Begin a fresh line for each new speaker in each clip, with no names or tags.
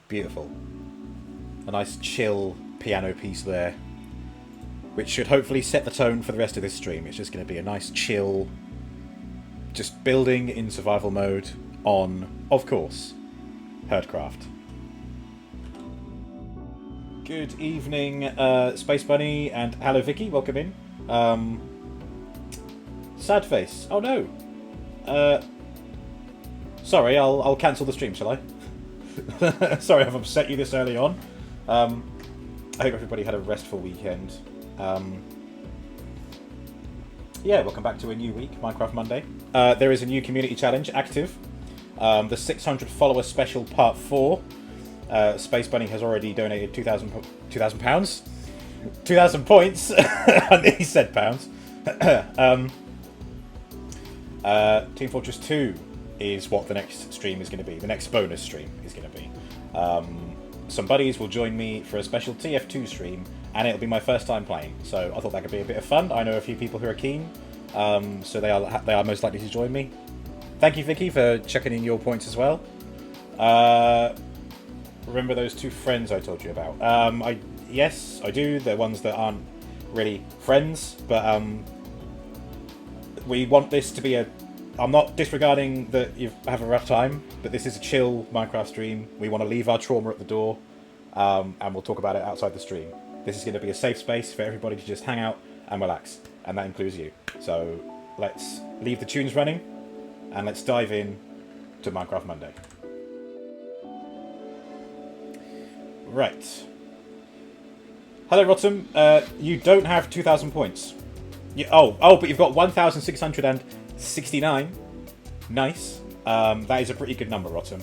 Beautiful. A nice chill piano piece there, which should hopefully set the tone for the rest of this stream. It's just going to be a nice chill, just building in survival mode on, of course, HerdCraft. Good evening, Space Bunny, and hello Vicky, welcome in. Sad face. Oh no. Sorry, I'll cancel the stream, shall I? Sorry, I've upset you this early on. I hope everybody had a restful weekend. Yeah, welcome back to a new week, Minecraft Monday. There is a new community challenge active. The 600 follower special part 4. Space Bunny has already donated 2,000 pounds. 2,000 points. He said pounds. Team Fortress 2 is what the next stream is going to be. The next bonus stream is going to be. Some buddies will join me for a special TF2 stream, and it'll be my first time playing. So I thought that could be a bit of fun. I know a few people who are keen, so they are most likely to join me. Thank you, Vicky, for checking in your points as well. Remember those 2 friends I told you about? Yes, I do. They're ones that aren't really friends, but we want this to be a... I'm not disregarding that you have a rough time, but this is a chill Minecraft stream. We want to leave our trauma at the door, and we'll talk about it outside the stream. This is going to be a safe space for everybody to just hang out and relax, and that includes you. So let's leave the tunes running, and let's dive in to Minecraft Monday. Right. Hello, Rotom. You don't have 2,000 points. But you've got 1,669. Nice. That is a pretty good number, Rotom.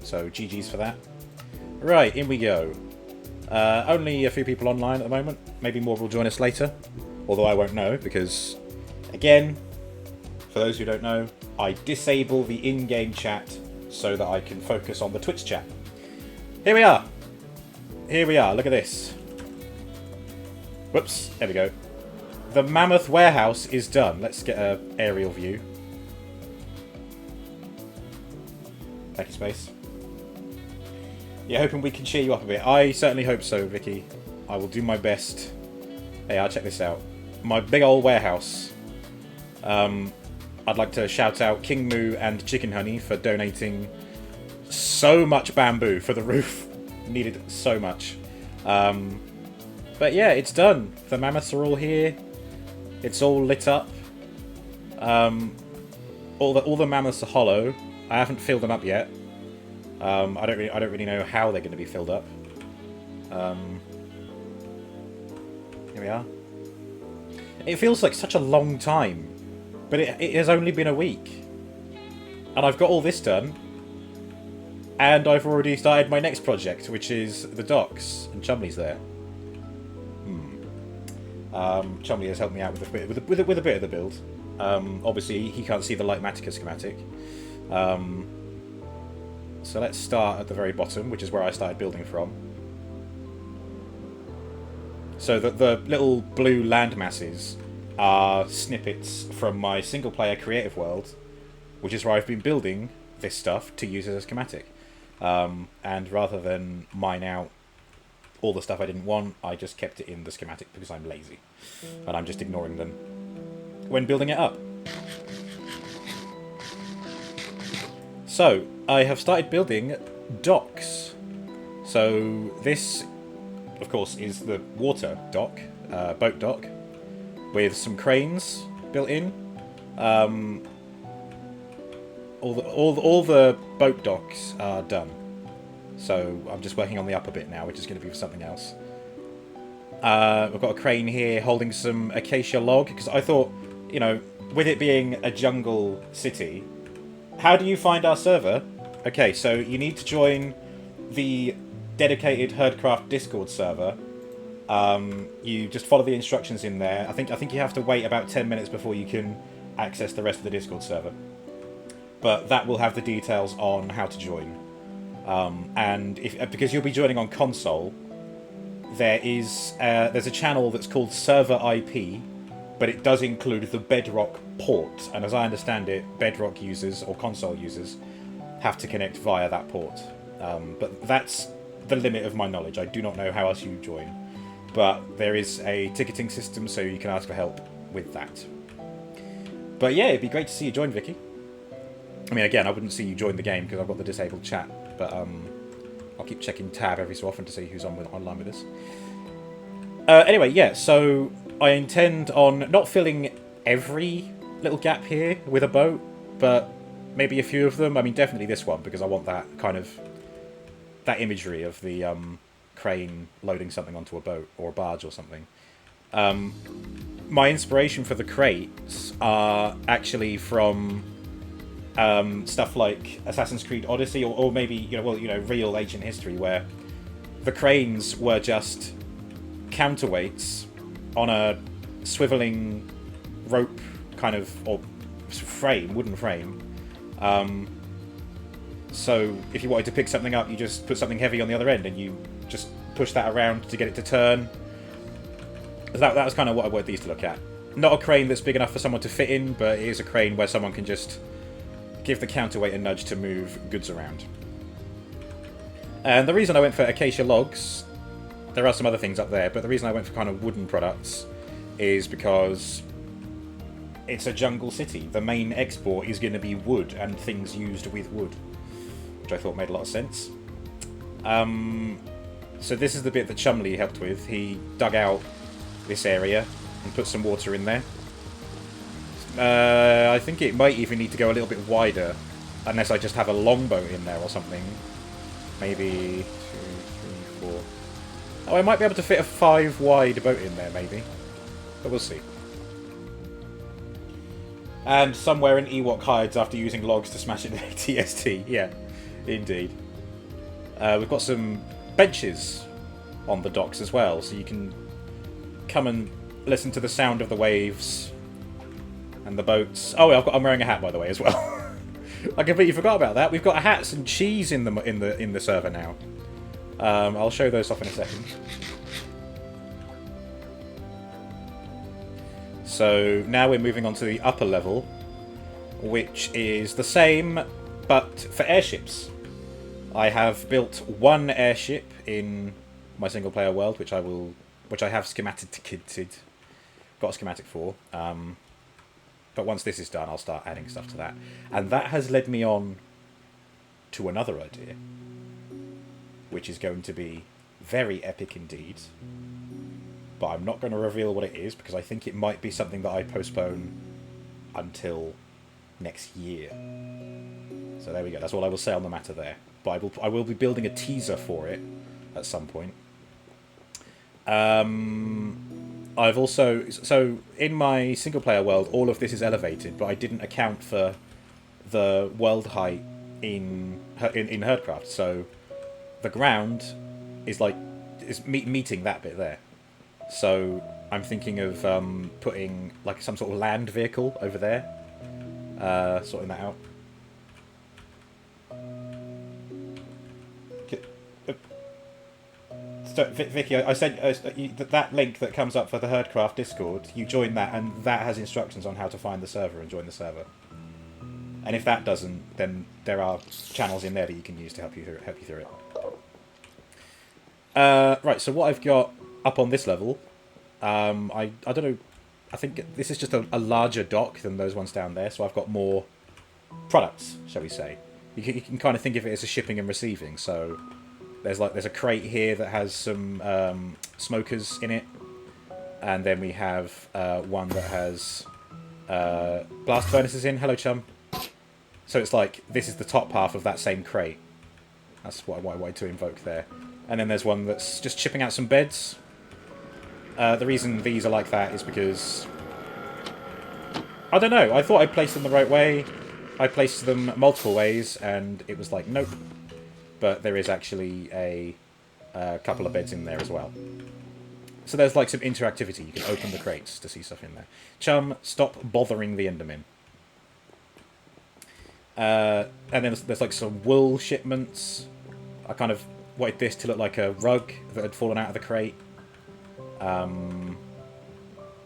So GG's for that. Right, in we go. Only a few people online at the moment. Maybe more will join us later. Although I won't know, because, again, for those who don't know, I disable the in-game chat so that I can focus on the Twitch chat. Here we are. Here we are. Look at this. Whoops. There we go. The mammoth warehouse is done. Let's get an aerial view. Thank you, Space. Yeah, hoping we can cheer you up a bit. I certainly hope so, Vicky. I will do my best. Hey, I'll check this out. My big old warehouse. I'd like to shout out King Moo and Chicken Honey for donating so much bamboo for the roof. Needed so much. But yeah, it's done. The mammoths are all here. It's all lit up. All the mammoths are hollow. I haven't filled them up yet. I don't really know how they're going to be filled up. Here we are. It feels like such a long time, but it has only been a week, and I've got all this done, and I've already started my next project, which is the docks, and Chumley's there. Chumley has helped me out with a bit of the build. Obviously, he can't see the Lightmatica schematic. So let's start at the very bottom, which is where I started building from. So the little blue land masses are snippets from my single-player creative world, which is where I've been building this stuff to use as a schematic. And rather than mine out all the stuff I didn't want, I just kept it in the schematic because I'm lazy. And I'm just ignoring them when building it up. So, I have started building docks. So, this, of course, is the water dock, boat dock, with some cranes built in. All the boat docks are done. So I'm just working on the upper bit now, which is going to be for something else. I've got a crane here holding some acacia log, because I thought, you know, with it being a jungle city, how do you find our server? Okay, so you need to join the dedicated HerdCraft Discord server. You just follow the instructions in there. I think you have to wait about 10 minutes before you can access the rest of the Discord server. But that will have the details on how to join. And because you'll be joining on console, there's a channel that's called Server IP, but it does include the Bedrock port. And as I understand it, Bedrock users or console users have to connect via that port. But that's the limit of my knowledge. I do not know how else you join. But there is a ticketing system, so you can ask for help with that. But yeah, it'd be great to see you join, Vicky. I mean, again, I wouldn't see you join the game because I've got the disabled chat, but I'll keep checking tab every so often to see who's online with us. Anyway, yeah, so I intend on not filling every little gap here with a boat, but maybe a few of them. I mean, definitely this one, because I want that kind of... that imagery of the crane loading something onto a boat or a barge or something. My inspiration for the crates are actually from stuff like Assassin's Creed Odyssey, or maybe real ancient history, where the cranes were just counterweights on a swiveling rope kind of or frame, wooden frame. So if you wanted to pick something up, you just put something heavy on the other end and you just push that around to get it to turn. That was kind of what I wanted these to look at. Not a crane that's big enough for someone to fit in, but it is a crane where someone can just give the counterweight a nudge to move goods around. And the reason I went for acacia logs, there are some other things up there, but the reason I went for kind of wooden products is because it's a jungle city. The main export is going to be wood and things used with wood, which I thought made a lot of sense. So this is the bit that Chumley helped with. He dug out this area and put some water in there. I think it might even need to go a little bit wider, unless I just have a longboat in there or something. Maybe 2, 3, 4. Oh, I might be able to fit a 5 wide boat in there, maybe. But we'll see. And somewhere an Ewok hides after using logs to smash it in a TST. Yeah, indeed. We've got some benches on the docks as well, so you can come and listen to the sound of the waves and the boats. Oh, I'm wearing a hat, by the way, as well. I completely forgot about that. We've got hats and cheese in the server now. I'll show those off in a second. So now we're moving on to the upper level, which is the same, but for airships. I have built one airship in my single-player world, which I have schematiced, got a schematic for. But once this is done, I'll start adding stuff to that. And that has led me on to another idea, which is going to be very epic indeed. But I'm not going to reveal what it is, because I think it might be something that I postpone until next year. So there we go. That's all I will say on the matter there. But I will be building a teaser for it at some point. I've also... So, in my single-player world, all of this is elevated, but I didn't account for the world height in HerdCraft. So, the ground is meeting that bit there. So, I'm thinking of putting like some sort of land vehicle over there, sorting that out. So, Vicky, I sent that link that comes up for the HerdCraft Discord. You join that, and that has instructions on how to find the server and join the server. And if that doesn't, then there are channels in there that you can use to help you through it. Right. So what I've got up on this level, I don't know. I think this is just a larger dock than those ones down there. So I've got more products, shall we say? You can kind of think of it as a shipping and receiving. So there's a crate here that has some smokers in it, and then we have one that has blast furnaces in. Hello, chum. So it's like this is the top half of that same crate. That's what I wanted to invoke there. And then there's one that's just chipping out some beds. The reason these are like that is because I don't know. I thought I placed them the right way. I placed them multiple ways, and it was like, nope. But there is actually a couple of beds in there as well. So there's like some interactivity. You can open the crates to see stuff in there. Chum, stop bothering the Enderman. And then there's like some wool shipments. I kind of wanted this to look like a rug that had fallen out of the crate.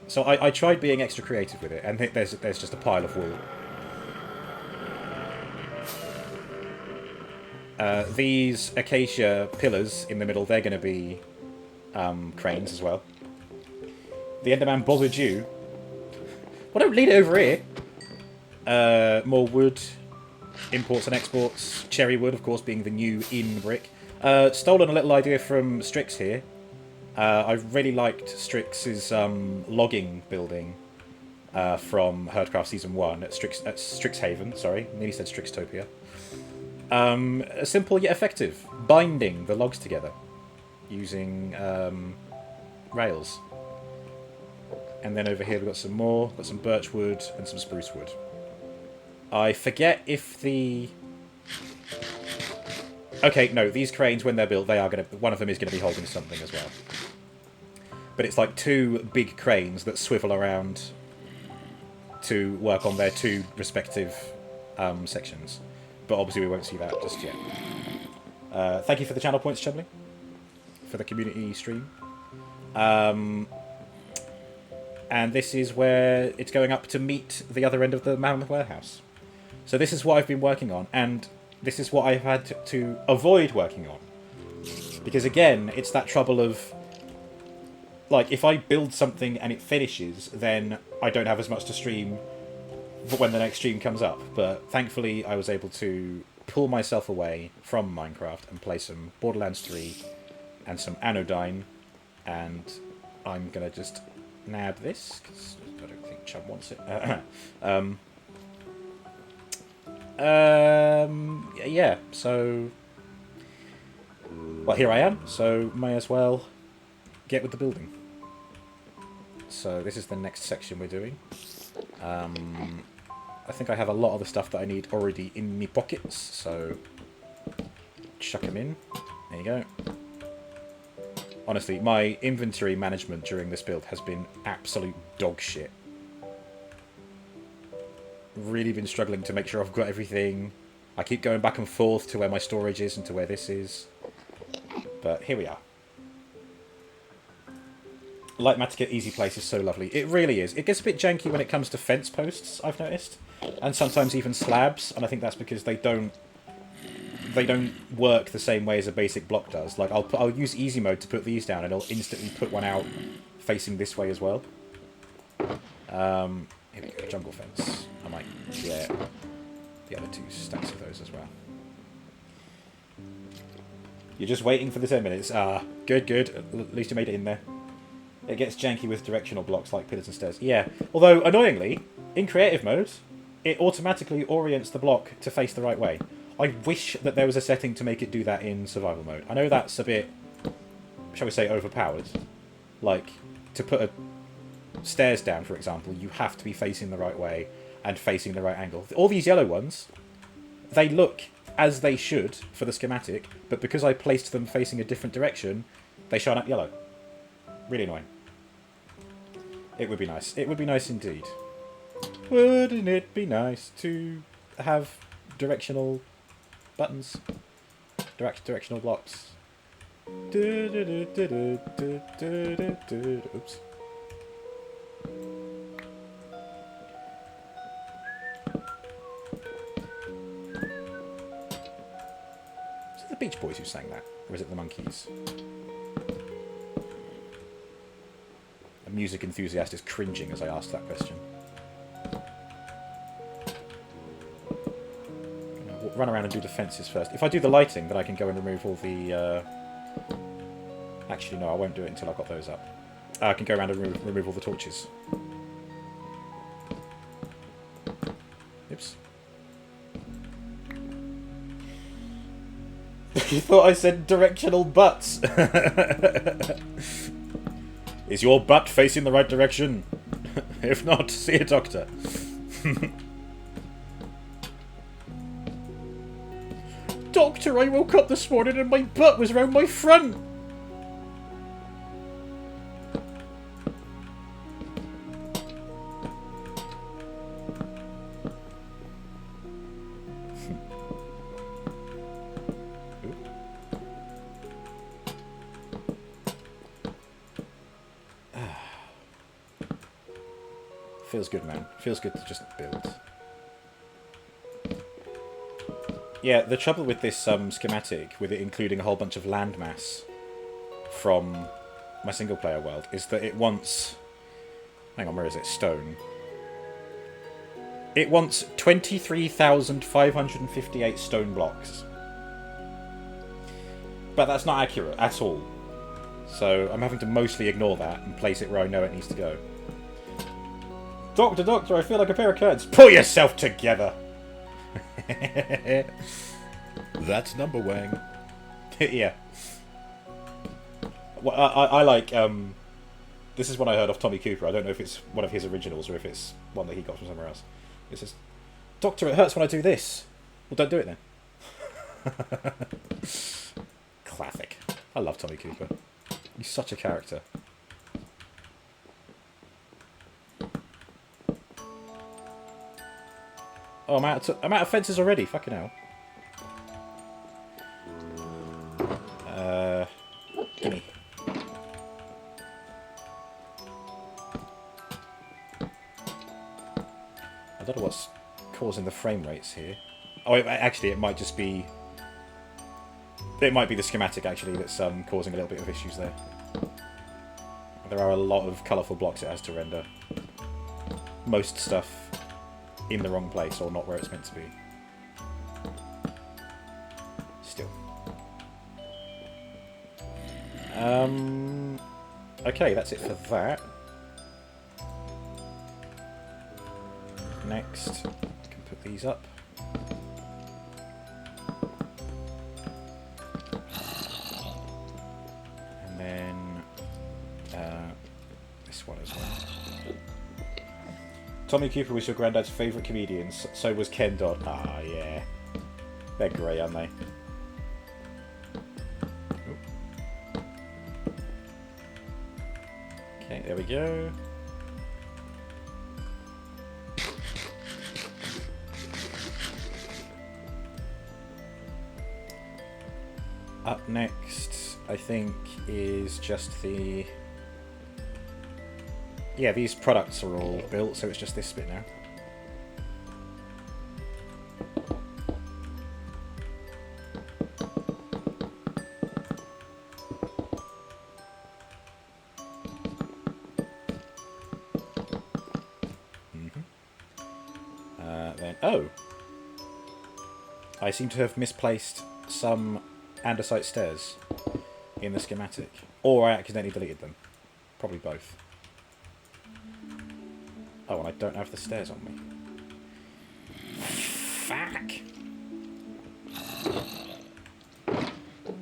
So I tried being extra creative with it, and there's just a pile of wool. These acacia pillars in the middle, they're going to be cranes as well. The Enderman bothered you. Well, don't lean it over here. More wood. Imports and exports. Cherry wood, of course, being the new in brick. Stolen a little idea from Strix here. I really liked Strix's logging building from HerdCraft Season 1 at Strixhaven. Sorry, nearly said Strixtopia. Simple yet effective. Binding the logs together using rails. And then over here we've got some more. Got some birch wood and some spruce wood. I forget if the... Okay, no, these cranes, when they're built, they are going to... One of them is going to be holding something as well. But it's like two big cranes that swivel around to work on their two respective sections. But obviously we won't see that just yet. Thank you for the channel points, Chubbly. For the community stream. And this is where it's going up to meet the other end of the mammoth warehouse. So this is what I've been working on, and this is what I've had to avoid working on. Because again, it's that trouble of... Like, if I build something and it finishes, then I don't have as much to stream when the next stream comes up. But thankfully, I was able to pull myself away from Minecraft and play some Borderlands 3 and some Anodyne. And I'm going to just nab this, because I don't think Chubb wants it. Yeah, so... Well, here I am, so may as well get with the building. So this is the next section we're doing. I think I have a lot of the stuff that I need already in my pockets, so chuck them in. There you go. Honestly, my inventory management during this build has been absolute dog shit. Really been struggling to make sure I've got everything. I keep going back and forth to where my storage is and to where this is. But here we are. Lightmatica Easy Place is so lovely. It really is. It gets a bit janky when it comes to fence posts, I've noticed. And sometimes even slabs, and I think that's because they don't work the same way as a basic block does. Like, I'll use easy mode to put these down, and it'll instantly put one out facing this way as well. Here we go, jungle fence. I might get the other two stacks of those as well. You're just waiting for the 10 minutes. Ah, good, good. At least you made it in there. It gets janky with directional blocks like pillars and stairs. Yeah, although, annoyingly, in creative mode, it automatically orients the block to face the right way. I wish that there was a setting to make it do that in survival mode. I know that's a bit, shall we say, overpowered. Like, to put a stairs down, for example, you have to be facing the right way and facing the right angle. All these yellow ones, they look as they should for the schematic, but because I placed them facing a different direction, they shine up yellow. Really annoying. It would be nice. It would be nice indeed. Wouldn't it be nice to have directional buttons? Directional blocks. Oops. Is it the Beach Boys who sang that? Or is it the Monkees? A music enthusiast is cringing as I ask that question. Run around and do the fences first. If I do the lighting, then I can go and remove all the... Actually, no, I won't do it until I've got those up. I can go around and remove all the torches. Oops. You thought I said directional butts. Is your butt facing the right direction? If not, see a doctor. Doctor, I woke up this morning and my butt was round my front. Feels good, man. Feels good to just build. Yeah, the trouble with this schematic, with it including a whole bunch of landmass from my single-player world, is that it wants... Hang on, where is it? Stone. It wants 23,558 stone blocks. But that's not accurate at all. So I'm having to mostly ignore that and place it where I know it needs to go. Doctor, doctor, I feel like a pair of curds. Pull yourself together!
That's number wang.
Yeah. Well, I like, this is one I heard off Tommy Cooper. I don't know if it's one of his originals or if it's one that he got from somewhere else. It says, Doctor, it hurts when I do this. Well, don't do it then. Classic. I love Tommy Cooper. He's such a character. Oh, I'm out of fences already. Fucking hell. Gimme. I don't know what's causing the frame rates here. Oh, actually, it might just be... It might be the schematic, actually, that's causing a little bit of issues there. There are a lot of colourful blocks it has to render. Most stuff in the wrong place, or not where it's meant to be. Still. Okay, that's it for that. Next, I can put these up. And then this one as well. Tommy Cooper was your granddad's favourite comedian, so was Ken Dodd. Ah, yeah. They're great, aren't they? Okay, there we go. Up next, I think, is just the... Yeah, these products are all built, so it's just this bit now. Then, oh! I seem to have misplaced some andesite stairs in the schematic. Or I accidentally deleted them. Probably both. Oh, and I don't have the stairs on me. Fuck!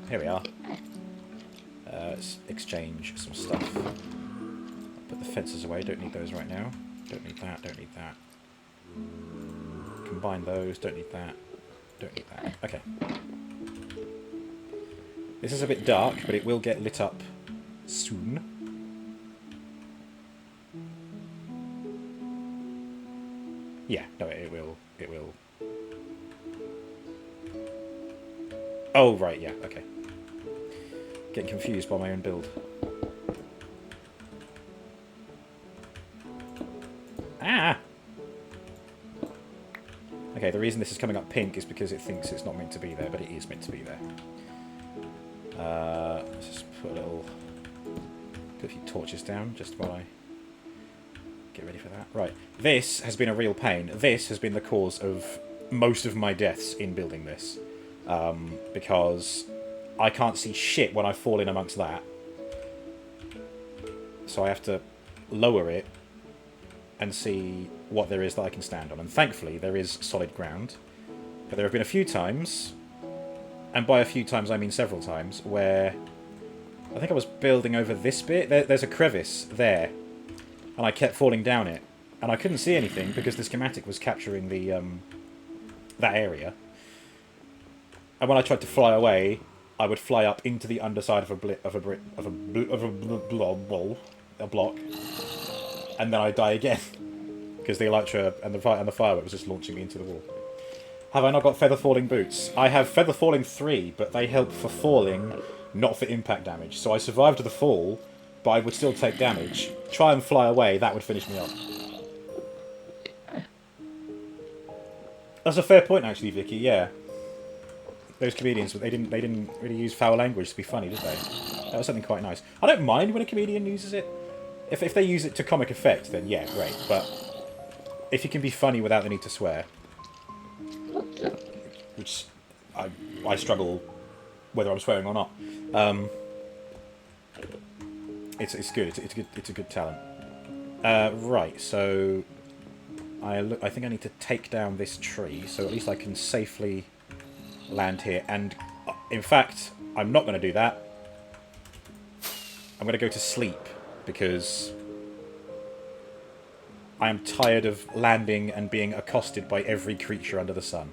Here we are. Let's exchange some stuff. Put the fences away, don't need those right now. Don't need that, don't need that. Combine those, don't need that. Don't need that. Okay. This is a bit dark, but it will get lit up soon. Yeah, no, it will. It will. Oh, right, yeah, okay. Getting confused by my own build. Ah! Okay, the reason this is coming up pink is because it thinks it's not meant to be there, but it is meant to be there. Let's just put a few torches down, just while I get ready for that. Right, this has been a real pain. This has been the cause of most of my deaths in building this. Because I can't see shit when I fall in amongst that. So I have to lower it and see what there is that I can stand on. And thankfully, there is solid ground. But there have been a few times, and by a few times I mean several times, where I think I was building over this bit. There's a crevice there, and I kept falling down it. And I couldn't see anything because the schematic was capturing the that area. And when I tried to fly away, I would fly up into the underside of a block, and then I'd die again because the elytra and the firework was just launching me into the wall. Have I not got feather falling boots? I have feather falling 3, but they help for falling, not for impact damage. So I survived the fall, but I would still take damage. Try and fly away, that would finish me off. That's a fair point, actually, Vicky. Yeah. those comedians, they didn't really use foul language to be funny, did they? That was something quite nice. I don't mind when a comedian uses it. If they use it to comic effect, then yeah, great. But if you can be funny without the need to swear, which I struggle whether I'm swearing or not. It's good. It's a good talent. Right, so I think I need to take down this tree, so at least I can safely land here. And in fact, I'm not going to do that. I'm going to go to sleep because I am tired of landing and being accosted by every creature under the sun.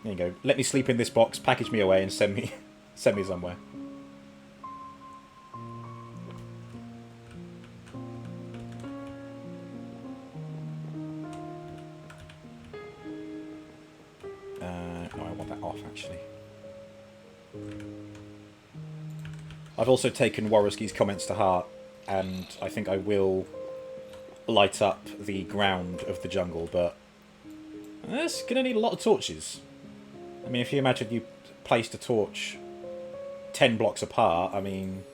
There you go. Let me sleep in this box, package me away, and send me somewhere. No, I want that off, actually. I've also taken Warowski's comments to heart, and I think I will light up the ground of the jungle, but that's going to need a lot of torches. I mean, if you imagine you placed a torch 10 blocks apart, I mean,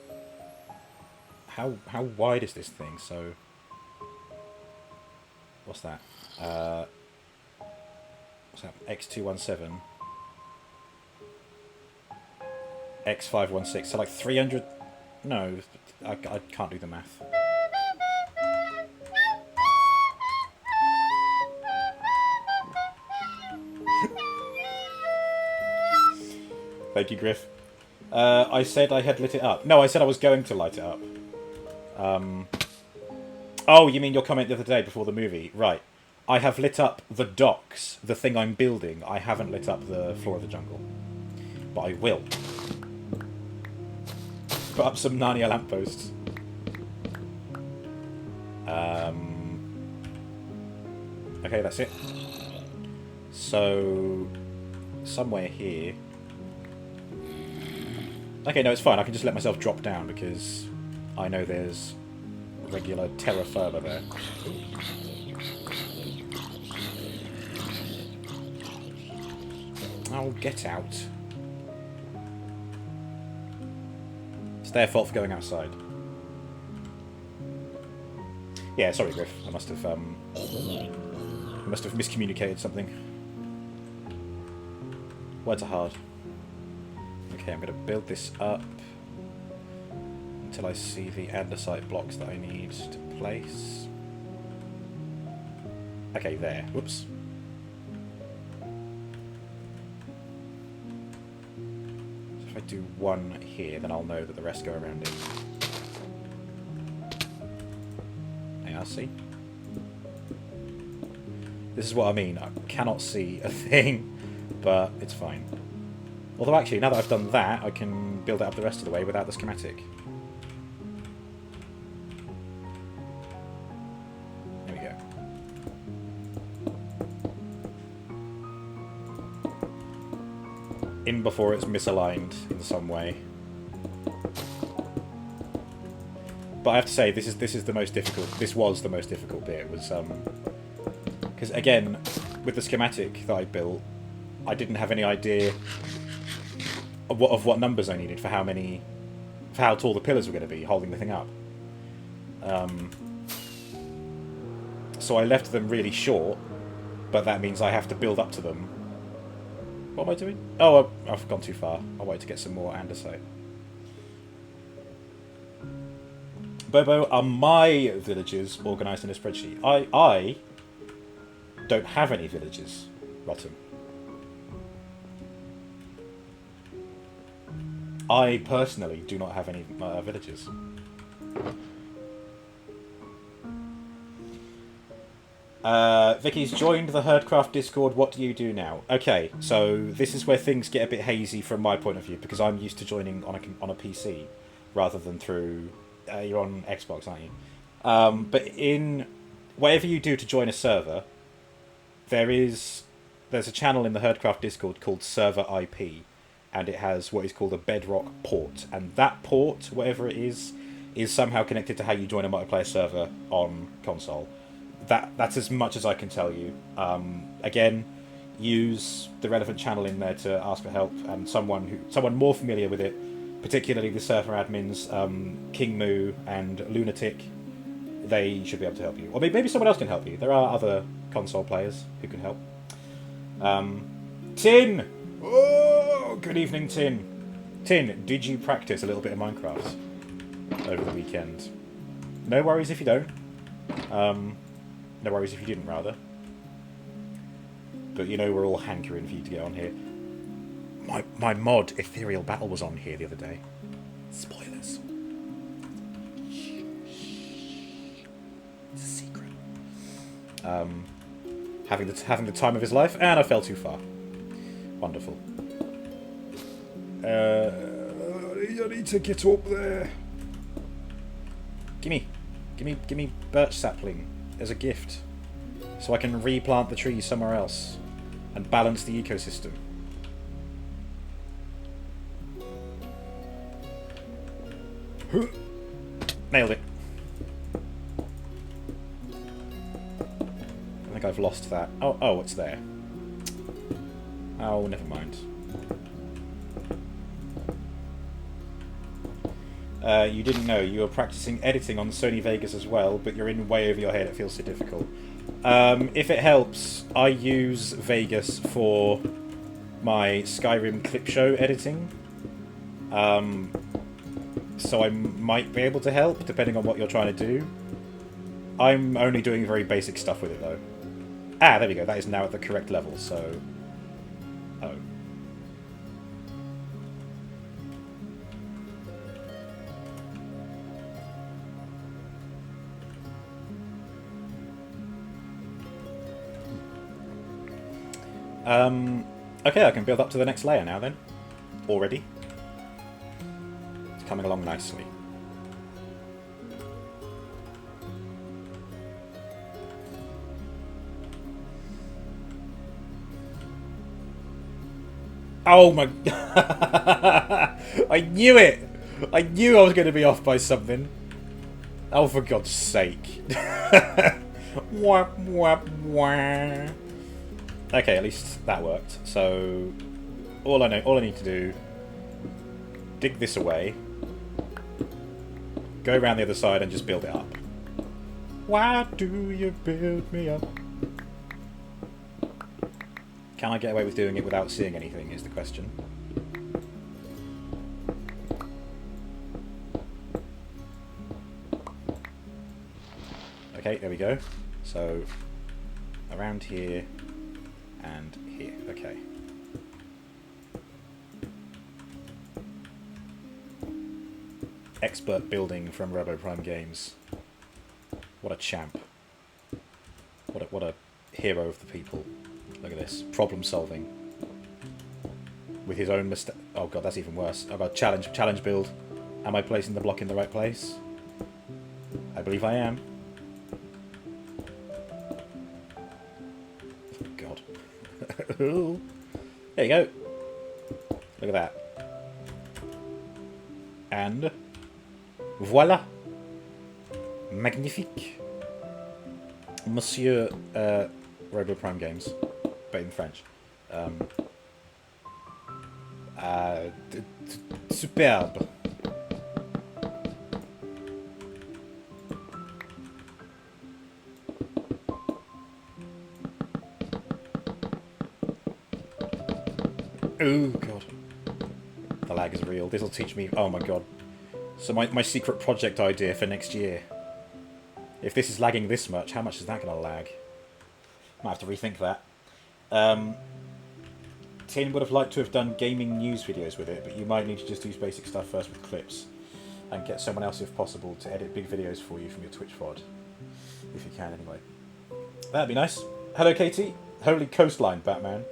how wide is this thing? So, what's that? What's that? X217. X516. So like 300... No, I can't do the math. Thank you, Griff. I said I had lit it up. No, I said I was going to light it up. Oh, you mean your comment the other day before the movie? Right. I have lit up the docks, the thing I'm building. I haven't lit up the floor of the jungle. But I will. Put up some Narnia lampposts. Okay, that's it. So, somewhere here... Okay, no, it's fine. I can just let myself drop down because I know there's regular terra firma there. Oh, get out. It's their fault for going outside. Yeah, sorry, Griff. I must have miscommunicated something. Words are hard. Okay, I'm going to build this up until I see the andesite blocks that I need to place. Okay, there. Whoops. So if I do one here, then I'll know that the rest go around it. Yeah, I'll see. This is what I mean. I cannot see a thing, but it's fine. Although actually, now that I've done that, I can build it up the rest of the way without the schematic. There we go. In before it's misaligned in some way. But I have to say, this is the most difficult. This was the most difficult bit. Was because again, with the schematic that I built, I didn't have any idea of what numbers I needed for how tall the pillars were going to be holding the thing up. So I left them really short, but that means I have to build up to them. What am I doing? Oh, I've gone too far. I'll wait to get some more andesite. Bobo, are my villages organised in a spreadsheet? I don't have any villages, Rotten. I personally do not have any villages. Vicky's joined the HerdCraft Discord. What do you do now? Okay, so this is where things get a bit hazy from my point of view because I'm used to joining on a PC rather than through. You're on Xbox, aren't you? But in whatever you do to join a server, there's a channel in the HerdCraft Discord called Server IP. And it has what is called a Bedrock port. And that port, whatever it is somehow connected to how you join a multiplayer server on console. That's as much as I can tell you. Again, use the relevant channel in there to ask for help, and someone more familiar with it, particularly the server admins, King Moo and Lunatic, they should be able to help you. Or maybe someone else can help you. There are other console players who can help. Tin! Oh, good evening, Tin. Tin, did you practice a little bit of Minecraft over the weekend? No worries if you don't. No worries if you didn't, rather. But you know we're all hankering for you to get on here. My mod, Ethereal Battle, was on here the other day. Spoilers. It's a secret. Having the time of his life, and I fell too far. Wonderful. I need to get up there. Gimme birch sapling as a gift, so I can replant the trees somewhere else and balance the ecosystem. Nailed it. I think I've lost that. Oh, it's there. Oh, never mind. You didn't know you were practicing editing on Sony Vegas as well, but you're in way over your head. It feels so difficult. If it helps, I use Vegas for my Skyrim clip show editing. So I might be able to help, depending on what you're trying to do. I'm only doing very basic stuff with it, though. Ah, there we go. That is now at the correct level, so... Oh. Okay, I can build up to the next layer now, then. Already. It's coming along nicely. Oh my... I knew it! I knew I was going to be off by something. Oh, for God's sake. Wap, wap, wah. Okay, at least that worked. So, all I need to do, dig this away, go around the other side and just build it up. Why do you build me up? Can I get away with doing it without seeing anything, is the question. Okay, there we go. So, around here and here. Okay. Expert building from RoboPrime Games. What a champ. What a hero of the people. Look at this. Problem solving. With his own mistake. Oh god, that's even worse. I've got challenge build. Am I placing the block in the right place? I believe I am. Oh god. There you go. Look at that. And voila. Magnifique. Monsieur RoboPrime Games. But in French. Superbe. Oh god. The lag is real. This'll teach me... Oh my god. So my secret project idea for next year. If this is lagging this much, how much is that going to lag? Might have to rethink that. Tin would have liked to have done gaming news videos with it, but you might need to just do basic stuff first with clips. And get someone else, if possible, to edit big videos for you from your Twitch VOD. If you can, anyway. That'd be nice. Hello, Katie. Holy coastline, Batman.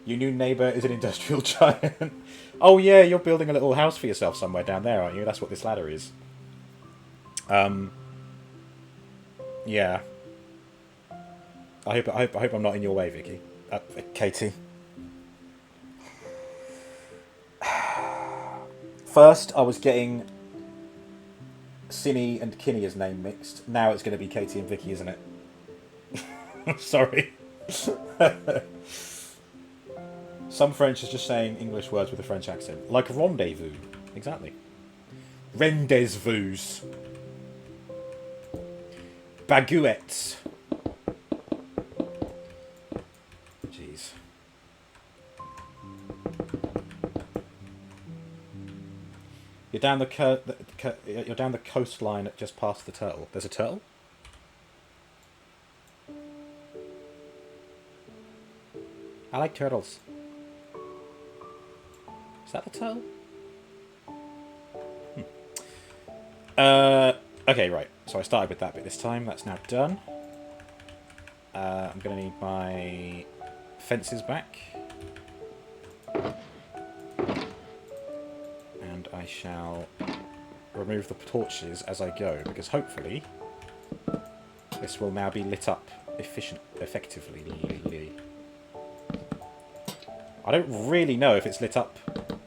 Your new neighbour is an industrial giant. Oh yeah, you're building a little house for yourself somewhere down there, aren't you? That's what this ladder is. Yeah. I hope I'm not in your way, Vicky. Katie. First, I was getting Cinny and Kinney's name mixed. Now it's going to be Katie and Vicky, isn't it? Sorry. Some French is just saying English words with a French accent. Like rendezvous. Exactly. Rendezvous. Baguettes. Jeez. You're down you're down the coastline just past the turtle. There's a turtle? I like turtles. Is that the turtle? Okay, right. So I started with that bit this time. That's now done. I'm going to need my fences back. And I shall remove the torches as I go, because hopefully this will now be lit up effectively. I don't really know if it's lit up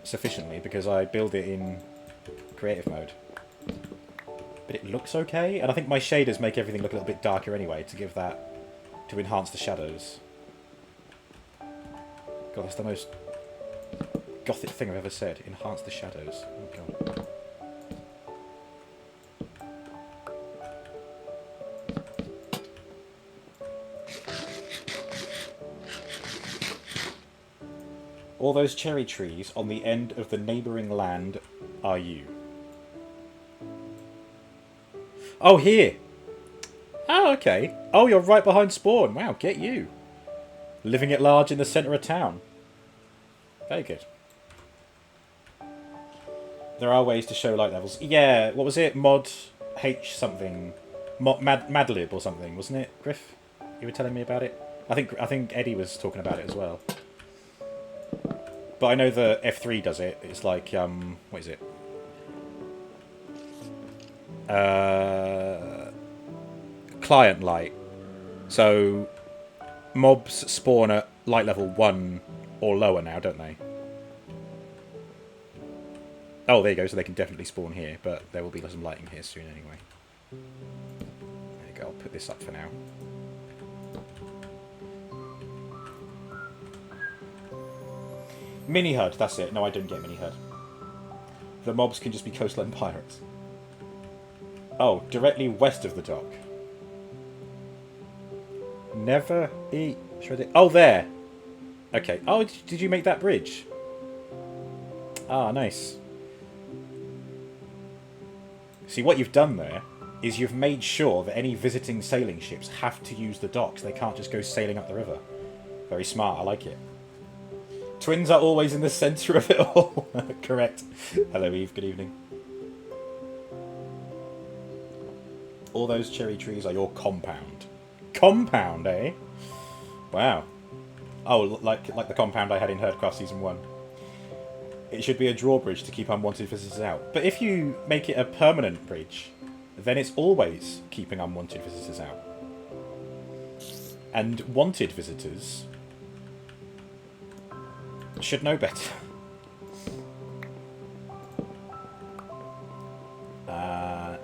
sufficiently because I build it in creative mode. But it looks okay, and I think my shaders make everything look a little bit darker anyway to give that, to enhance the shadows. God, that's the most gothic thing I've ever said. Enhance the shadows. Oh god. All those cherry trees on the end of the neighbouring land are you. Oh, here! Oh, okay. Oh, you're right behind spawn. Wow, get you. Living at large in the centre of town. Very good. There are ways to show light levels. Yeah, what was it? Mod H something. Madlib or something, wasn't it, Griff? You were telling me about it? I think Eddie was talking about it as well. But I know the F3 does it. It's like, what is it? Client light. So mobs spawn at light level 1 or lower now, don't they? Oh, there you go. So they can definitely spawn here, but there will be some lighting here soon anyway. There you go. I'll put this up for now. Mini HUD, that's it. No, I didn't get mini HUD. The mobs can just be coastline pirates. Oh, directly west of the dock. Never eat shredded. Oh, there. Okay. Oh, did you make that bridge? Ah, nice. See, what you've done there is you've made sure that any visiting sailing ships have to use the docks. They can't just go sailing up the river. Very smart. I like it. Twins are always in the centre of it all. Correct. Hello, Eve. Good evening. All those cherry trees are your compound. Compound, eh? Wow. Oh, like the compound I had in HerdCraft Season 1. It should be a drawbridge to keep unwanted visitors out. But if you make it a permanent bridge, then it's always keeping unwanted visitors out. And wanted visitors should know better.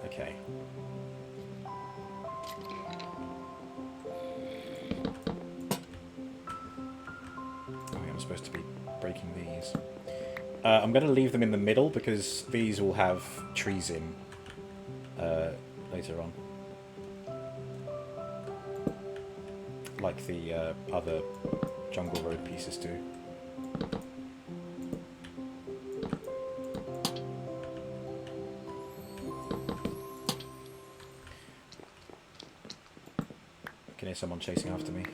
Okay. I'm supposed to be breaking these. I'm going to leave them in the middle because these will have trees in later on. Like the other jungle road pieces do. I can hear someone chasing after me.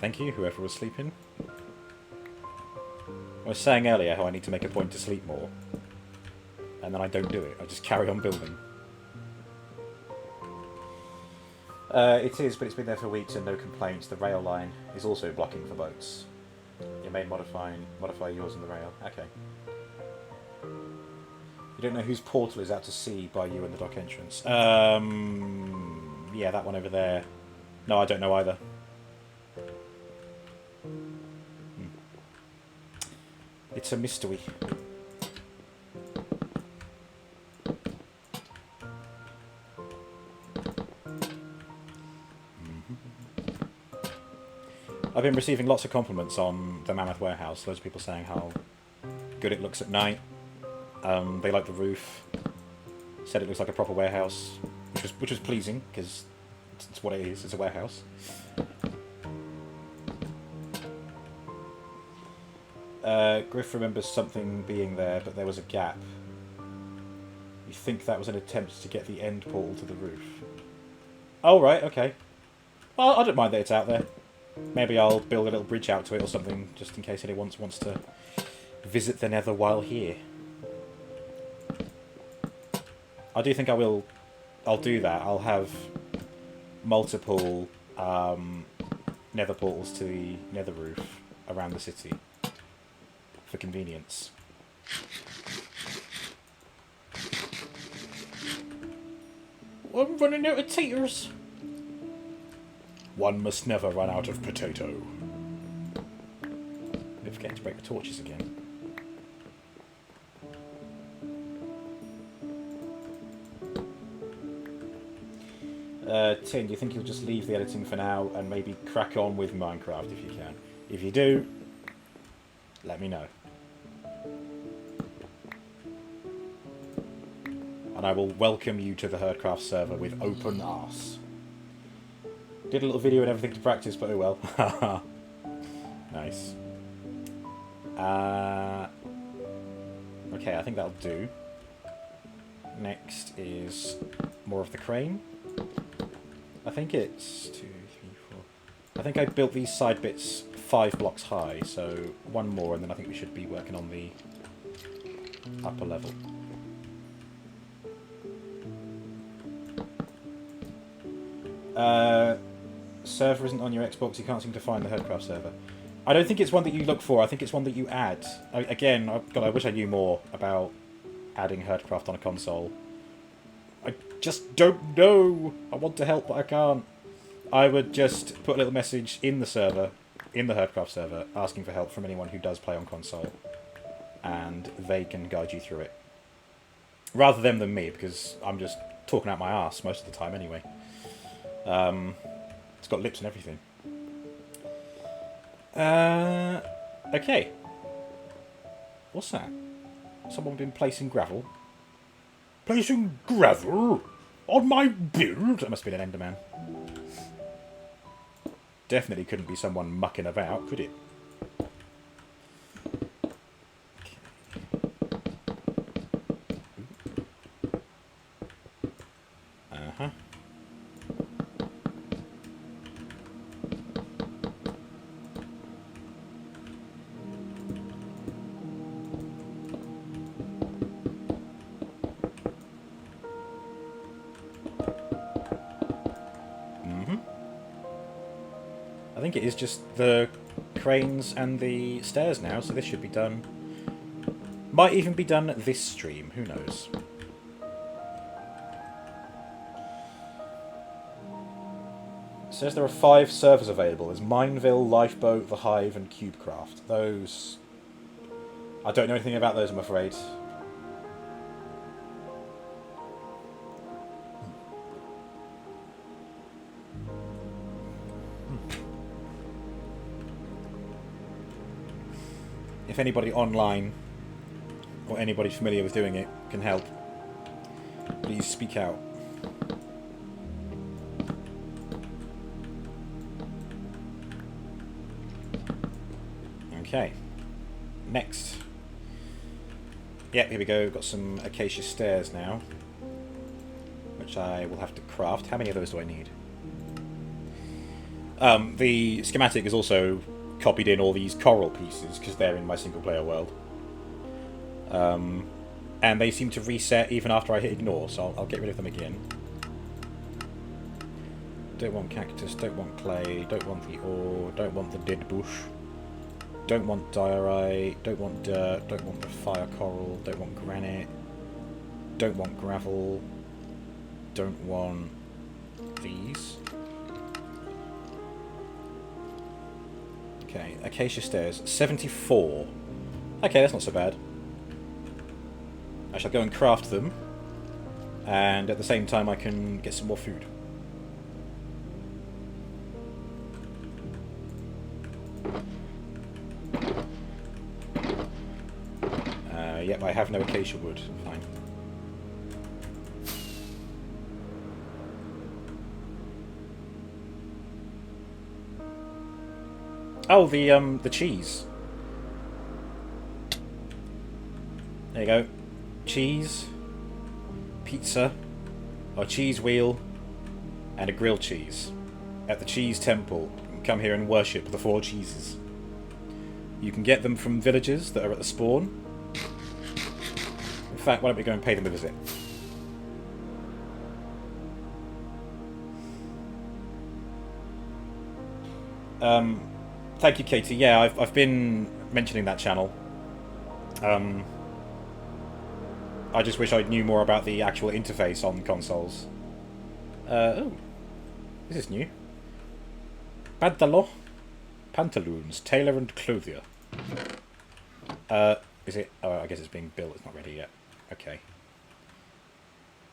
Thank you, whoever was sleeping. I was saying earlier how I need to make a point to sleep more. And then I don't do it. I just carry on building. It is, but it's been there for weeks and no complaints. The rail line is also blocking for boats. You may modify yours in the rail. Okay. You don't know whose portal is out to sea by you in the dock entrance. Yeah, that one over there. No, I don't know either. It's a mystery. I've been receiving lots of compliments on the Mammoth Warehouse. Loads of people saying how good it looks at night. They like the roof. Said it looks like a proper warehouse, which was pleasing because it's what it is. It's a warehouse. Griff remembers something being there, but there was a gap. You think that was an attempt to get the end portal to the roof? Oh right, okay. Well, I don't mind that it's out there. Maybe I'll build a little bridge out to it or something, just in case anyone wants to visit the Nether while here. I do think I'll do that. I'll have multiple Nether portals to the Nether roof around the city for convenience. I'm running out of taters. One must never run out of potato. I'm forgetting to break the torches again. Tin, do you think you'll just leave the editing for now and maybe crack on with Minecraft if you can? If you do, let me know. And I will welcome you to the HerdCraft server with open arse. Did a little video and everything to practice, but oh well. Nice. Okay, I think that'll do. Next is more of the crane. I think it's 2, 3, 4. I think I built these side bits 5 blocks high, so one more, and then I think we should be working on the upper level. Server isn't on your Xbox, you can't seem to find the HerdCraft server. I don't think it's one that you look for, I think it's one that you add. Again, God, I wish I knew more about adding HerdCraft on a console. I just don't know! I want to help, but I can't. I would just put a little message in the server, in the HerdCraft server, asking for help from anyone who does play on console. And they can guide you through it. Rather them than me, because I'm just talking out my arse most of the time anyway. It's got lips and everything. Okay. What's that? Someone been placing gravel? Placing gravel? On my build? That must have been an Enderman. Definitely couldn't be someone mucking about, could it? Uh-huh. I think it is just the cranes and the stairs now, so this should be done. Might even be done this stream, who knows. It says there are 5 servers available. There's Mineville, Lifeboat, The Hive, and CubeCraft. Those... I don't know anything about those, I'm afraid. If anybody online, or anybody familiar with doing it, can help, please speak out. Okay. Next. Yep, here we go. Got some acacia stairs now, which I will have to craft. How many of those do I need? The schematic is also copied in all these coral pieces because they're in my single-player world. And they seem to reset even after I hit ignore, so I'll get rid of them again. don't want cactus, don't want clay, don't want the ore, don't want the dead bush, don't want diorite, don't want dirt, don't want the fire coral, don't want granite, don't want gravel, don't want these. Okay, acacia stairs, 74. Okay, that's not so bad. I shall go and craft them, and at the same time I can get some more food. Yep, I have no acacia wood. Fine. Oh, the cheese. There you go. Cheese, pizza, a cheese wheel, and a grilled cheese. At the cheese temple. Come here and worship the 4 cheeses. You can get them from villagers that are at the spawn. In fact, why don't we go and pay them a visit? Thank you, Katie. Yeah, I've been mentioning that channel. I just wish I knew more about the actual interface on consoles. Oh, this is new. Pantaloons, tailor and clothier. Is it? Oh, I guess it's being built. It's not ready yet. Okay.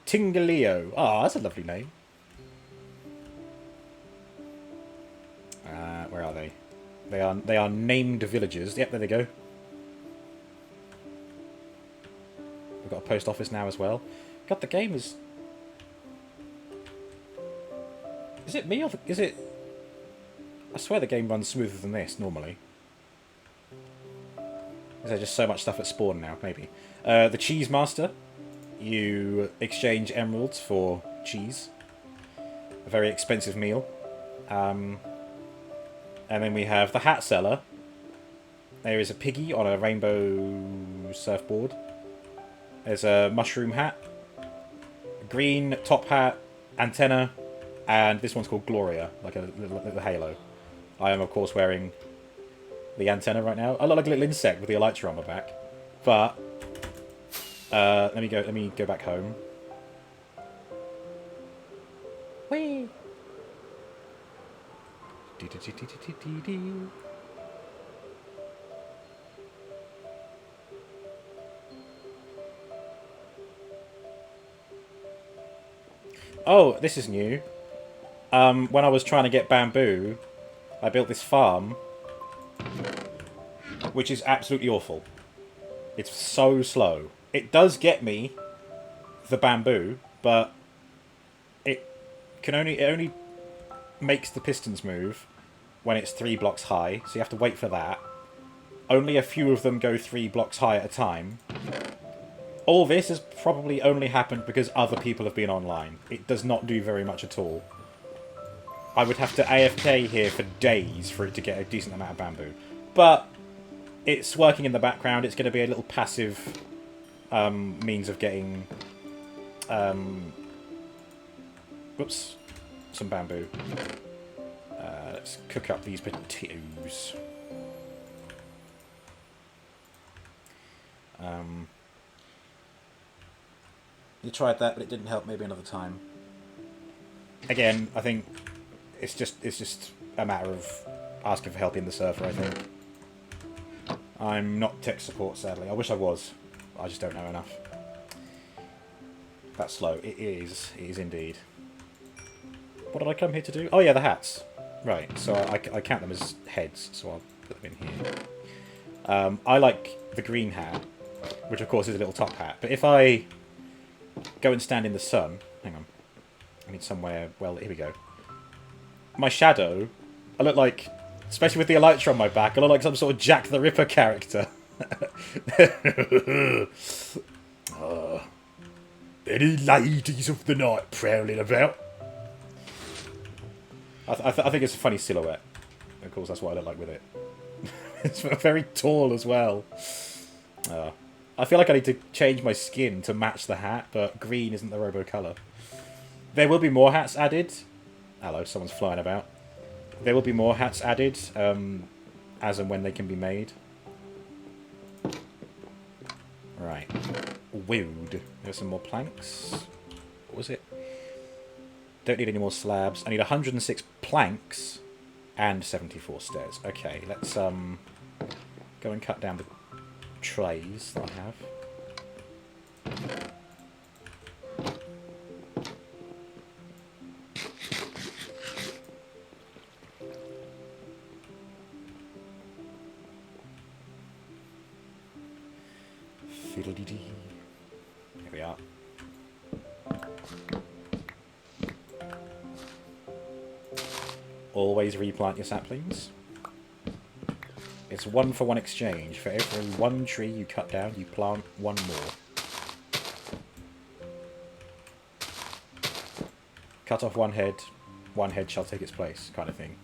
Tingaleo. Ah, that's a lovely name. Where are they? They are named villagers. Yep, there they go. We've got a post office now as well. God, the game is... Is it me or is it... I swear the game runs smoother than this normally. Is there just so much stuff at spawn now? Maybe. The Cheese Master. You exchange emeralds for cheese. A very expensive meal. And then we have the Hat Seller. There is a piggy on a rainbow surfboard. There's a mushroom hat. A green top hat. Antenna. And this one's called Gloria. Like a little halo. I am, of course, wearing the antenna right now. I look like a little insect with the elytra on my back. But let me go back home. Whee! Oh, this is new. When I was trying to get bamboo, I built this farm, which is absolutely awful. It's so slow. It does get me the bamboo, but it only makes the pistons move when it's 3 blocks high, so you have to wait for that. Only a few of them go 3 blocks high at a time. All this has probably only happened because other people have been online. It does not do very much at all. I would have to AFK here for days for it to get a decent amount of bamboo. But it's working in the background. It's going to be a little passive means of getting whoops, some bamboo. Let's cook up these potatoes. You tried that, but it didn't help. Maybe another time. Again, I think it's just a matter of asking for help in the server, I think. I'm not tech support, sadly. I wish I was. I just don't know enough. That's slow. It is. It is indeed. What did I come here to do? Oh yeah, the hats. Right, so I count them as heads, so I'll put them in here. I like the green hat, which of course is a little top hat. But if I go and stand in the sun... Hang on. I need somewhere... Well, here we go. My shadow, I look like, especially with the elytra on my back, I look like some sort of Jack the Ripper character.
Any ladies of the night prowling about?
I think it's a funny silhouette. Of course, that's what I look like with it. It's very tall as well. I feel like I need to change my skin to match the hat, but green isn't the robo colour. There will be more hats added. Hello, someone's flying about. There will be more hats added, as and when they can be made. Right. Wood. There's some more planks. What was it? Don't need any more slabs. I need 106 planks and 74 stairs. Okay, let's go and cut down the trays that I have. Fiddle-dee-dee. Here we are. Always replant your saplings. It's 1-for-1 exchange. For every one tree you cut down, you plant one more. Cut off one head shall take its place, kind of thing.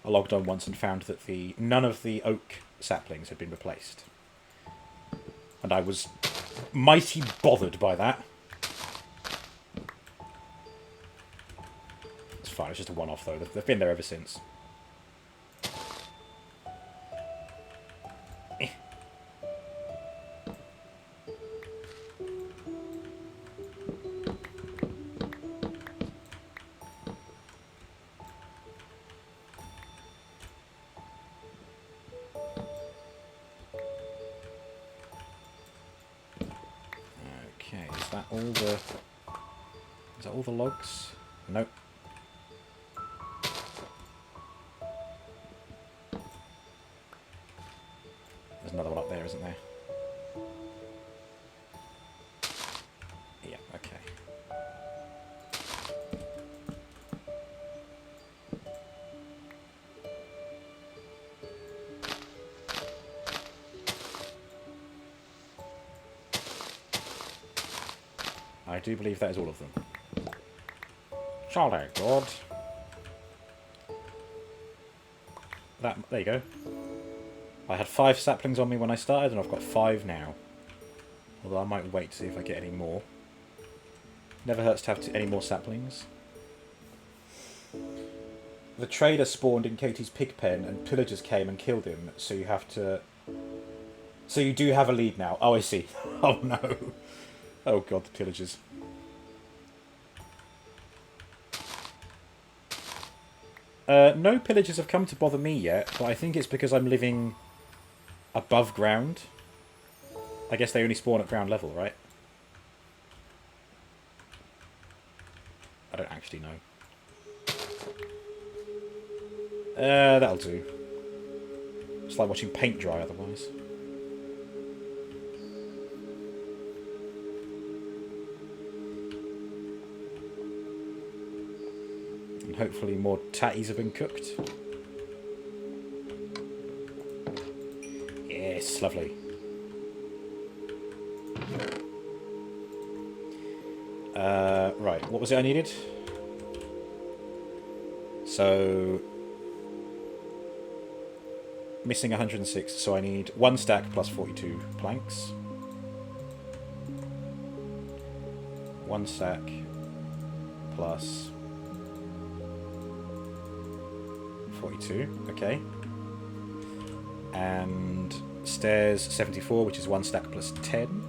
I logged on once and found that none of the oak saplings had been replaced. And I was mighty bothered by that. It's fine, it's just a one-off though. They've been there ever since. Is that all the logs? Nope. There's another one up there, isn't there? Yeah, okay. I do believe that is all of them. Jolly good. There you go. I had 5 saplings on me when I started, and I've got 5 now. Although I might wait to see if I get any more. Never hurts to have any more saplings. The trader spawned in Katie's pig pen, and pillagers came and killed him, so you have to... So you do have a lead now. Oh, I see. Oh, no. Oh, God, the pillagers. No pillagers have come to bother me yet, but I think it's because I'm living above ground. I guess they only spawn at ground level, right? I don't actually know. That'll do. It's like watching paint dry otherwise. And hopefully more tatties have been cooked. Yes, lovely. Right, what was it I needed? So... Missing 106, so I need 1 stack plus 42 planks. 1 stack plus 42, okay. And stairs 74, which is 1 stack plus 10.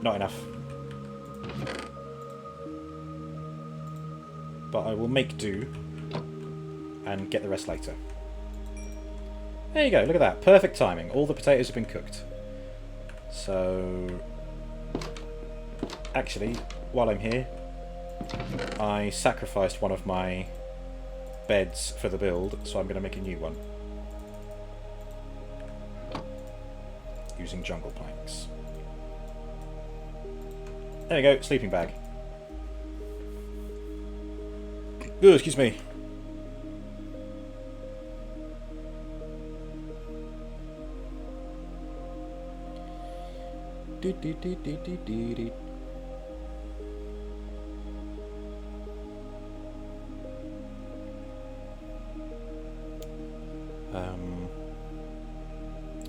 Not enough. But I will make do and get the rest later. There you go, look at that. Perfect timing. All the potatoes have been cooked. So... Actually, while I'm here, I sacrificed one of my beds for the build, so I'm going to make a new one. Using jungle planks. There you go, sleeping bag. Oh, excuse me.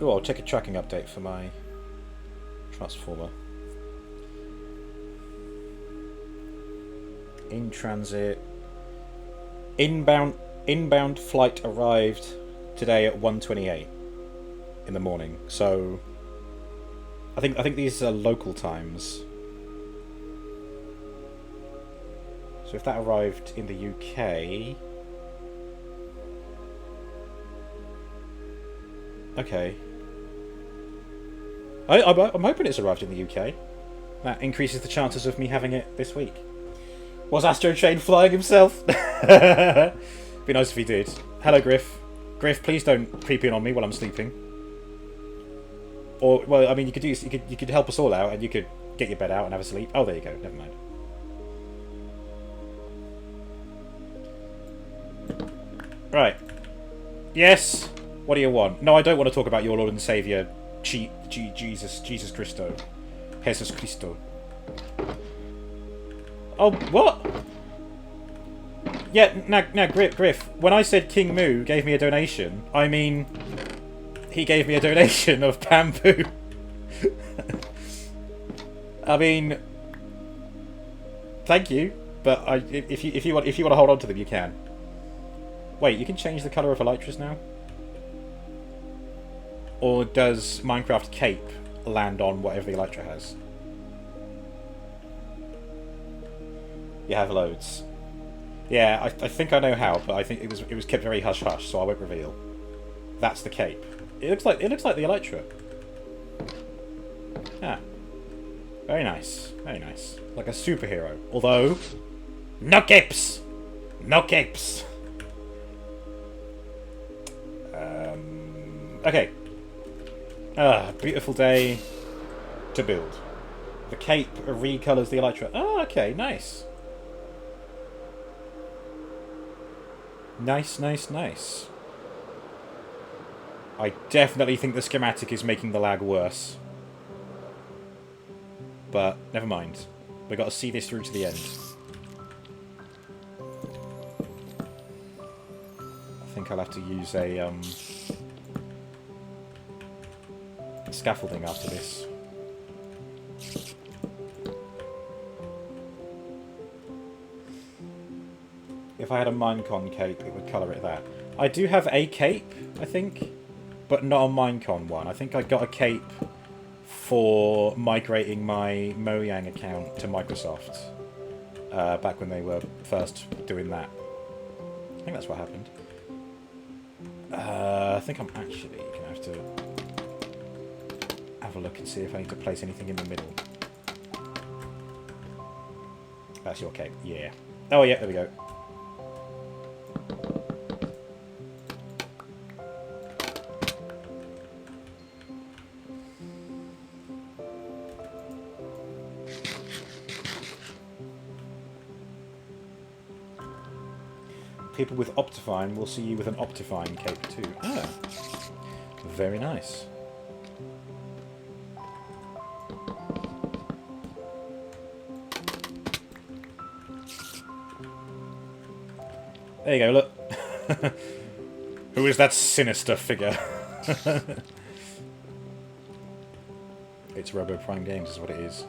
Oh, I'll check a tracking update for my transformer. In transit. Inbound flight arrived today at 1:28 in the morning. So I think these are local times. So if that arrived in the UK, okay. I'm hoping it's arrived in the UK. That increases the chances of me having it this week. Was Astro Chain flying himself? Be nice if he did. Hello, Griff. Griff, please don't creep in on me while I'm sleeping. Or, well, I mean, you could help us all out, and you could get your bed out and have a sleep. Oh, there you go. Never mind. Right. Yes. What do you want? No, I don't want to talk about your Lord and Savior, Jesus Christo. Jesus Christo. Oh, what? Yeah, now, Griff, when I said King Moo gave me a donation, I mean, he gave me a donation of bamboo. I mean, thank you, but if you want to hold on to them, you can. Wait, you can change the colour of elytras now? Or does Minecraft Cape land on whatever the elytra has? You have loads. Yeah, I think I know how, but I think it was kept very hush hush, so I won't reveal. That's the cape. It looks like the elytra. Ah, very nice, very nice. Like a superhero. Although, no capes, no capes. Okay. Beautiful day to build. The cape recolours the elytra. Oh, okay, nice. Nice. I definitely think the schematic is making the lag worse. But, never mind. We've got to see this through to the end. I think I'll have to use a, scaffolding after this. If I had a Minecon cape, it would colour it that. I do have a cape, I think, but not a Minecon one. I think I got a cape for migrating my Mojang account to Microsoft back when they were first doing that. I think that's what happened. I think I'm actually going to have to have a look and see if I need to place anything in the middle. That's your cape, yeah. Oh yeah, there we go. People with Optifine will see you with an Optifine cape too. Ah, very nice. There you go, look. Who is that sinister figure? It's Robo Prime Games is what it is.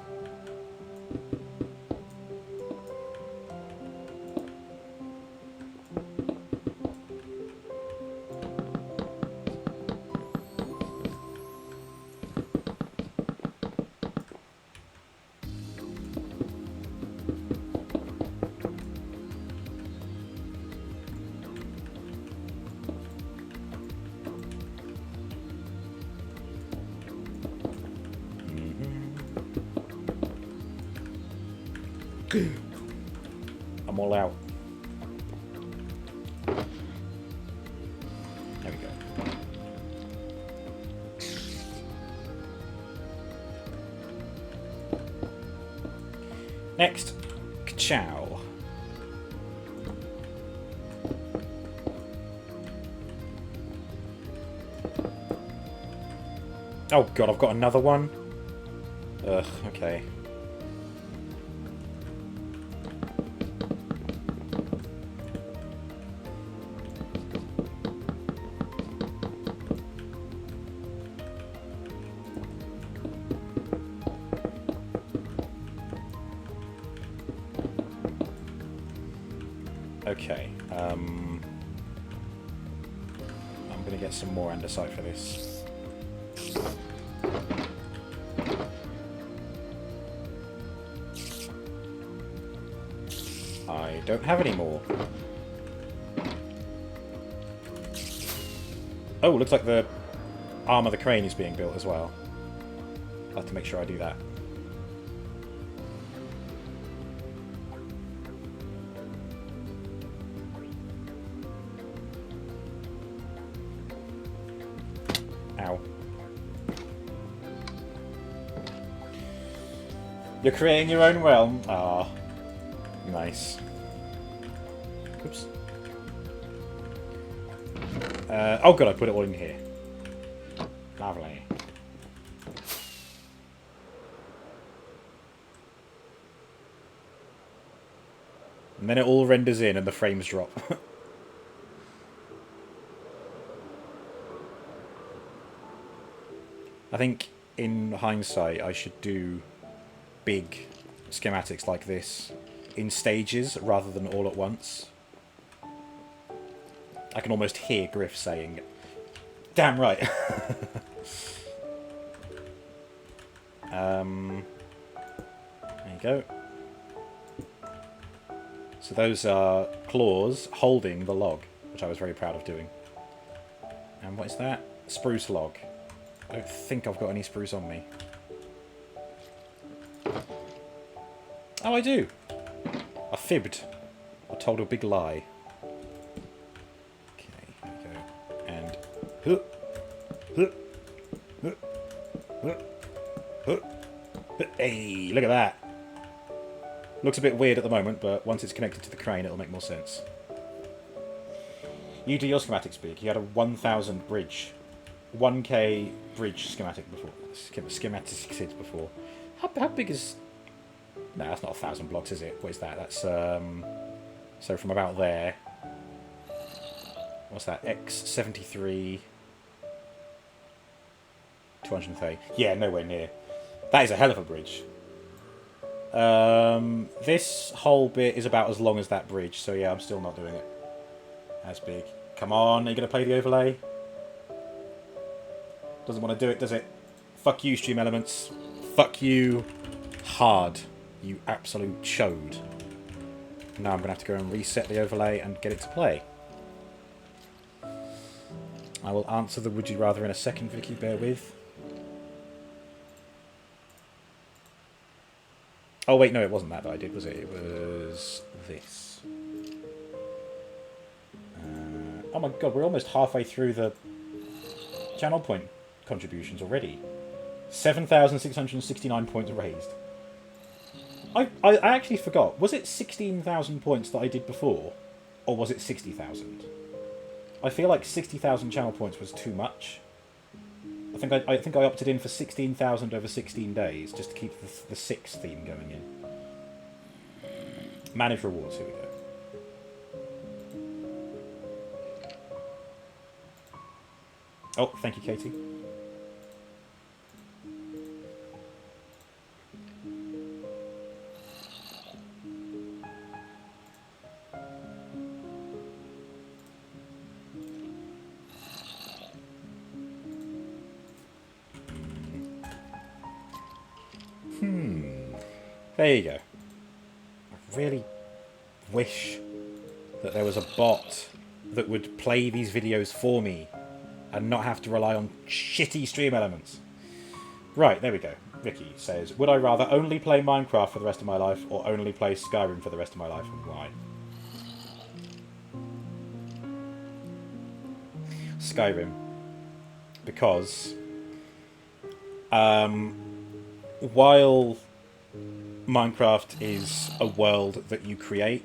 I'm all out. There we go. Next, Ka-chow. Oh god, I've got another one. Ugh, okay. Okay, I'm gonna get some more andesite for this. I don't have any more. Oh, looks like the arm of the crane is being built as well. I'll have to make sure I do that. Ow. You're creating your own realm? Ah. Nice. Oops. Oh god, I put it all in here. Lovely. And then it all renders in and the frames drop. I think, in hindsight, I should do big schematics like this in stages rather than all at once. I can almost hear Griff saying, "Damn right." There you go. So those are claws holding the log, which I was very proud of doing. And what is that? Spruce log. I don't think I've got any spruce on me. Oh, I do. I fibbed. I told a big lie. Okay, there we go. And... Hey, look at that. Looks a bit weird at the moment, but once it's connected to the crane, it'll make more sense. You do your schematics big. You had a 1,000 bridge. 1k bridge schematic before. Schematics before. How big is... No, that's not 1,000 blocks, is it? What is that? That's, so from about there... What's that? X73... 230. Yeah, nowhere near. That is a hell of a bridge. This whole bit is about as long as that bridge, so yeah, I'm still not doing it. That's big. Come on, are you going to play the overlay? Doesn't want to do it, does it? Fuck you, Stream Elements. Fuck you hard, you absolute chode. Now I'm going to have to go and reset the overlay and get it to play. I will answer the would you rather in a second, Vicky, bear with. Oh wait, no, it wasn't that I did, was it? It was this. Oh my god, we're almost halfway through the channel point contributions already. 7,669 points raised. I actually forgot. Was it 16,000 points that I did before? Or was it 60,000? I feel like 60,000 channel points was too much. I think I opted in for 16,000 over 16 days, just to keep the 6 theme going in. Manage rewards, here we go. Oh, thank you, Katie. There you go. I really wish that there was a bot that would play these videos for me and not have to rely on shitty stream elements. Right, there we go. Vicky says, would I rather only play Minecraft for the rest of my life or only play Skyrim for the rest of my life, and why? Skyrim. Because while Minecraft is a world that you create,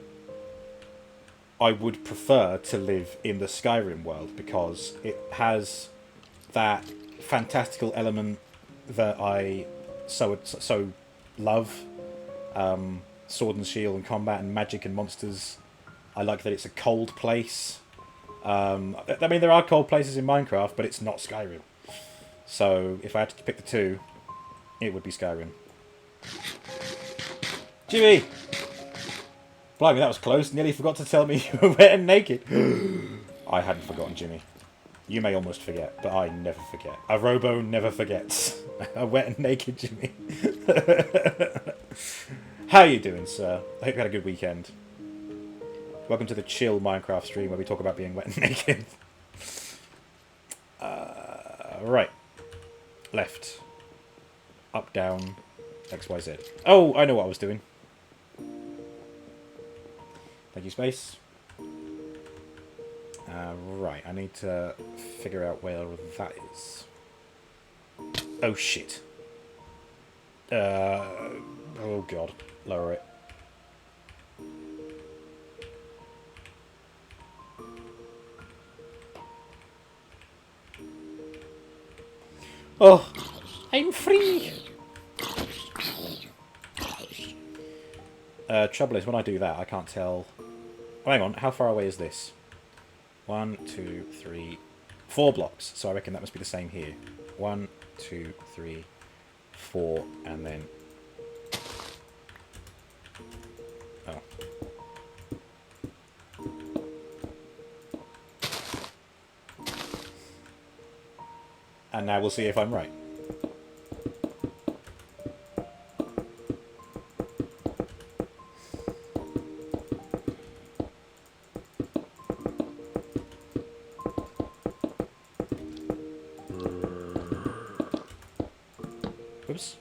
I would prefer to live in the Skyrim world because it has that fantastical element that I so love Sword and Shield and combat and magic and monsters. I like that it's a cold place. I mean, there are cold places in Minecraft, but it's not Skyrim. So if I had to pick the two, it would be Skyrim. Jimmy! Blimey, that was close. Nearly forgot to tell me you were wet and naked. I hadn't forgotten, Jimmy. You may almost forget, but I never forget. A robo never forgets. A wet and naked Jimmy. How you doing, sir? I hope you had a good weekend. Welcome to the chill Minecraft stream where we talk about being wet and naked. Right. Left. Up, down. X, Y, Z. Oh, I know what I was doing. Thank you, Space. Right, I need to figure out where that is. Oh, shit. Oh, God. Lower it. Oh, I'm free! Trouble is, when I do that, I can't tell... Oh, hang on, how far away is this? 1, 2, 3, 4 blocks. So I reckon that must be the same here. 1, 2, 3, 4, and then... Oh. And now we'll see if I'm right. Oops.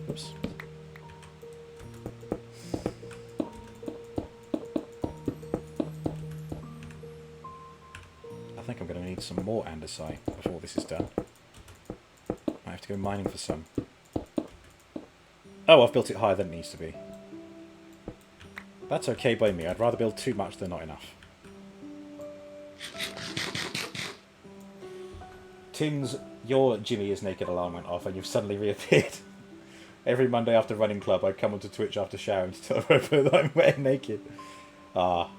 Oops. I think I'm going to need some more andesite before this is done. I have to go mining for some. Oh, I've built it higher than it needs to be. That's okay by me. I'd rather build too much than not enough. Tim's, your Jimmy is naked alarm went off and you've suddenly reappeared. Every Monday after running club, I come onto Twitch after showering to tell Robo that I'm wet and naked. Ah.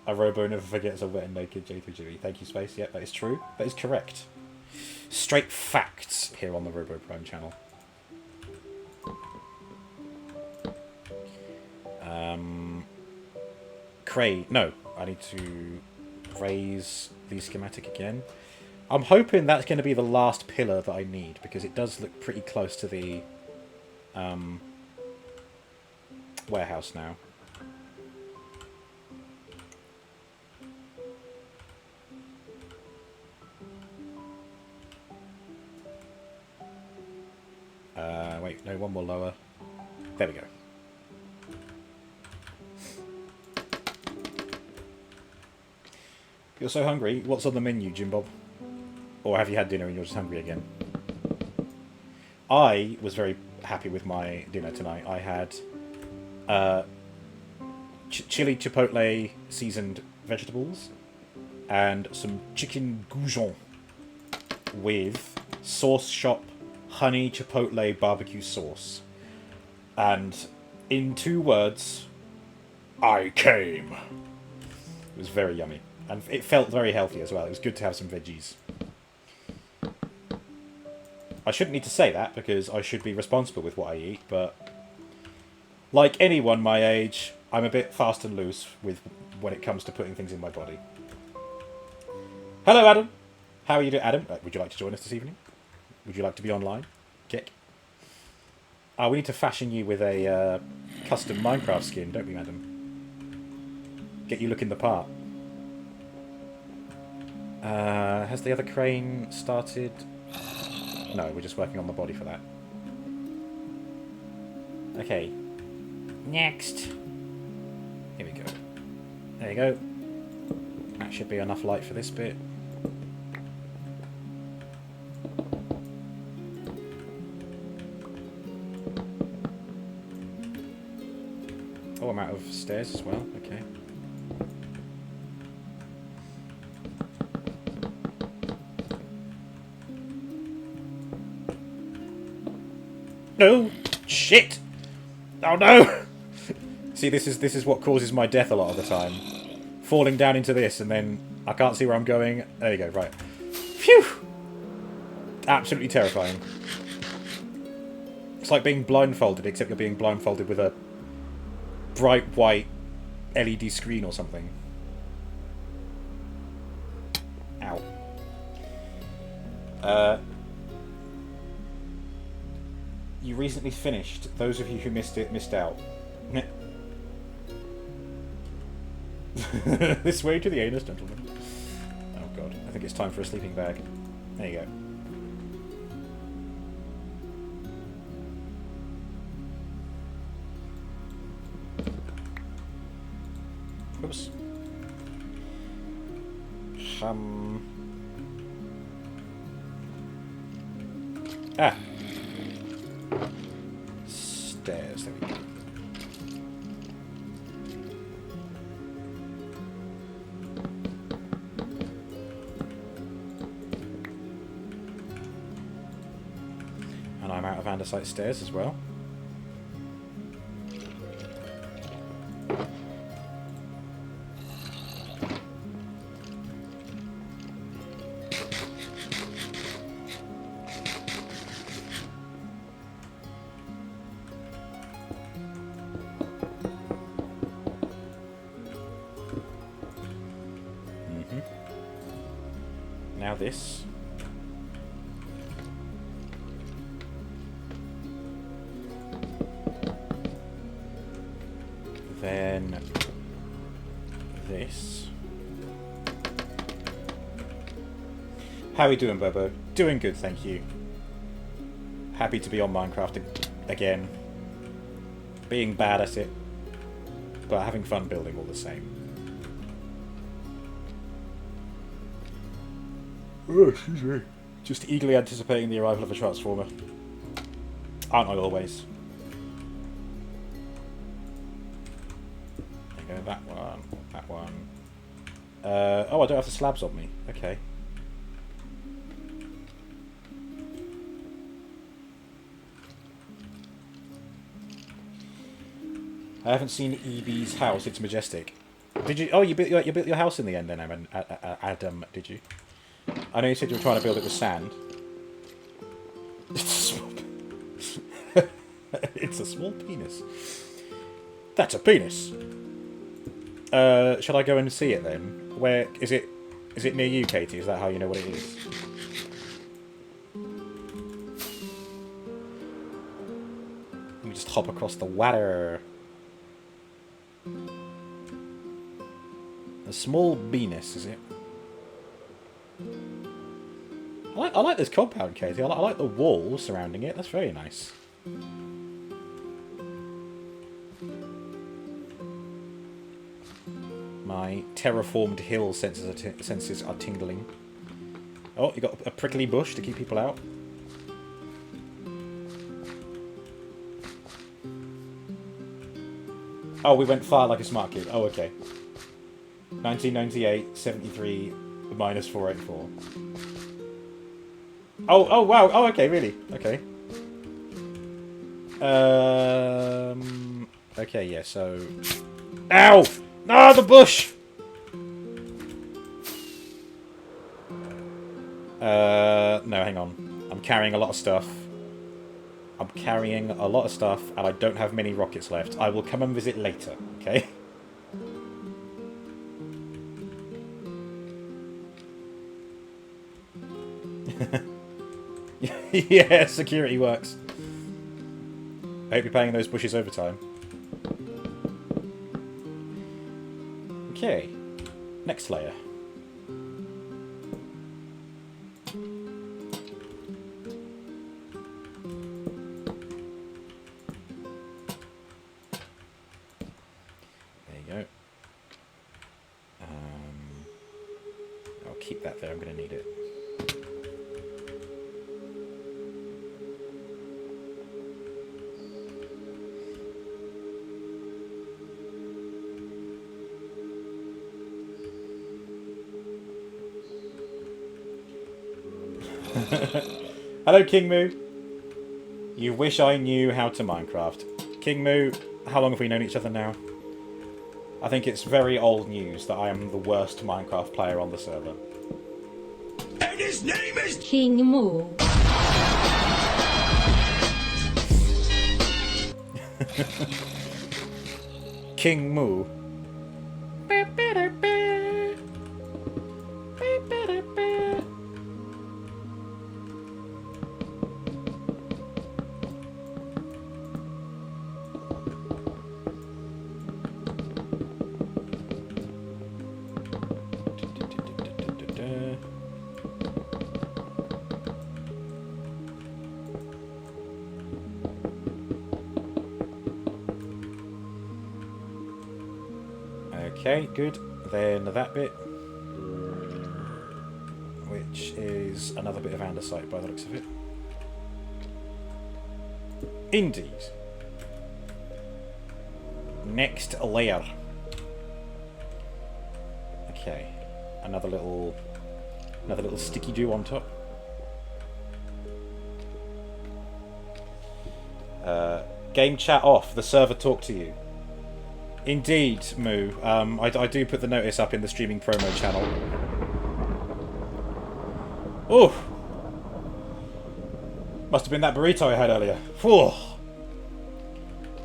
A robo never forgets a wet and naked J3G. Thank you, Space. Yep, that is true. That is correct. Straight facts here on the Robo Prime channel. No, I need to raise the schematic again. I'm hoping that's going to be the last pillar that I need, because it does look pretty close to the warehouse now. Wait, no, one more lower. There we go. You're so hungry. What's on the menu, Jim Bob? Or have you had dinner and you're just hungry again? I was very happy with my dinner tonight. I had chili chipotle seasoned vegetables and some chicken goujon with sauce shop honey chipotle barbecue sauce. And in 2 words, I came. It was very yummy. And it felt very healthy as well. It was good to have some veggies. I shouldn't need to say that because I should be responsible with what I eat, but like anyone my age, I'm a bit fast and loose with when it comes to putting things in my body. Hello, Adam. How are you doing, Adam? Would you like to join us this evening? Would you like to be online? Kick. Oh, we need to fashion you with a custom Minecraft skin, don't we, madam? Get you looking the part. Has the other crane started? No, we're just working on the body for that. Okay. Next. Here we go. There you go. That should be enough light for this bit. Oh, I'm out of stairs as well. Okay. No! Shit! Oh no! See, this is what causes my death a lot of the time. Falling down into this and then I can't see where I'm going. There you go, right. Phew! Absolutely terrifying. It's like being blindfolded, except you're being blindfolded with a bright white LED screen or something. Ow. You recently finished. Those of you who missed it, missed out. This way to the anus, gentlemen. Oh god, I think it's time for a sleeping bag. There you go. Oops. Ah. Stairs, there we go. And I'm out of andesite stairs as well. Now this. Then this. How are we doing, Bobo? Doing good, thank you. Happy to be on Minecraft again. Being bad at it, but having fun building all the same.
Oh, excuse me.
Just eagerly anticipating the arrival of a transformer. Aren't I always? There you go, that one, that one. Oh, I don't have the slabs on me. Okay. I haven't seen EB's house. It's majestic. Did you? Oh, you built your house in the end, then, Adam? Did you? I know you said you were trying to build it with sand. It's a small penis. That's a penis. Shall I go and see it then? Where is it? Is it near you, Katie? Is that how you know what it is? Let me just hop across the water. A small penis, is it? I like this compound, Katie. I like the wall surrounding it. That's very nice. My terraformed hill senses are tingling. Oh, you got a prickly bush to keep people out. Oh, we went far like a smart kid. Oh, okay. 1998, 73, minus 484. Oh, wow. Oh, okay, really? Okay. Okay, yeah, so... Ow! No, the bush! No, hang on. I'm carrying a lot of stuff. I'm carrying a lot of stuff, and I don't have many rockets left. I will come and visit later, okay? Yeah, security works. I hope you're paying those bushes overtime. Okay, next layer. There you go. keep that there. I'm going to need it. Hello, King Moo. You wish I knew how to Minecraft. King Moo, how long have we known each other now? I think it's very old news that I am the worst Minecraft player on the server.
And his name is
King Moo.
King Moo. Okay, good. Then that bit, which is another bit of andesite by the looks of it. Indeed. Next layer. Okay, another little sticky do on top. Game chat off. The server talk to you. Indeed, Moo. I do put the notice up in the streaming promo channel. Oh! Must have been that burrito I had earlier. Phew!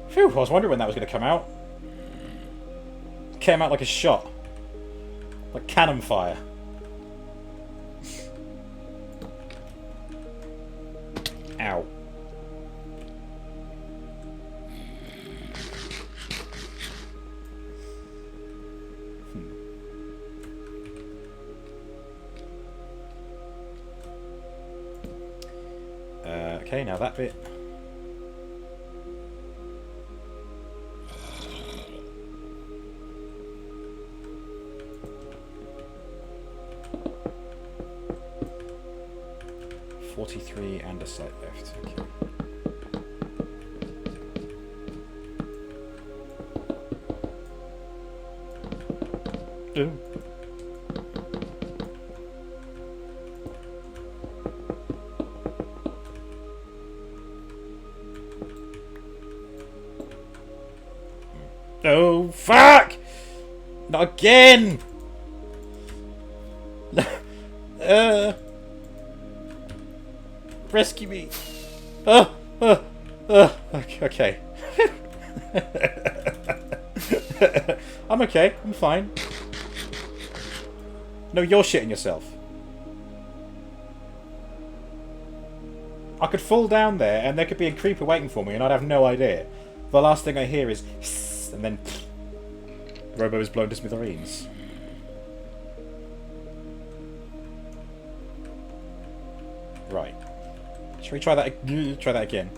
Phew, I was wondering when that was going to come out. It came out like a shot. Like cannon fire. Ow. Okay, now that bit. $43 and a site left. Okay. Ooh. Oh, fuck! Not again! Rescue me! Okay. I'm okay. I'm fine. No, you're shitting yourself. I could fall down there and there could be a creeper waiting for me and I'd have no idea. The last thing I hear is hiss, and then Robo is blown to smithereens. Right. Shall we try that? Try that again.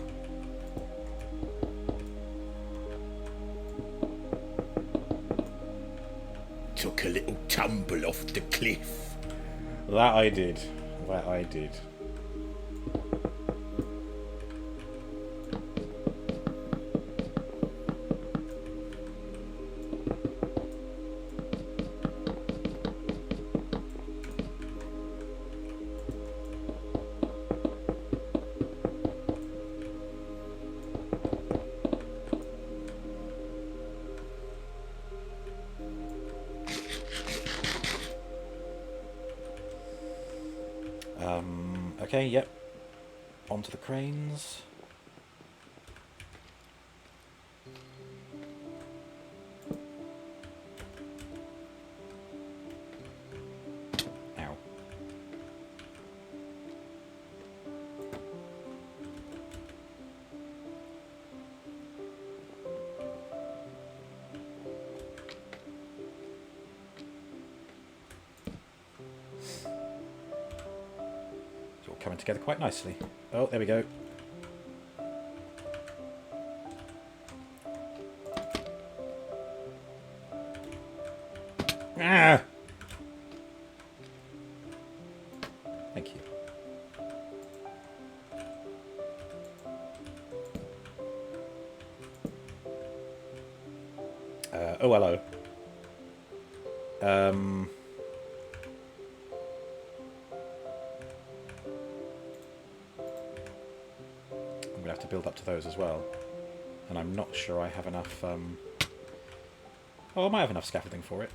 took a little tumble off the cliff.
That I did. That I did. Okay, yep. Onto the cranes. Ow. Coming together quite nicely. Oh, there we go. Ah! Oh, hello. I'm going to have to build up to those as well. And I'm not sure I have enough... Oh, I might have enough scaffolding for it.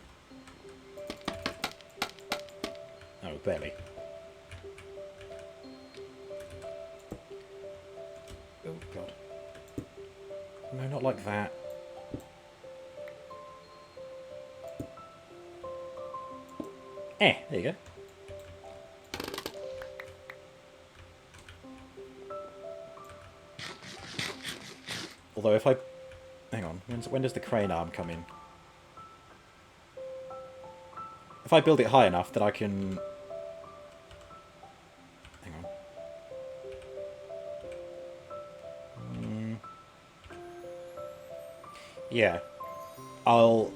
Oh, barely. Oh, God. No, not like that. There you go. Although if I... Hang on, when does the crane arm come in? If I build it high enough that I can... Hang on. Yeah. I'll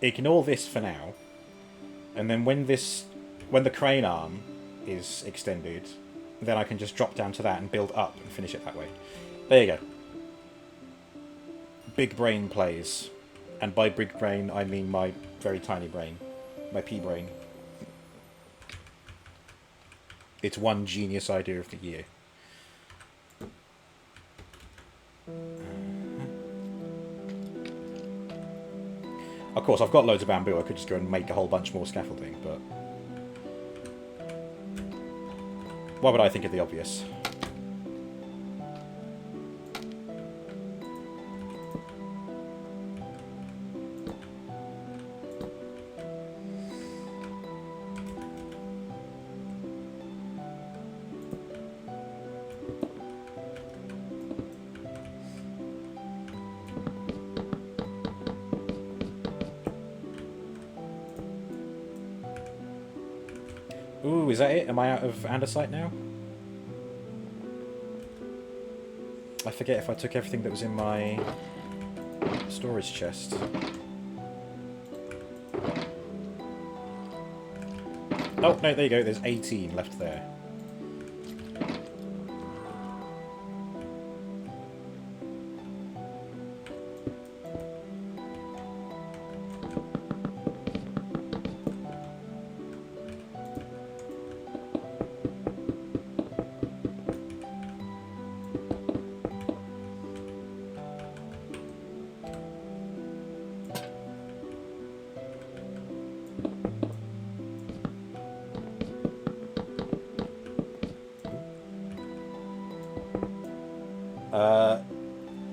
ignore this for now. And then when the crane arm is extended, then I can just drop down to that and build up and finish it that way. There you go. Big brain plays. And by big brain, I mean my very tiny brain. My pea brain. It's one genius idea of the year. Of course, I've got loads of bamboo. I could just go and make a whole bunch more scaffolding, but... Why would I think of the obvious? Ooh, is that it? Am I out of andesite now? I forget if I took everything that was in my storage chest. Oh, no, there you go. There's 18 left there.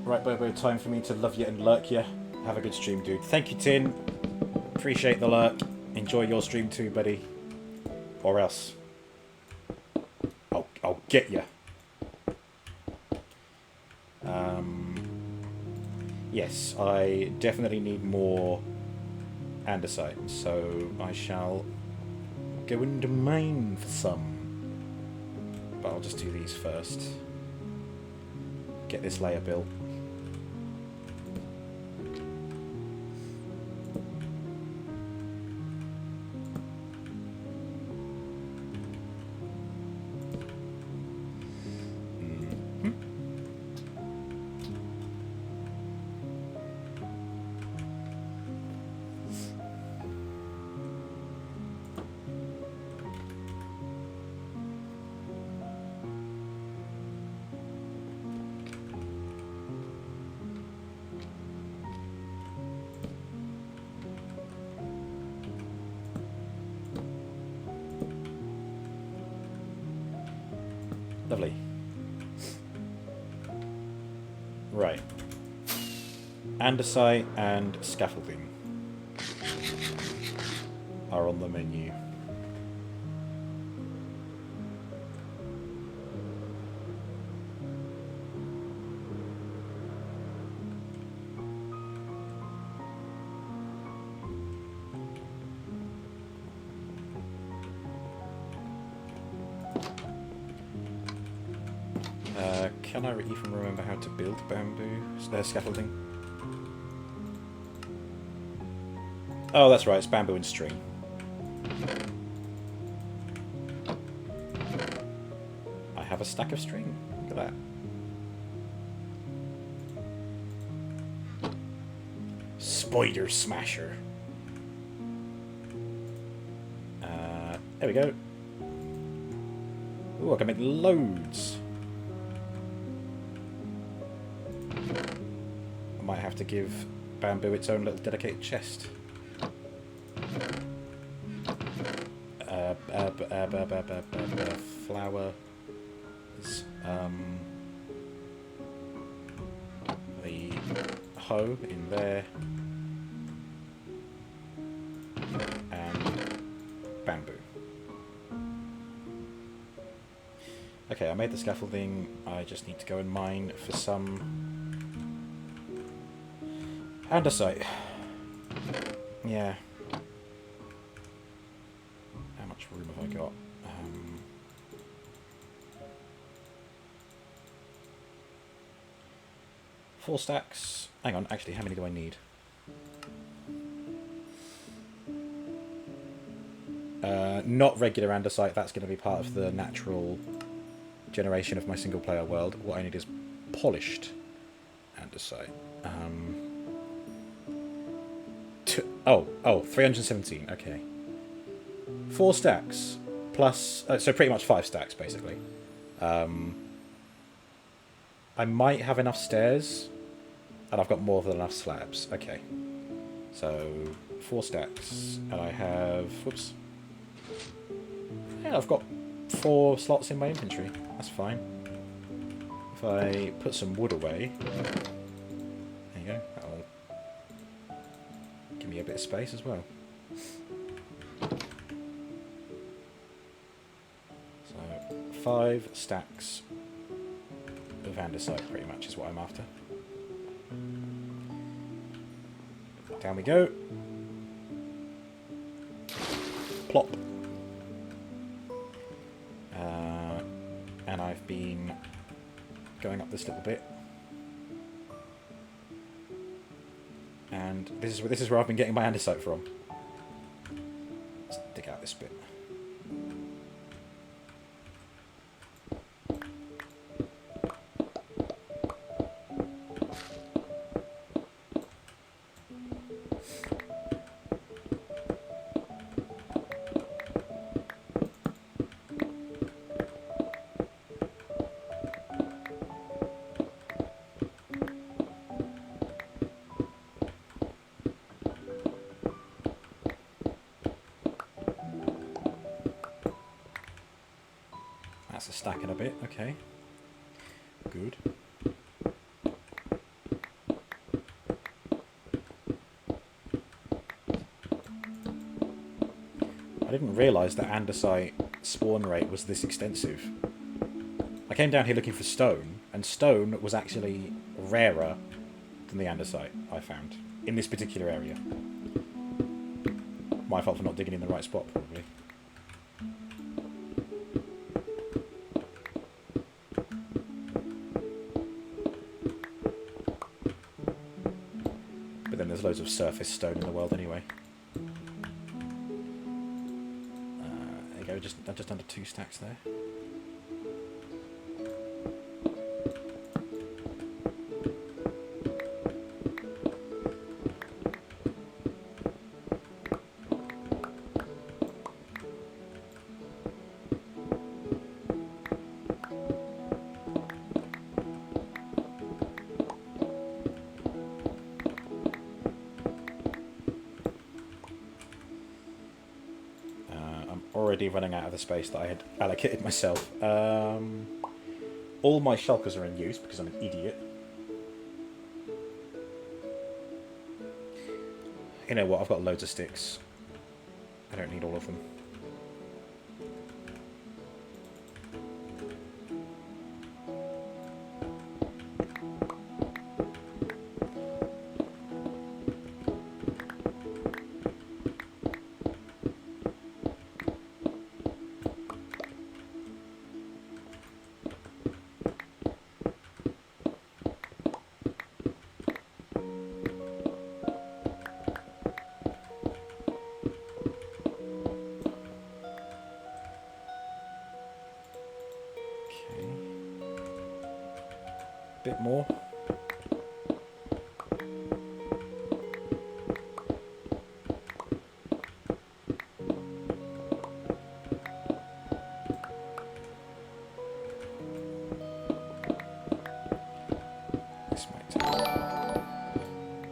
Right, Bobo, time for me to love you and lurk you. Have a good stream, dude. Thank you, Tin. Appreciate the lurk. Enjoy your stream too, buddy. Or else. I'll get you. Yes, I definitely need more andesite, so I shall go into mine for some. But I'll just do these first. Get this layer built. Lovely. Right. Andesite and scaffolding are on the menu. Can I even remember how to build bamboo scaffolding? Oh, that's right, it's bamboo and string. I have a stack of string. Look at that.
Spider Smasher.
There we go. Ooh, I can make loads. I might have to give bamboo its own little dedicated chest. Flowers. The hoe in there. And bamboo. Okay, I made the scaffolding. I just need to go and mine for some andesite. Yeah. How much room have I got? 4 stacks. Hang on, actually, how many do I need? Not regular andesite, that's going to be part of the natural generation of my single player world. What I need is polished andesite. 317, okay. 4 stacks, plus, so pretty much 5 stacks, basically. I might have enough stairs, and I've got more than enough slabs. Okay. So, 4 stacks, and I have, whoops. Yeah, I've got 4 slots in my inventory. That's fine. If I put some wood away, there you go. That'll give me a bit of space as well. So 5 stacks of andesite, pretty much, is what I'm after. Down we go. Plop. And I've been going up this little bit, and this is where I've been getting my andesite from. Let's dig out this bit. That's a stack and a bit, okay. Good. I didn't realise that andesite spawn rate was this extensive. I came down here looking for stone, and stone was actually rarer than the andesite I found in this particular area. My fault for not digging in the right spot, probably. But then there's loads of surface stone in the world anyway. There you go, just under 2 stacks there. Already running out of the space that I had allocated myself. All my shulkers are in use because I'm an idiot. You know what, I've got loads of sticks. I don't need all of them. Bit more.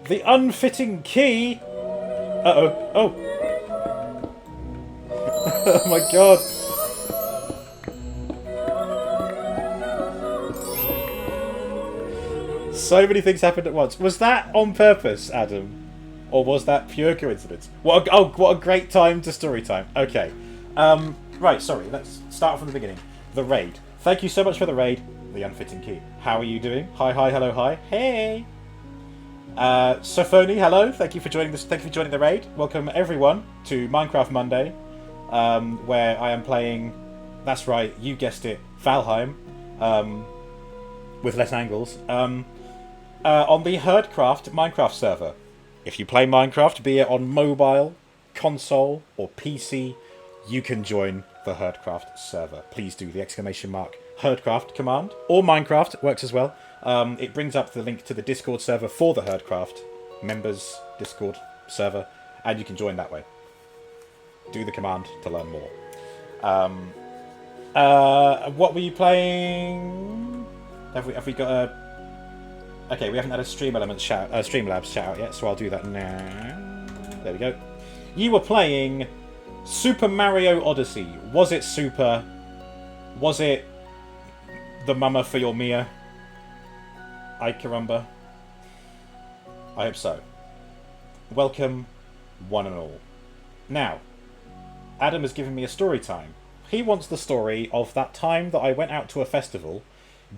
The unfitting key? Uh-oh. Oh. Oh my god. So many things happened at once. Was that on purpose, Adam? Or was that pure coincidence? What a great time to story time. Okay. Right, sorry, let's start from the beginning. The raid. Thank you so much for the raid. The unfitting key. How are you doing? Hi, hello, hi. Hey! Sophoni, hello. Thank you for joining this. Thank you for joining the raid. Welcome everyone to Minecraft Monday, where I am playing. That's right, you guessed it, Valheim, with less angles. On the HerdCraft Minecraft server. If you play Minecraft, be it on mobile, console, or PC, you can join the HerdCraft server. Please do the ! HerdCraft command, or Minecraft works as well. It brings up the link to the Discord server for the HerdCraft members Discord server, and you can join that way. Do the command to learn more. What were you playing? Have we got a? Okay, we haven't had a Streamlabs shout out yet, so I'll do that now. There we go. You were playing Super Mario Odyssey. Was it super? Was it the mama for your Mia? I caramba. I hope so. Welcome, one and all. Now, Adam has given me a story time. He wants the story of that time that I went out to a festival,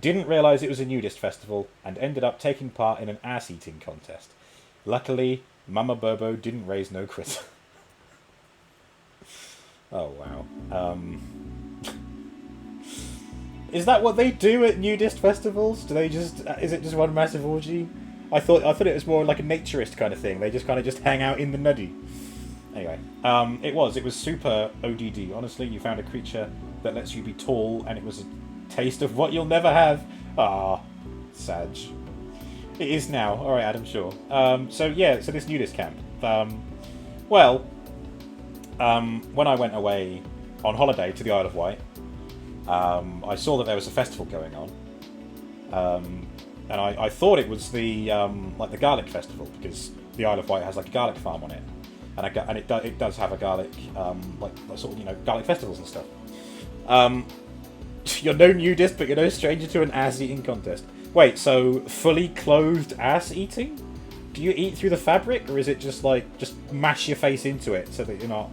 didn't realise it was a nudist festival, and ended up taking part in an ass-eating contest. Luckily, Mama Bobo didn't raise no crit. Oh, wow. Is that what they do at nudist festivals? Do they just... Is it just one massive orgy? I thought it was more like a naturist kind of thing. They just kind of just hang out in the nuddy. Anyway, it was super ODD. Honestly, you found a creature that lets you be tall, and it was a taste of what you'll never have. Ah, Sag. It is now. Alright, Adam, sure. So this nudist camp. When I went away on holiday to the Isle of Wight, I saw that there was a festival going on. And I thought it was the like the garlic festival, because the Isle of Wight has like a garlic farm on it. And it does have a garlic, like sort of, garlic festivals and stuff. You're no nudist, but you're no stranger to an ass-eating contest. Wait, so fully clothed ass-eating? Do you eat through the fabric, or is it just mash your face into it so that you're not...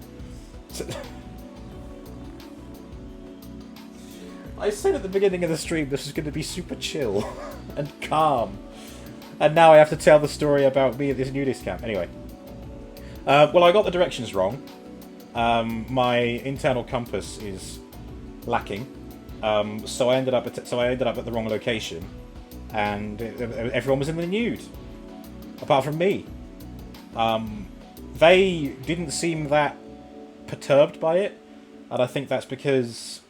I said at the beginning of the stream this was going to be super chill and calm. And now I have to tell the story about me at this nudist camp. Anyway. Well, I got the directions wrong. My internal compass is lacking. So I ended up at the wrong location, and everyone was in the nude, apart from me. They didn't seem that perturbed by it, and I think that's because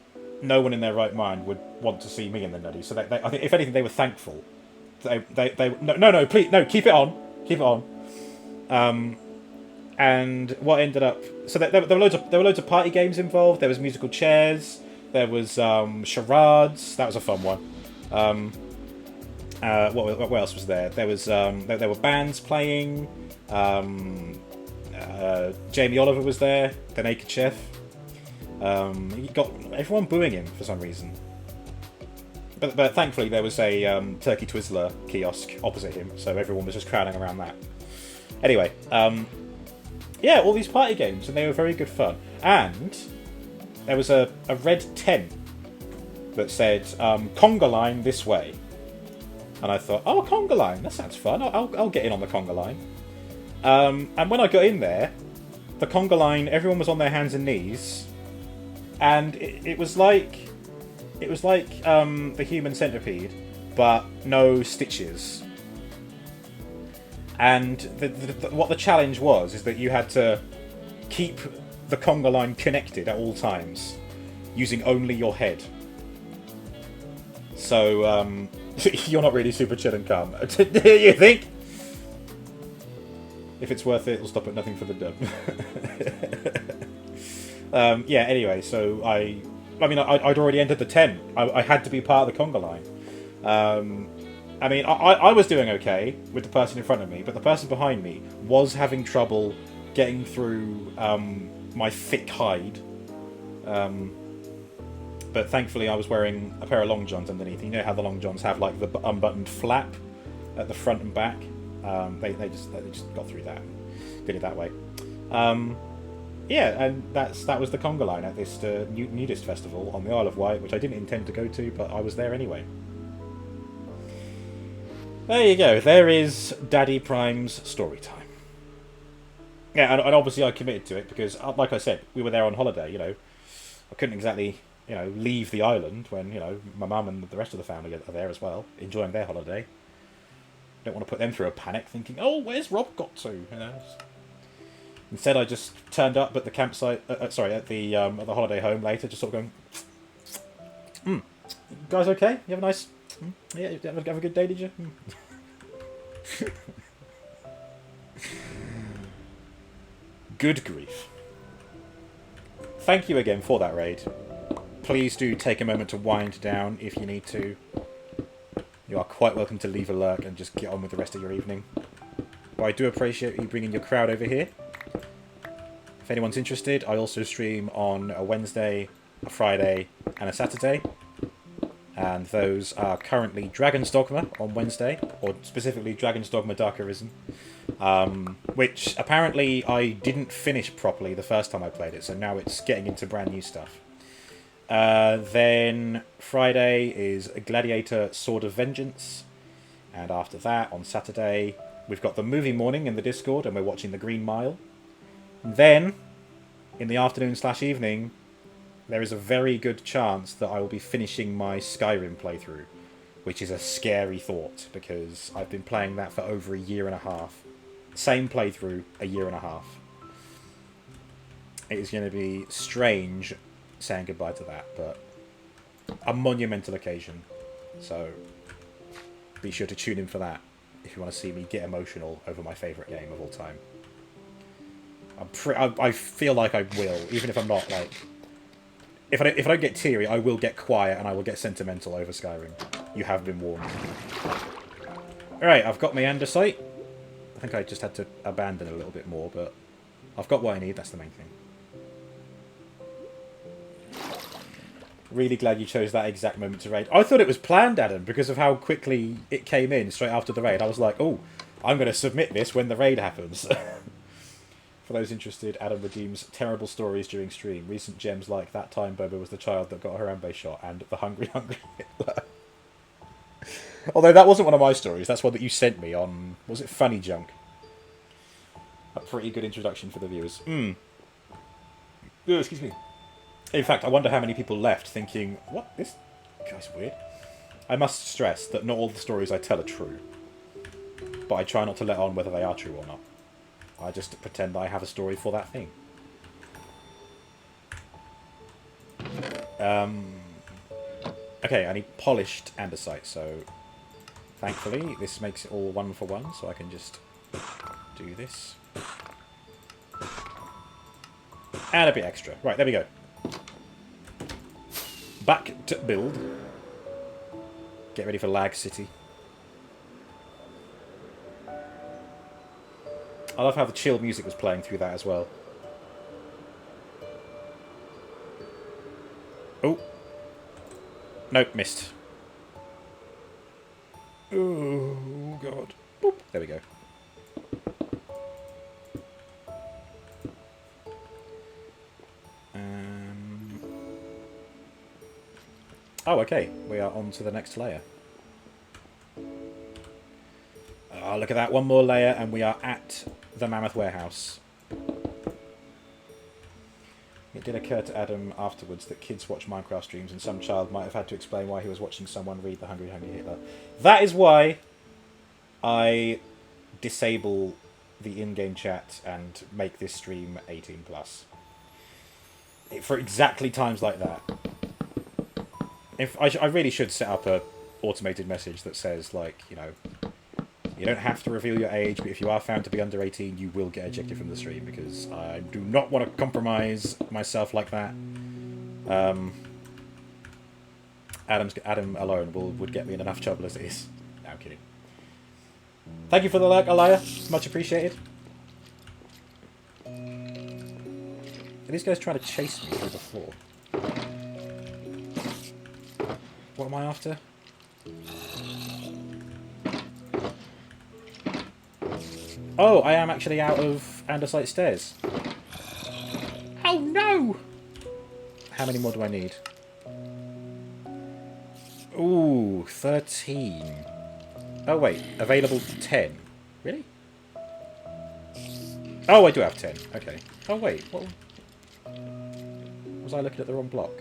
no one in their right mind would want to see me in the nuddy. So I think, if anything, they were thankful. No, please, no, keep it on. And what ended up... So there were loads of party games involved. There was musical chairs. There was charades. That was a fun one. What else was there? There was there were bands playing. Jamie Oliver was there, the Naked Chef. He got everyone booing him for some reason. But thankfully there was a Turkey Twizzler kiosk opposite him, so everyone was just crowding around that. Anyway, yeah, all these party games, and they were very good fun. And there was a red tent that said conga line this way, and I thought, oh, conga line, that sounds fun. I'll get in on the conga line. And when I got in there, the conga line, everyone was on their hands and knees, and it was like the Human Centipede, but no stitches. And what the challenge was is that you had to keep the conga line connected at all times, using only your head. So you're not really super chill and calm, you think? If it's worth it, it'll stop at nothing for the dub. Yeah. Anyway, so I'd already entered the tent. I had to be part of the conga line. I mean, I was doing okay with the person in front of me, but the person behind me was having trouble getting through my thick hide. But thankfully I was wearing a pair of long johns underneath. You know how the long johns have like the unbuttoned flap at the front and back? They just got through that and did it that way. Yeah, and that was the conga line at this nudist festival on the Isle of Wight, which I didn't intend to go to, but I was there anyway. There you go. There is Daddy Prime's story time. Yeah, and obviously I committed to it because, like I said, we were there on holiday. You know, I couldn't exactly, leave the island when my mum and the rest of the family are there as well, enjoying their holiday. Don't want to put them through a panic, thinking, "Oh, where's Rob got to?" Instead, I just turned up at the campsite. At the holiday home later, just sort of going, "You guys okay? You have a nice." Yeah, you have a good day, did you? Good grief. Thank you again for that raid. Please do take a moment to wind down if you need to. You are quite welcome to leave a lurk and just get on with the rest of your evening. But I do appreciate you bringing your crowd over here. If anyone's interested, I also stream on a Wednesday, a Friday, and a Saturday. And those are currently Dragon's Dogma on Wednesday, or specifically Dragon's Dogma Dark Arisen, which apparently I didn't finish properly the first time I played it, so now it's getting into brand new stuff. Then Friday is Gladiator Sword of Vengeance, and after that, on Saturday, we've got the movie morning in the Discord, and we're watching The Green Mile. And then, in the afternoon/evening, there is a very good chance that I will be finishing my Skyrim playthrough, which is a scary thought, because I've been playing that for over a year and a half. Same playthrough, a year and a half. It is going to be strange saying goodbye to that, but a monumental occasion. So be sure to tune in for that if you want to see me get emotional over my favourite game of all time. I feel like I will, even if I'm not like... If I don't get teary, I will get quiet and I will get sentimental over Skyrim. You have been warned. Alright, I've got my andesite. I think I just had to abandon a little bit more, but I've got what I need, that's the main thing. Really glad you chose that exact moment to raid. I thought it was planned, Adam, because of how quickly it came in straight after the raid. I was like, oh, I'm going to submit this when the raid happens. For those interested, Adam redeems terrible stories during stream. Recent gems like That Time Boba Was the Child That Got Harambe Shot and The Hungry Hungry Hitler. Although that wasn't one of my stories. That's one that you sent me on... Was it Funny Junk? A pretty good introduction for the viewers. Oh, excuse me. In fact, I wonder how many people left thinking, what? This guy's weird. I must stress that not all the stories I tell are true. But I try not to let on whether they are true or not. I just pretend I have a story for that thing. Okay, I need polished andesite, so thankfully this makes it all 1 for 1, so I can just do this. And a bit extra. Right, there we go. Back to build. Get ready for Lag City. I love how the chill music was playing through that as well. Oh. Nope, missed. Oh, God. Boop. There we go. Oh, okay. We are on to the next layer. Oh, look at that. One more layer and we are at the Mammoth Warehouse. It did occur to Adam afterwards that kids watch Minecraft streams and some child might have had to explain why he was watching someone read The Hungry Hungry Hitler. That is why I disable the in-game chat and make this stream 18+. For exactly times like that. If I really should set up a automated message that says, like, you know, you don't have to reveal your age, but if you are found to be under 18, you will get ejected from the stream, because I do not want to compromise myself like that. Adam alone would get me in enough trouble as it is. No. I'm kidding. Thank you for the lurk, Alaya. Much appreciated. Are these guys trying to chase me through the floor? What am I after? Oh, I am actually out of andesite stairs. Oh no! How many more do I need? Ooh, 13. Oh wait, available 10. Really? Oh, I do have 10. Okay. Oh wait, what? Was I looking at the wrong block?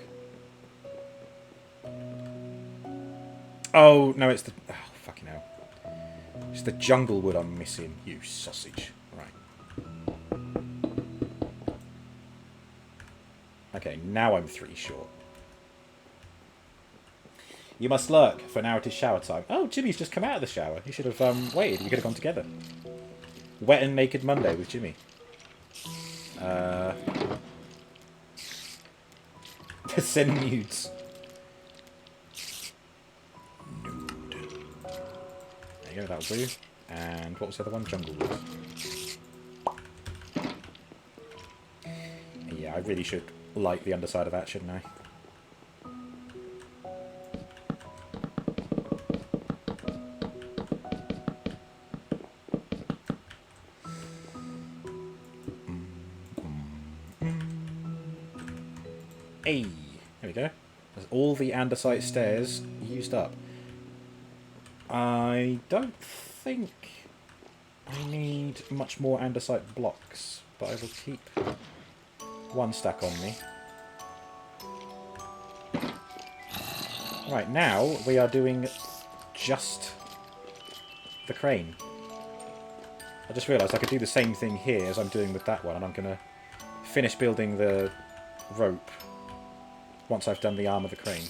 Oh, no, it's the... Oh, fucking hell. It's the jungle wood I'm missing, you sausage. Right. Okay, now I'm 3 short. You must lurk, for now it is shower time. Oh, Jimmy's just come out of the shower. You should have waited. We could have gone together. Wet and Naked Monday with Jimmy. Send nudes. Nude. There you go, that'll do. And what was the other one? Jungle Wood. Yeah, I really should light the underside of that, shouldn't I? Hey, there we go. There's all the andesite stairs used up. I don't think I need much more andesite blocks, but I will keep 1 stack on me. Right, now we are doing just the crane. I just realised I could do the same thing here as I'm doing with that one, and I'm going to finish building the rope once I've done the arm of the crane.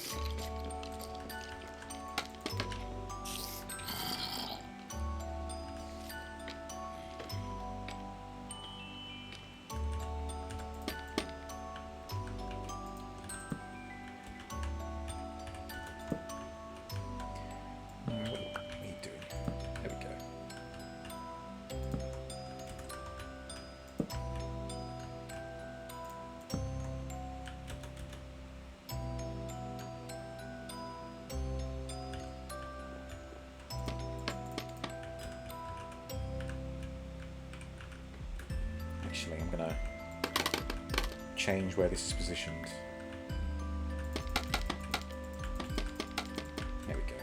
Actually, I'm going to change where this is positioned. There we go.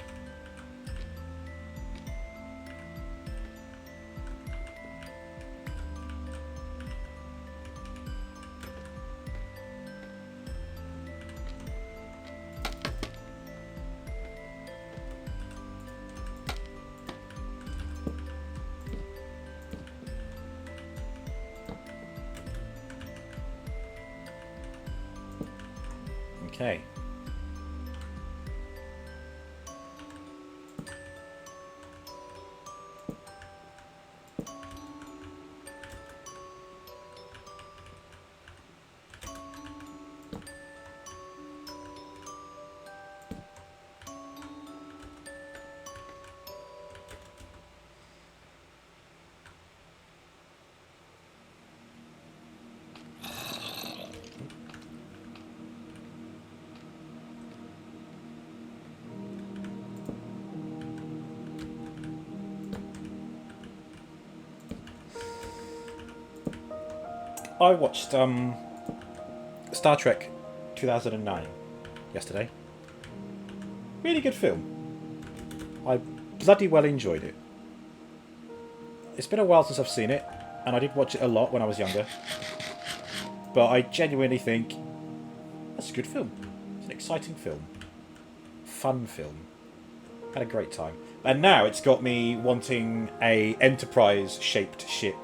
Okay. I watched Star Trek 2009 yesterday. Really good film. I bloody well enjoyed it. It's been a while since I've seen it, and I did watch it a lot when I was younger. But I genuinely think that's a good film. It's an exciting film. Fun film. Had a great time. And now it's got me wanting a Enterprise-shaped ship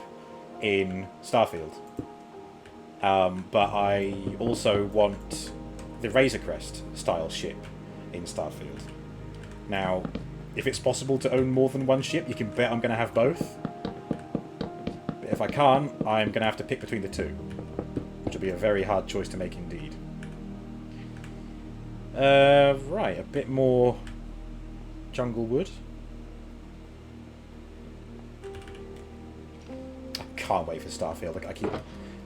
in Starfield. But I also want the Razor Crest style ship in Starfield. Now, if it's possible to own more than one ship, you can bet I'm going to have both. But if I can't, I'm going to have to pick between the two, which will be a very hard choice to make indeed. Right, a bit more jungle wood. can't wait for Starfield. Like,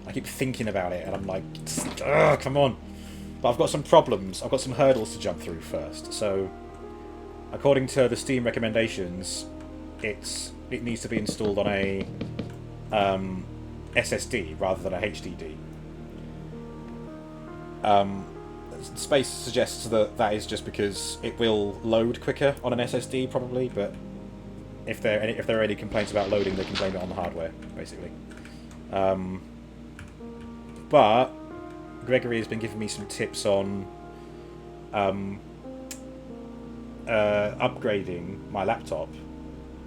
I keep thinking about it, and I'm like, ugh, come on. But I've got some problems. I've got some hurdles to jump through first. So, according to the Steam recommendations, it needs to be installed on a SSD rather than a HDD. Space suggests that is just because it will load quicker on an SSD, probably. But if there are any complaints about loading, they can blame it on the hardware, basically. But Gregory has been giving me some tips on upgrading my laptop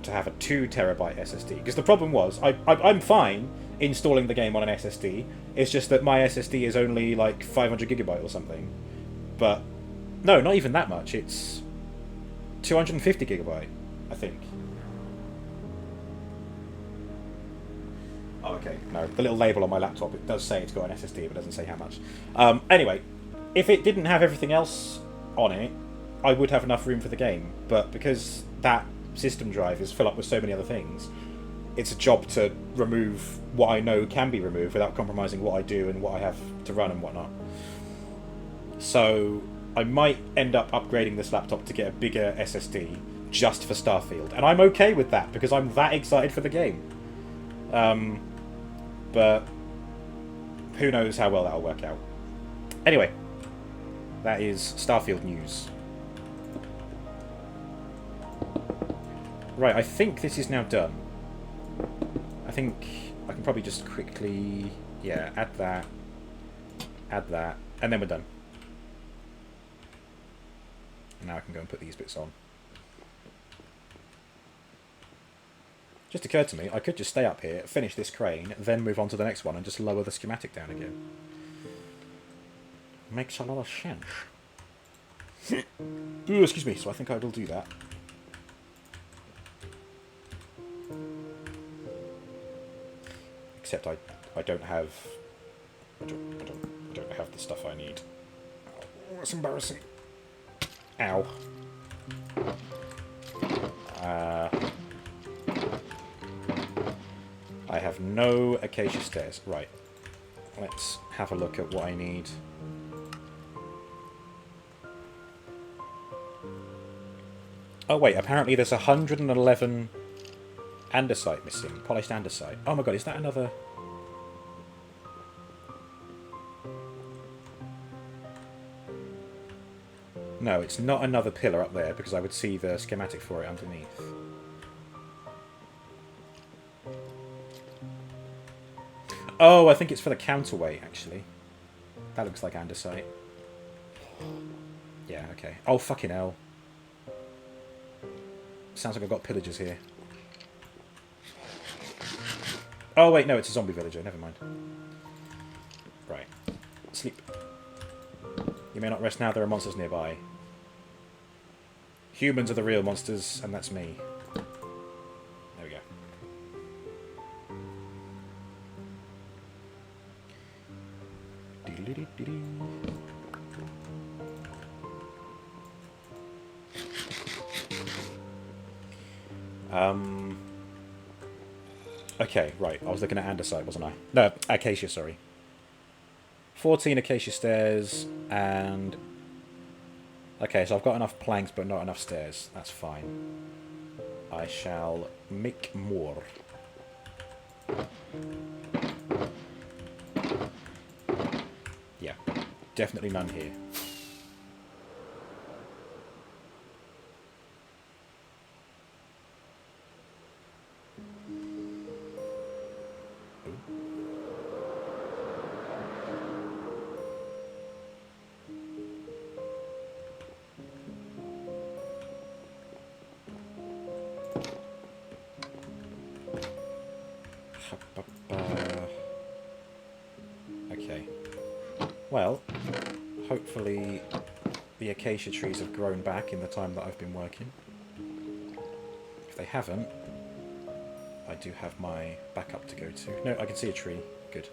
to have a 2 terabyte SSD. Because the problem was, I'm fine installing the game on an SSD. It's just that my SSD is only like 500 gigabyte or something. But no, not even that much. It's 250 gigabyte, I think. Oh, okay. No, the little label on my laptop, it does say it's got an SSD, but it doesn't say how much. Anyway, if it didn't have everything else on it, I would have enough room for the game. But because that system drive is filled up with so many other things, it's a job to remove what I know can be removed without compromising what I do and what I have to run and whatnot. So I might end up upgrading this laptop to get a bigger SSD just for Starfield. And I'm okay with that because I'm that excited for the game. But who knows how well that'll work out. Anyway, that is Starfield news. Right, I think this is now done. I think I can probably just quickly, yeah, add that, and then we're done. Now I can go and put these bits on. Just occurred to me, I could just stay up here, finish this crane, then move on to the next one and just lower the schematic down again. Makes a lot of sense. Ooh, excuse me, so I think I will do that. Except I don't have I don't have the stuff I need. Oh, that's embarrassing. Ow. I have no acacia stairs. Right. Let's have a look at what I need. Oh wait, apparently there's 111 andesite missing. Polished andesite. Oh my god, is that another... No, it's not another pillar up there, because I would see the schematic for it underneath. Oh, I think it's for the counterweight, actually. That looks like andesite. Yeah, okay. Oh, fucking hell. Sounds like I've got pillagers here. Oh, wait, no, it's a zombie villager. Never mind. Right. Sleep. You may not rest now. There are monsters nearby. Humans are the real monsters, and that's me. There we go. Okay, right. I was looking at andesite, wasn't I? No, acacia, sorry. 14 acacia stairs, and... Okay, so I've got enough planks, but not enough stairs. That's fine. I shall make more. Yeah, definitely none here. Okay. Well, hopefully the acacia trees have grown back in the time that I've been working. If they haven't, I do have my backup to go to. No, I can see a tree. Good.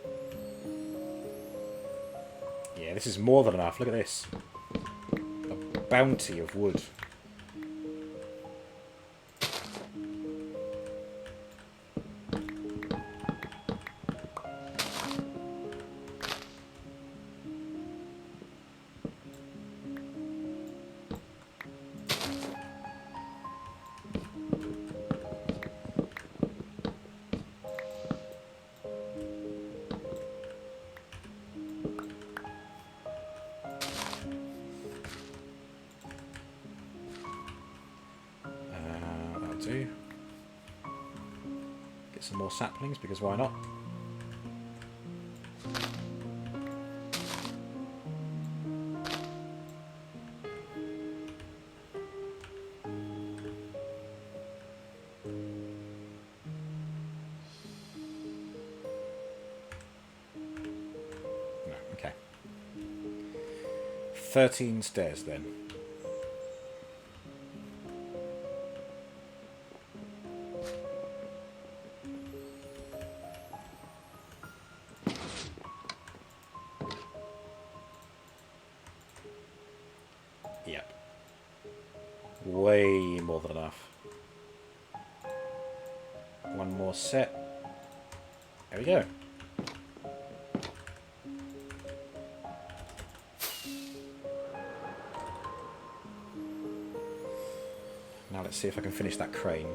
Yeah, this is more than enough. Look at this. A bounty of wood. do. Get some more saplings, because why not? No, okay. 13 stairs then. Yep. Way more than enough. One more set. There we go. Now let's see if I can finish that crane.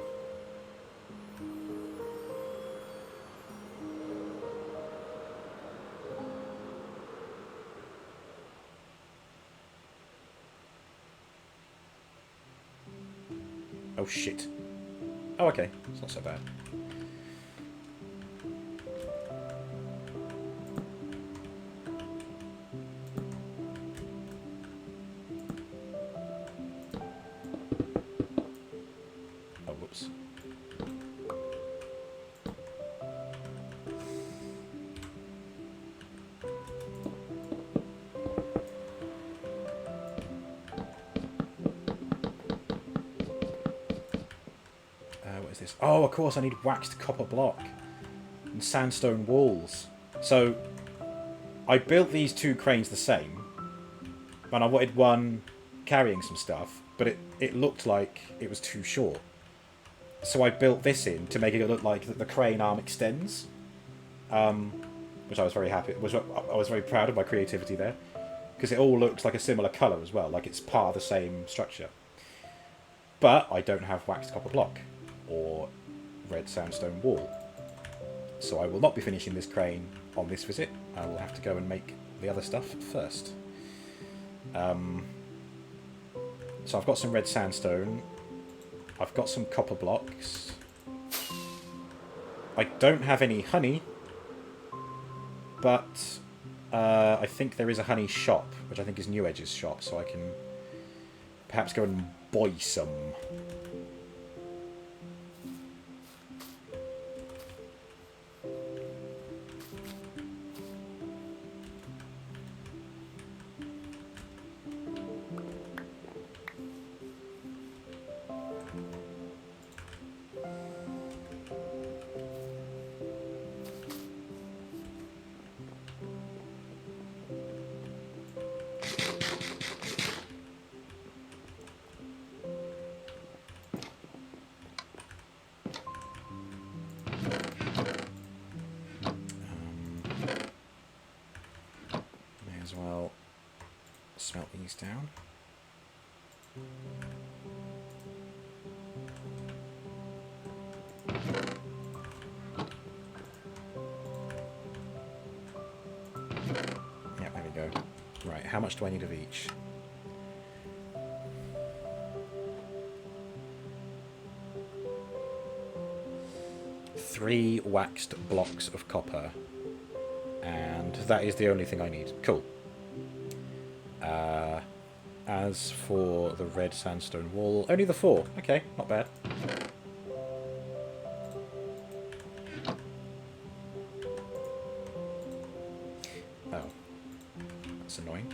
Oh shit. Oh okay, it's not so bad. Oh whoops. What is this? Oh, of course I need waxed copper block and sandstone walls. So I built these two cranes the same, and I wanted one carrying some stuff, but it looked like it was too short. So I built this in to make it look like the crane arm extends, which I was very happy. I was very proud of my creativity there, because it all looks like a similar colour as well, like it's part of the same structure. But I don't have waxed copper block or red sandstone wall, so I will not be finishing this crane on this visit. I will have to go and make the other stuff first. So I've got some red sandstone. I've got some copper blocks. I don't have any honey, but I think there is a honey shop, which I think is New Edge's shop, so I can perhaps go and buy some. May as well smelt these down. Yep, there we go. Right, how much do I need of each? Three waxed blocks of copper, and that is the only thing I need. Cool. As for the red sandstone wall, only the 4. Okay, not bad. Oh, that's annoying.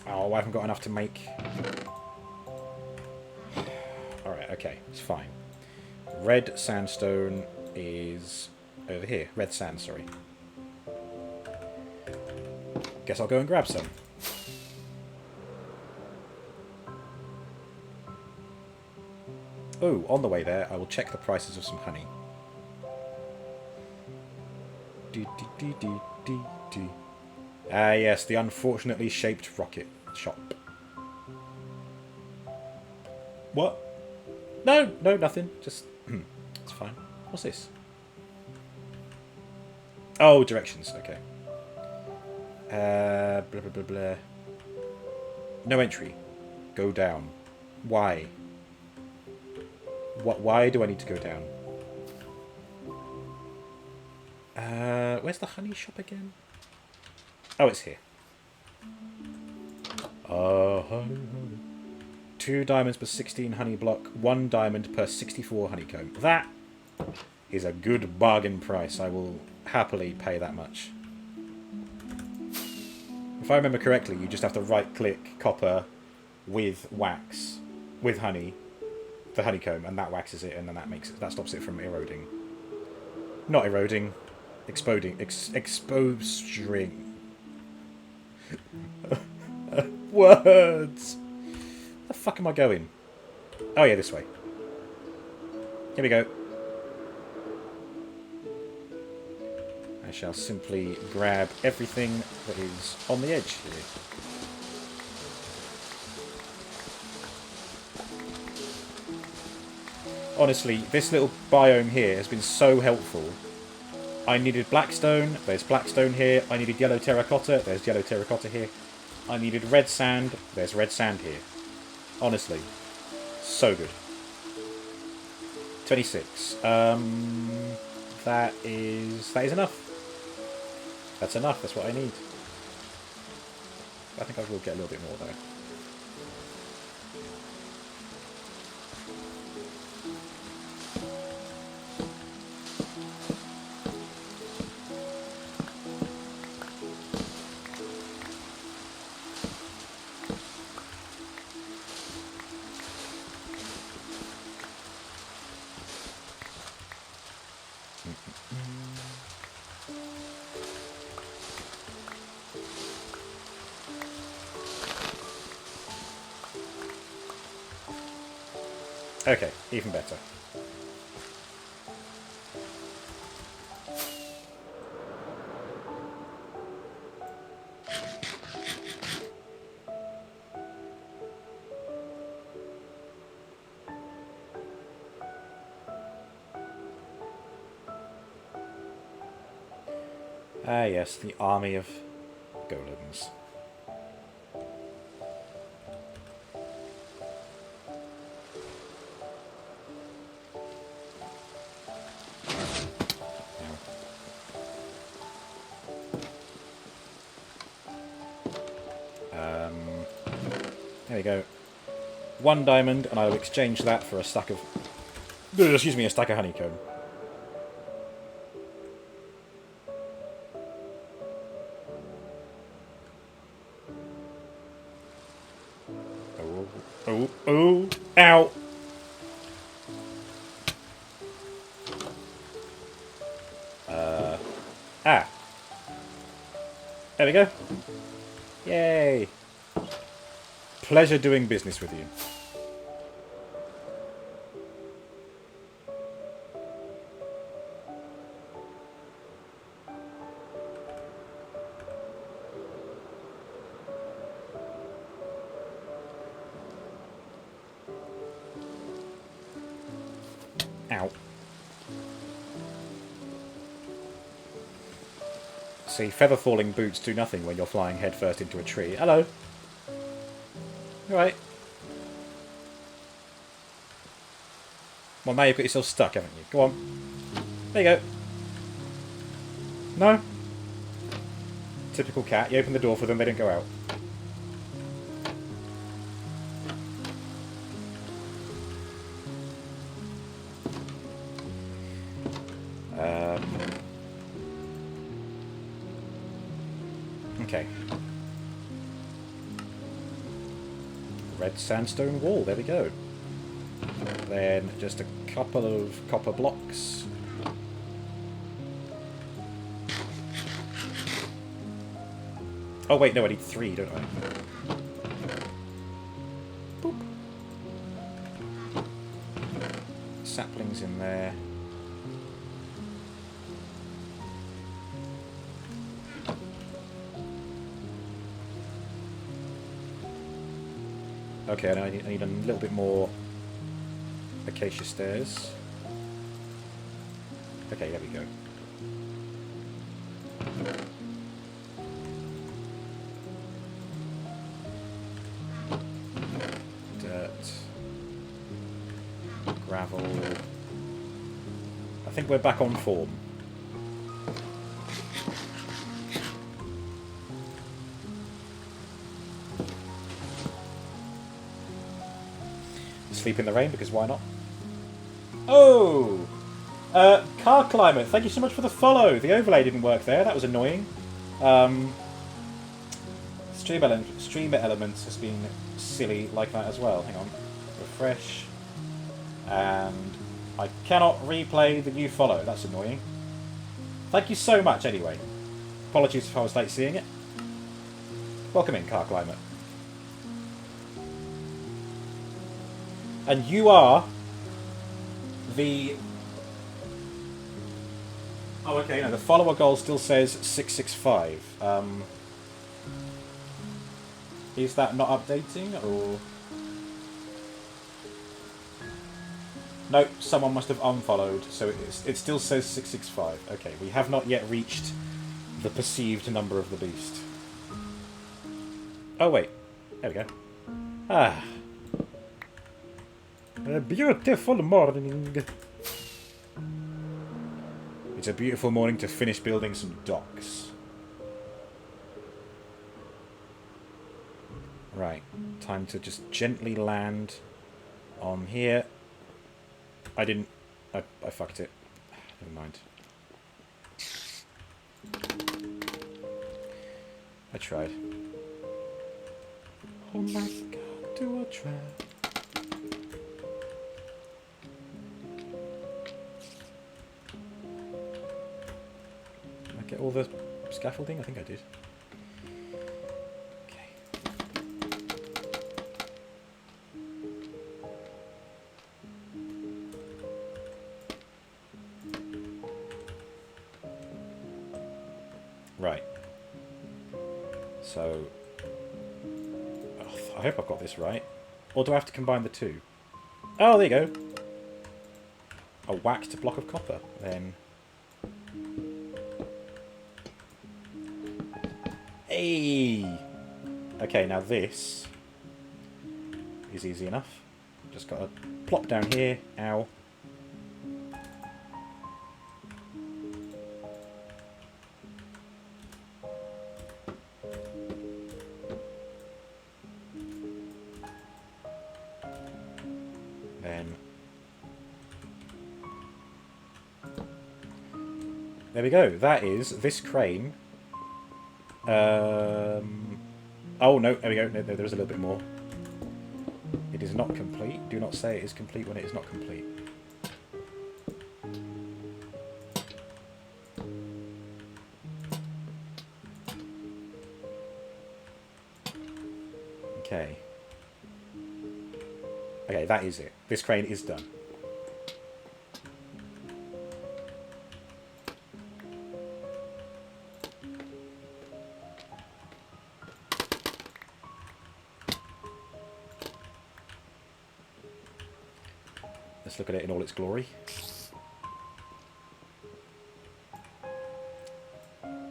Oh, I haven't got enough to make. Alright, okay, it's fine. Red sandstone is over here. Red sand, sorry. Guess I'll go and grab some. Oh, on the way there, I will check the prices of some honey. Ah, yes, the unfortunately shaped rocket shop. What? No, no, nothing. Just, it's fine. What's this? Oh, directions. Okay. Blah, blah, blah, blah. No entry. Go down. Why? Why do I need to go down? Where's the honey shop again? Oh, it's here. Honey. 2 diamonds per 16 honey block. 1 diamond per 64 honeycomb. That is a good bargain price. I will happily pay that much. If I remember correctly, you just have to right-click copper with wax, with honey, the honeycomb, and that waxes it, and then that stops it from eroding. Not eroding, exploding, exposing. Words. Where the fuck am I going? Oh yeah, this way. Here we go. I shall simply grab everything that is on the edge here. Honestly, this little biome here has been so helpful. I needed blackstone, there's blackstone here. I needed yellow terracotta, there's yellow terracotta here. I needed red sand, there's red sand here. Honestly, so good. 26. That is enough. That's enough, that's what I need. I think I will get a little bit more though. Okay, even better. Ah yes, the army of golems. There we go. 1 diamond, and I will exchange that for a stack of... excuse me, a stack of honeycomb. Oh, ow! There we go. Yay! Pleasure doing business with you. Ow. See, feather falling boots do nothing when you're flying headfirst into a tree. Hello. Alright. Well, now you've got yourself stuck, haven't you? Go on. There you go. No? Typical cat. You open the door for them, they don't go out. Okay. Red sandstone wall, there we go. Then just a couple of copper blocks. Oh wait, no, I need 3, don't I? Boop. Saplings in there. Okay, I need a little bit more acacia stairs. Okay, there we go. Gravel. I think we're back on form. Sleep in the rain, because why not? Oh! Car Climate, thank you so much for the follow. The overlay didn't work there, that was annoying. Streamer Elements has been silly like that as well. Hang on. Refresh. And I cannot replay the new follow, that's annoying. Thank you so much anyway. Apologies if I was late seeing it. Welcome in, Car Climate. And you are the... Oh, okay, no, the follower goal still says 665. Is that not updating, or... Nope, someone must have unfollowed, so it still says 665. Okay, we have not yet reached the perceived number of the beast. Oh, wait. There we go. Ah. A beautiful morning. It's a beautiful morning to finish building some docks. Right, time to just gently land on here. I didn't... I fucked it. Never mind. I tried. Oh my god, do I try? Did I get all the scaffolding? I think I did. Right. So... I hope I've got this right. Or do I have to combine the two? Oh, there you go. A waxed block of copper. Then... Hey! Okay, now this is easy enough. Just got to plop down here. Ow. There we go. That is this crane. Oh, no. There we go. No, there's a little bit more. It is not complete. Do not say it is complete when it is not complete. Okay. Okay, that is it. This crane is done. Let's look at it in all its glory.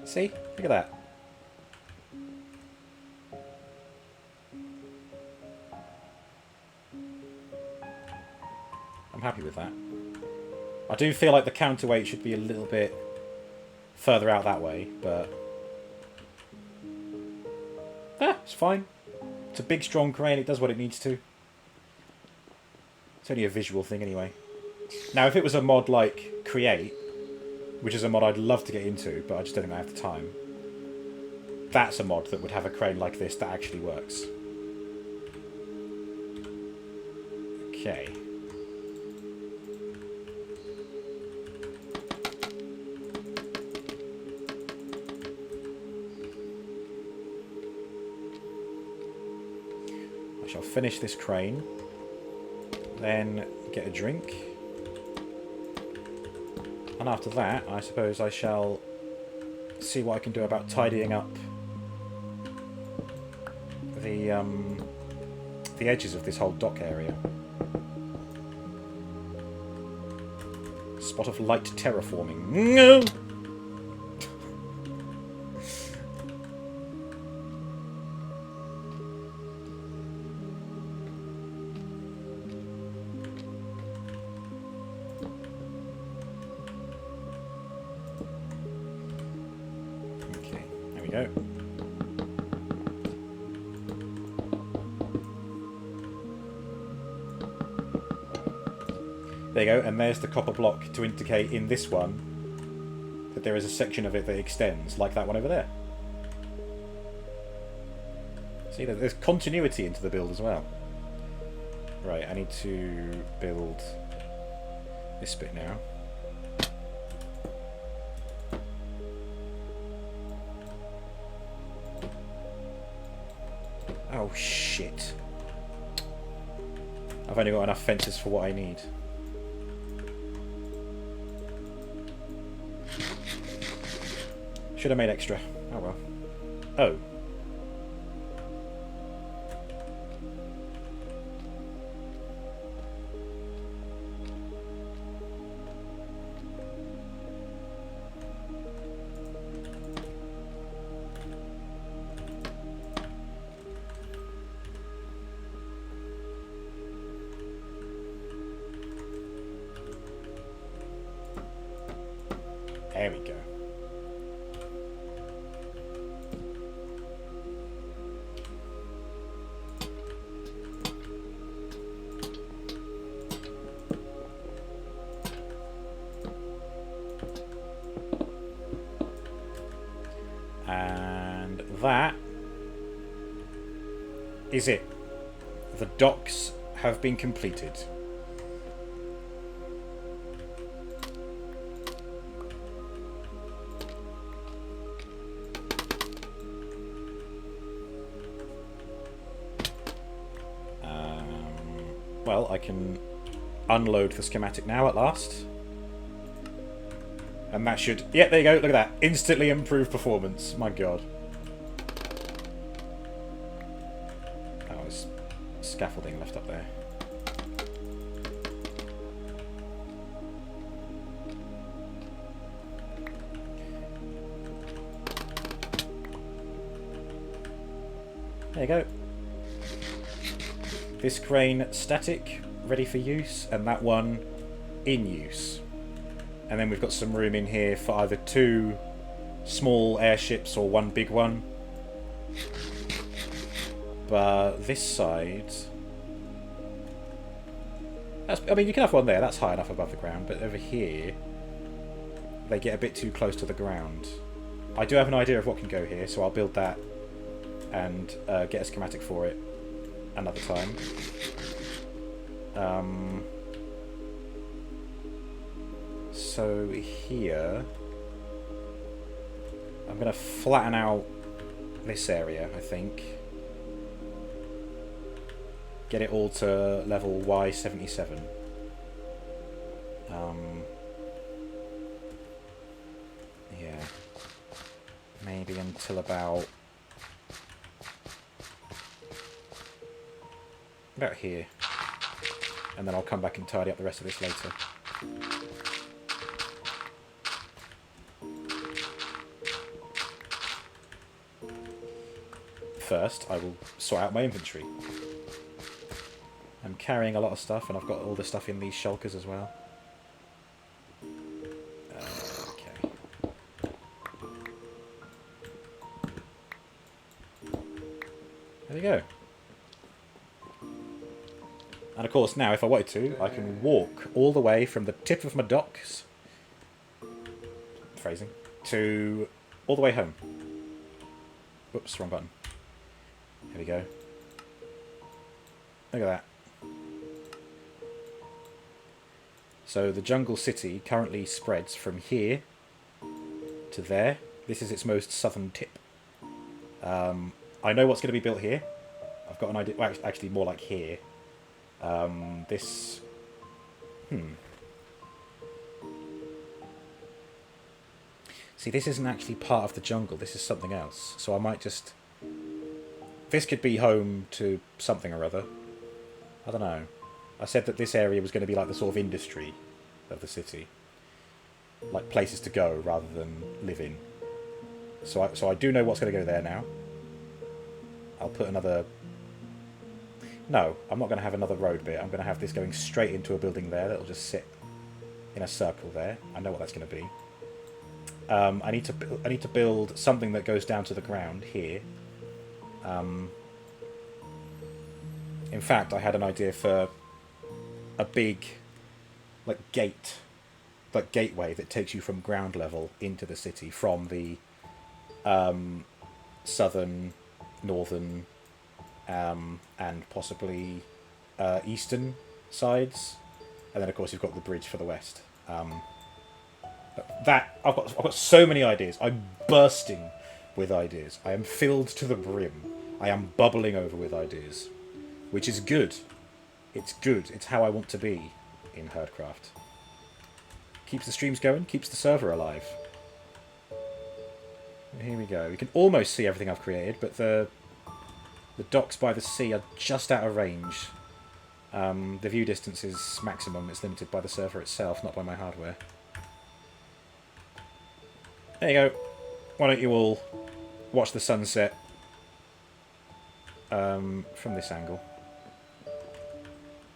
See? Look at that. I'm happy with that. I do feel like the counterweight should be a little bit further out that way, but... it's fine. It's a big, strong crane. It does what it needs to. It's only a visual thing anyway. Now, if it was a mod like Create, which is a mod I'd love to get into, but I just don't think I have the time, that's a mod that would have a crane like this that actually works. Okay. I shall finish this crane. Then get a drink. And after that, I suppose I shall see what I can do about tidying up the edges of this whole dock area. Spot of light terraforming. No! There you go, and there's the copper block to indicate in this one that there is a section of it that extends, like that one over there. See, there's continuity into the build as well. Right, I need to build this bit now. Oh, shit. I've only got enough fences for what I need. Should have made extra. Oh well. Oh. There we go. And that is it. The docks have been completed. Well, I can unload the schematic now at last. And that should... Yeah, there you go. Look at that. Instantly improved performance. My god. Oh, there's scaffolding left up there. There you go. This crane static, ready for use, and that one in use. And then we've got some room in here for either 2 small airships or 1 big one. But this side... I mean, you can have one there, that's high enough above the ground, but over here they get a bit too close to the ground. I do have an idea of what can go here, so I'll build that and get a schematic for it another time. So here I'm going to flatten out this area, I think. Get it all to level Y77. Yeah. Maybe until about here. And then I'll come back and tidy up the rest of this later. First, I will sort out my inventory. I'm carrying a lot of stuff, and I've got all the stuff in these shulkers as well. Okay. There we go. And of course now, if I wanted to, I can walk all the way from the tip of my docks, phrasing, to all the way home. Whoops, wrong button. There we go. Look at that. So the jungle city currently spreads from here to there. This is its most southern tip. I know what's going to be built here. I've got an idea. Well, actually, more like here. This... See, this isn't actually part of the jungle. This is something else. So I might just... This could be home to something or other. I don't know. I said that this area was going to be like the sort of industry of the city. Like places to go rather than live in. So I do know what's going to go there now. I'll put another... No, I'm not going to have another road bit. I'm going to have this going straight into a building there that'll just sit in a circle there. I know what that's going to be. I need to build something that goes down to the ground here. In fact, I had an idea for a big like gateway that takes you from ground level into the city from the southern, northern, and possibly eastern sides, and then of course you've got the bridge for the west. That I've got so many ideas. I'm bursting with ideas. I am filled to the brim. I am bubbling over with ideas, which is good. It's good. It's how I want to be in HerdCraft. Keeps the streams going, keeps the server alive. Here we go. We can almost see everything I've created, but the docks by the sea are just out of range. The view distance is maximum. It's limited by the server itself, not by my hardware. There you go. Why don't you all watch the sunset from this angle.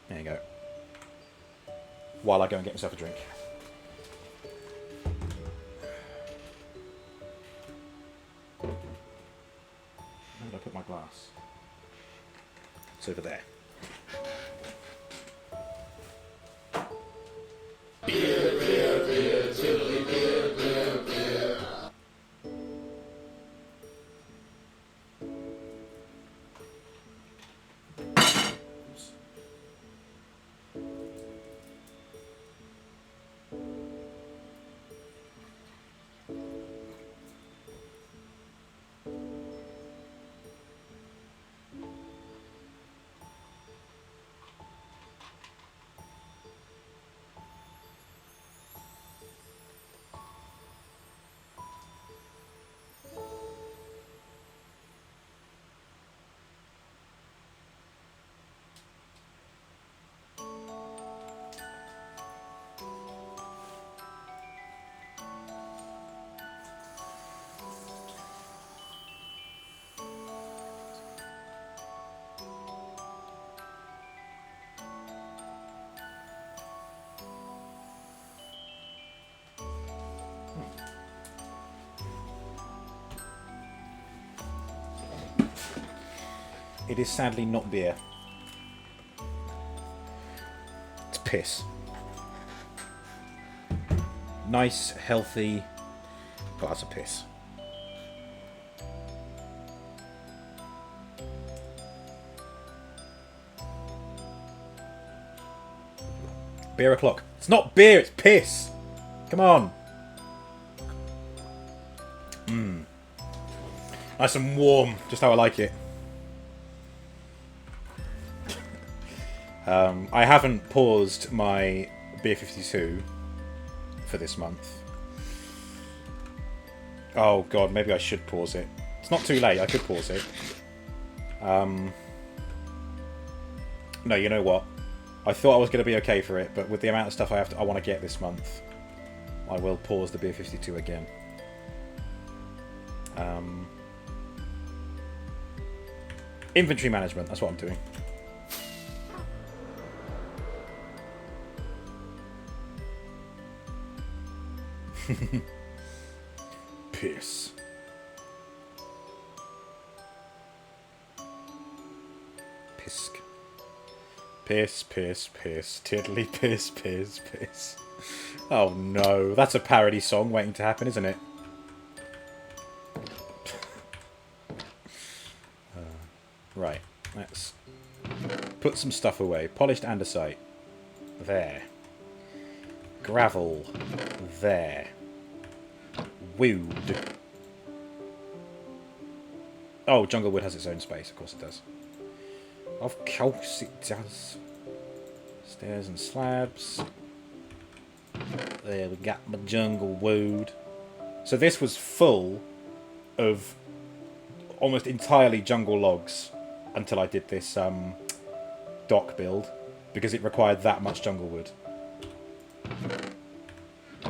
There you go. While I go and get myself a drink. Where did I put my glass? It's over there. It is sadly not beer. It's piss. Nice, healthy glass of piss. Beer o'clock. It's not beer, it's piss! Come on! Nice and warm, just how I like it. I haven't paused my Beer 52 for this month. Oh god, maybe I should pause it. It's not too late, I could pause it. No, you know what? I thought I was going to be okay for it, but with the amount of stuff I want to get this month, I will pause the Beer 52 again. Inventory management, that's what I'm doing. Piss. Pisk. Piss, piss, piss. Tiddly piss, piss, piss. Oh no, that's a parody song waiting to happen, isn't it? Right, let's put some stuff away. Polished andesite. There. Gravel. There. Wood. Oh, jungle wood has its own space. Of course it does. Of course it does. Stairs and slabs. There we got my jungle wood. So this was full of almost entirely jungle logs until I did this dock build, because it required that much jungle wood.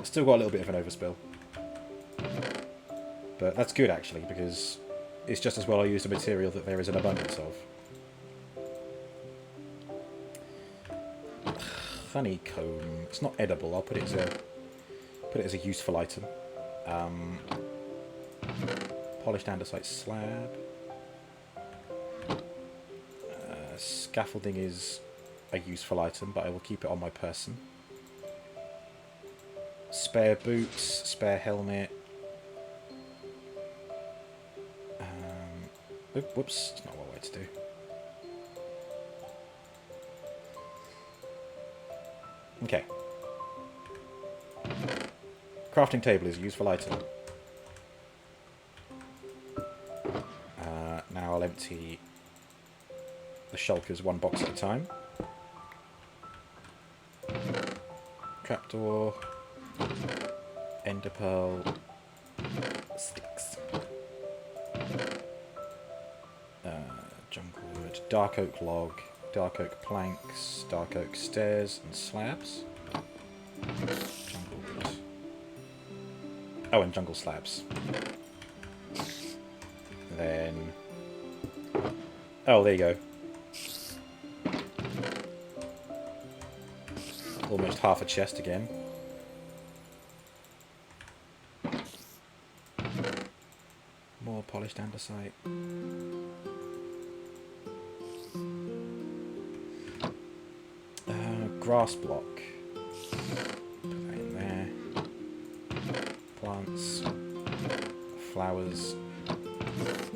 Still got a little bit of an overspill. But that's good, actually, because it's just as well I used a material that there is an abundance of. Honeycomb. It's not edible. I'll put it as a useful item. Polished andesite slab. Scaffolding is a useful item, but I will keep it on my person. spare boots, spare helmet. Whoops, it's not what I wanted to do. Okay. Crafting table is a useful item. Now I'll empty the shulkers one box at a time. Trapdoor. Ender pearl. Sticks. Jungle wood. Dark oak log. Dark oak planks. Dark oak stairs and slabs. Jungle wood. Oh, and jungle slabs. Then... oh, there you go. Almost half a chest again. More polished andesite. Grass block. Put that in there. Plants. Flowers.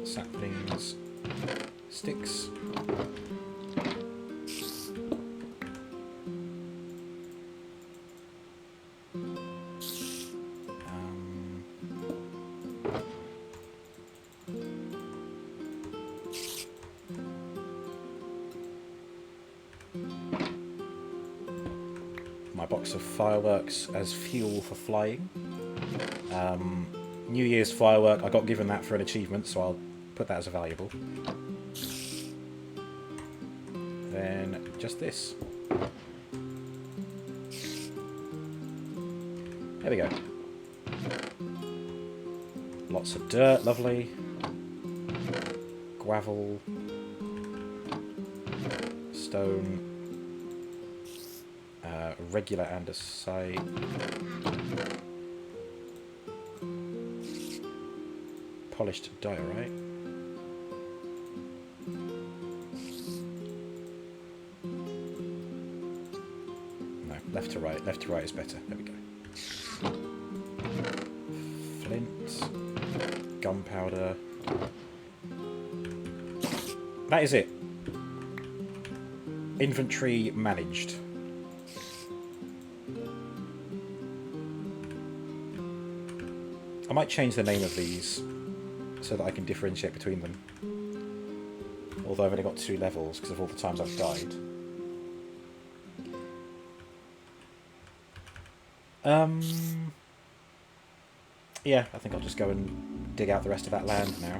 Saplings. Sticks. My box of fireworks as fuel for flying. New Year's firework, I got given that for an achievement, so I'll put that as a valuable. Then just this. There we go. Lots of dirt, lovely. Gravel. Stone. Regular andesite. Polished diorite. No, left to right. Left to right is better. There we go. Flint. Gunpowder. That is it. Inventory managed. I might change the name of these so that I can differentiate between them. Although I've only got 2 levels because of all the times I've died. Yeah, I think I'll just go and dig out the rest of that land now.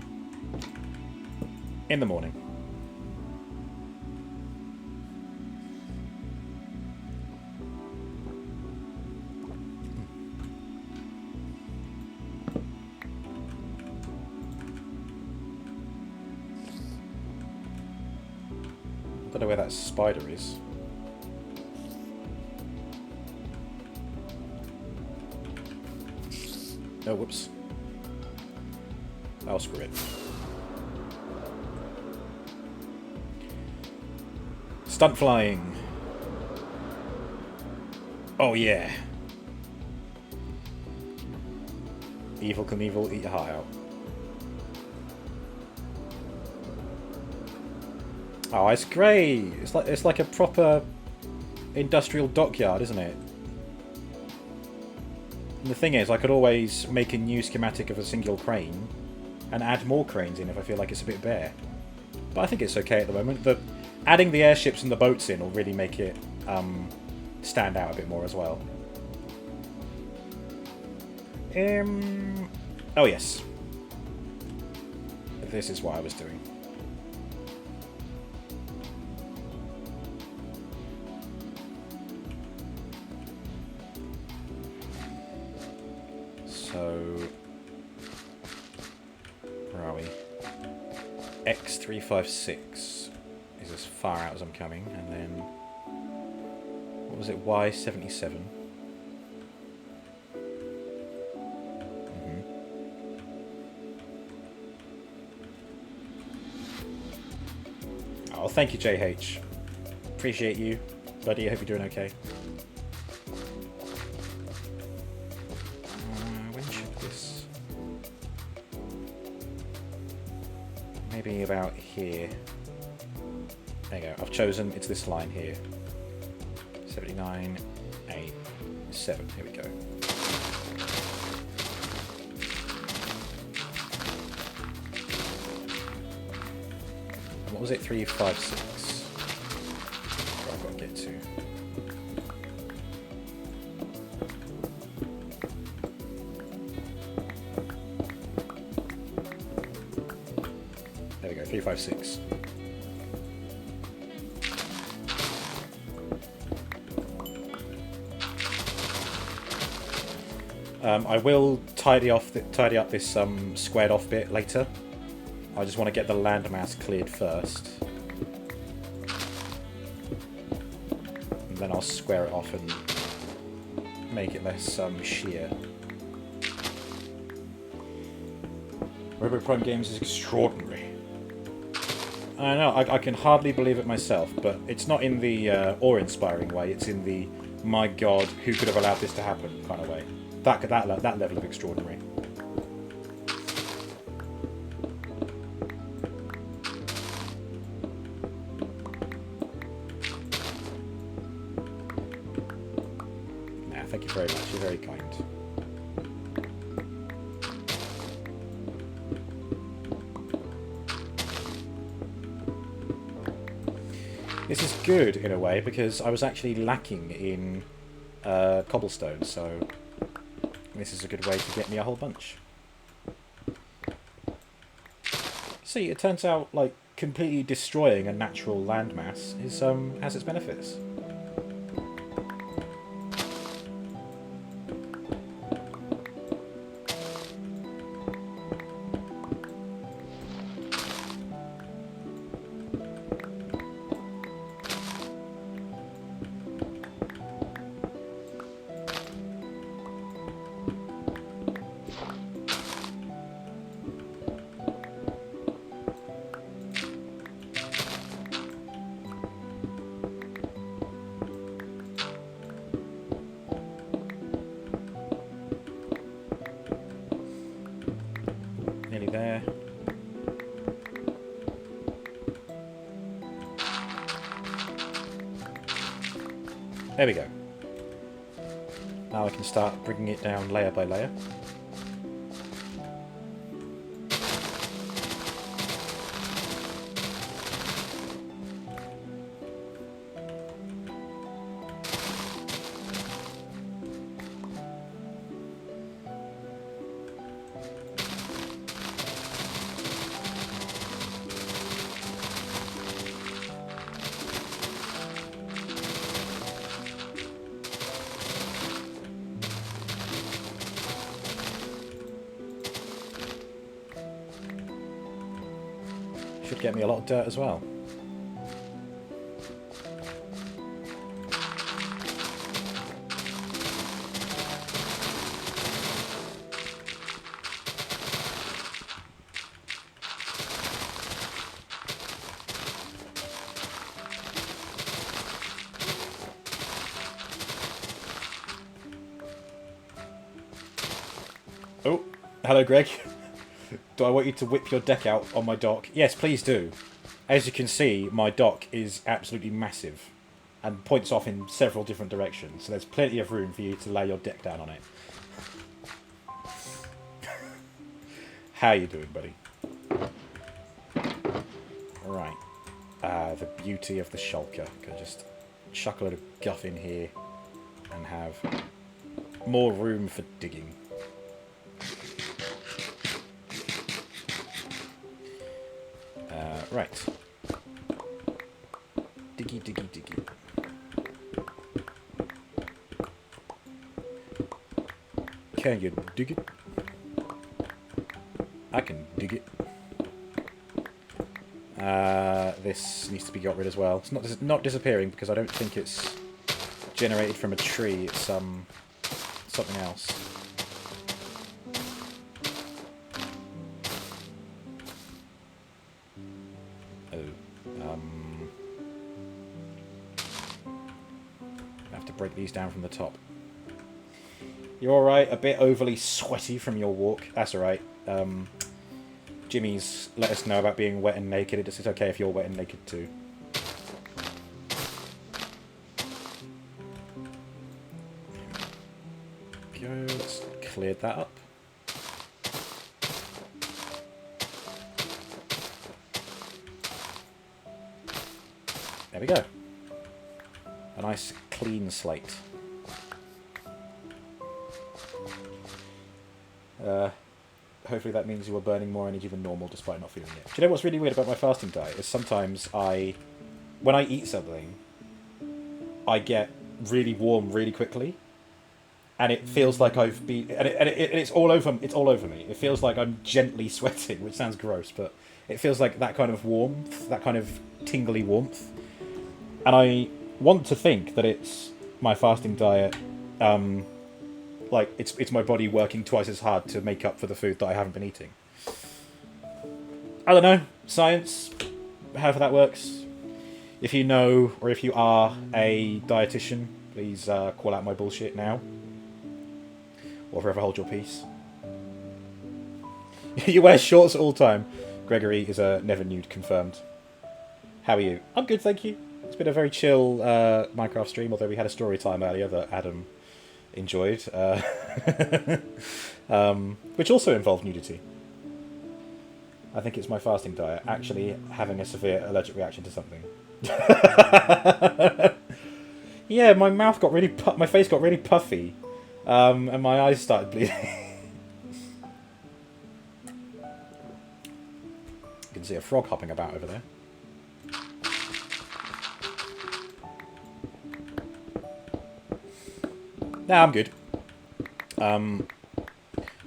In the morning. I don't know where that spider is. Oh, whoops. I'll screw it. Stunt flying. Oh yeah. Evil Knievel, eat your heart out. Oh, it's great. It's like a proper industrial dockyard, isn't it? And the thing is, I could always make a new schematic of a single crane and add more cranes in if I feel like it's a bit bare. But I think it's okay at the moment. Adding the airships and the boats in will really make it stand out a bit more as well. Oh yes. This is what I was doing. So, where are we? X356 is as far out as I'm coming, and then, what was it, Y77? Oh, thank you, JH. Appreciate you, buddy. I hope you're doing okay. me about here. There you go. I've chosen, it's this line here. 79, 8, 7. Here we go. What was it? 3, 5, 6. Where I've got to get to. There we go. 3, 5, 6. I will tidy up this squared off bit later. I just want to get the landmass cleared first. And then I'll square it off and make it less sheer. Robo Prime Games is extraordinary. I know, I can hardly believe it myself, but it's not in the awe-inspiring way, it's in the my god, who could have allowed this to happen kind of way. That level of extraordinary. Thank you very much, you're very kind. This is good in a way because I was actually lacking in cobblestone, so this is a good way to get me a whole bunch. See, it turns out like completely destroying a natural landmass is has its benefits. Nearly there. There we go. Now I can start bringing it down layer by layer. Should get me a lot of dirt as well. Oh, hello Greg. Do I want you to whip your deck out on my dock? Yes, please do. As you can see, my dock is absolutely massive and points off in several different directions, so there's plenty of room for you to lay your deck down on it. How you doing, buddy? Right. The beauty of the shulker. Could just chuck a load of guff in here and have more room for digging. Right. Diggy, diggy, diggy. Can you dig it? I can dig it. This needs to be got rid as well. It's not disappearing because I don't think it's generated from a tree. It's something else. Break these down from the top. You're alright, a bit overly sweaty from your walk. That's alright. Jimmy's let us know about being wet and naked. It's okay if you're wet and naked too. Go. Let's clear that up. There we go. A nice clean slate. Hopefully that means you are burning more energy than normal despite not feeling it. Do you know what's really weird about my fasting diet? Is sometimes when I eat something, I get really warm really quickly. And it feels like I've been... And it's all over me. It feels like I'm gently sweating, which sounds gross, but it feels like that kind of warmth, that kind of tingly warmth. And I want to think that it's my fasting diet... like, it's my body working twice as hard to make up for the food that I haven't been eating. I don't know. Science, however that works. If you know, or if you are a dietitian, please call out my bullshit now. Or forever hold your peace. You wear shorts all the time. Gregory is a never nude confirmed. How are you? I'm good, thank you. It's been a very chill Minecraft stream, although we had a story time earlier that Adam... enjoyed, which also involved nudity. I think it's my fasting diet, actually having a severe allergic reaction to something. Yeah, my mouth got really, my face got really puffy, and my eyes started bleeding. You can see a frog hopping about over there. Nah, I'm good. I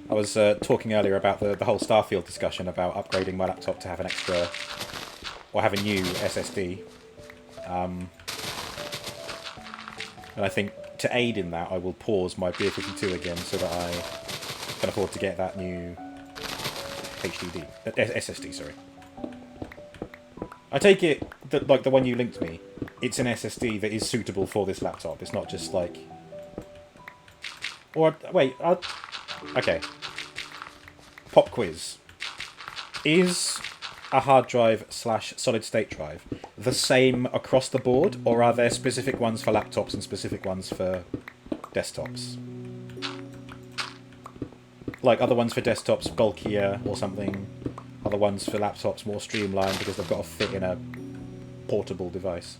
was talking earlier about the whole Starfield discussion about upgrading my laptop to have an extra... or have a new SSD. And I think to aid in that, I will pause my Beer 52 again so that I can afford to get that new SSD, sorry. I take it that, like, the one you linked me, it's an SSD that is suitable for this laptop. It's not just, like... Or, wait, okay. Pop quiz. Is a hard drive / solid state drive the same across the board, or are there specific ones for laptops and specific ones for desktops? Like, other ones for desktops bulkier or something? Other ones for laptops more streamlined because they've got to fit in a portable device?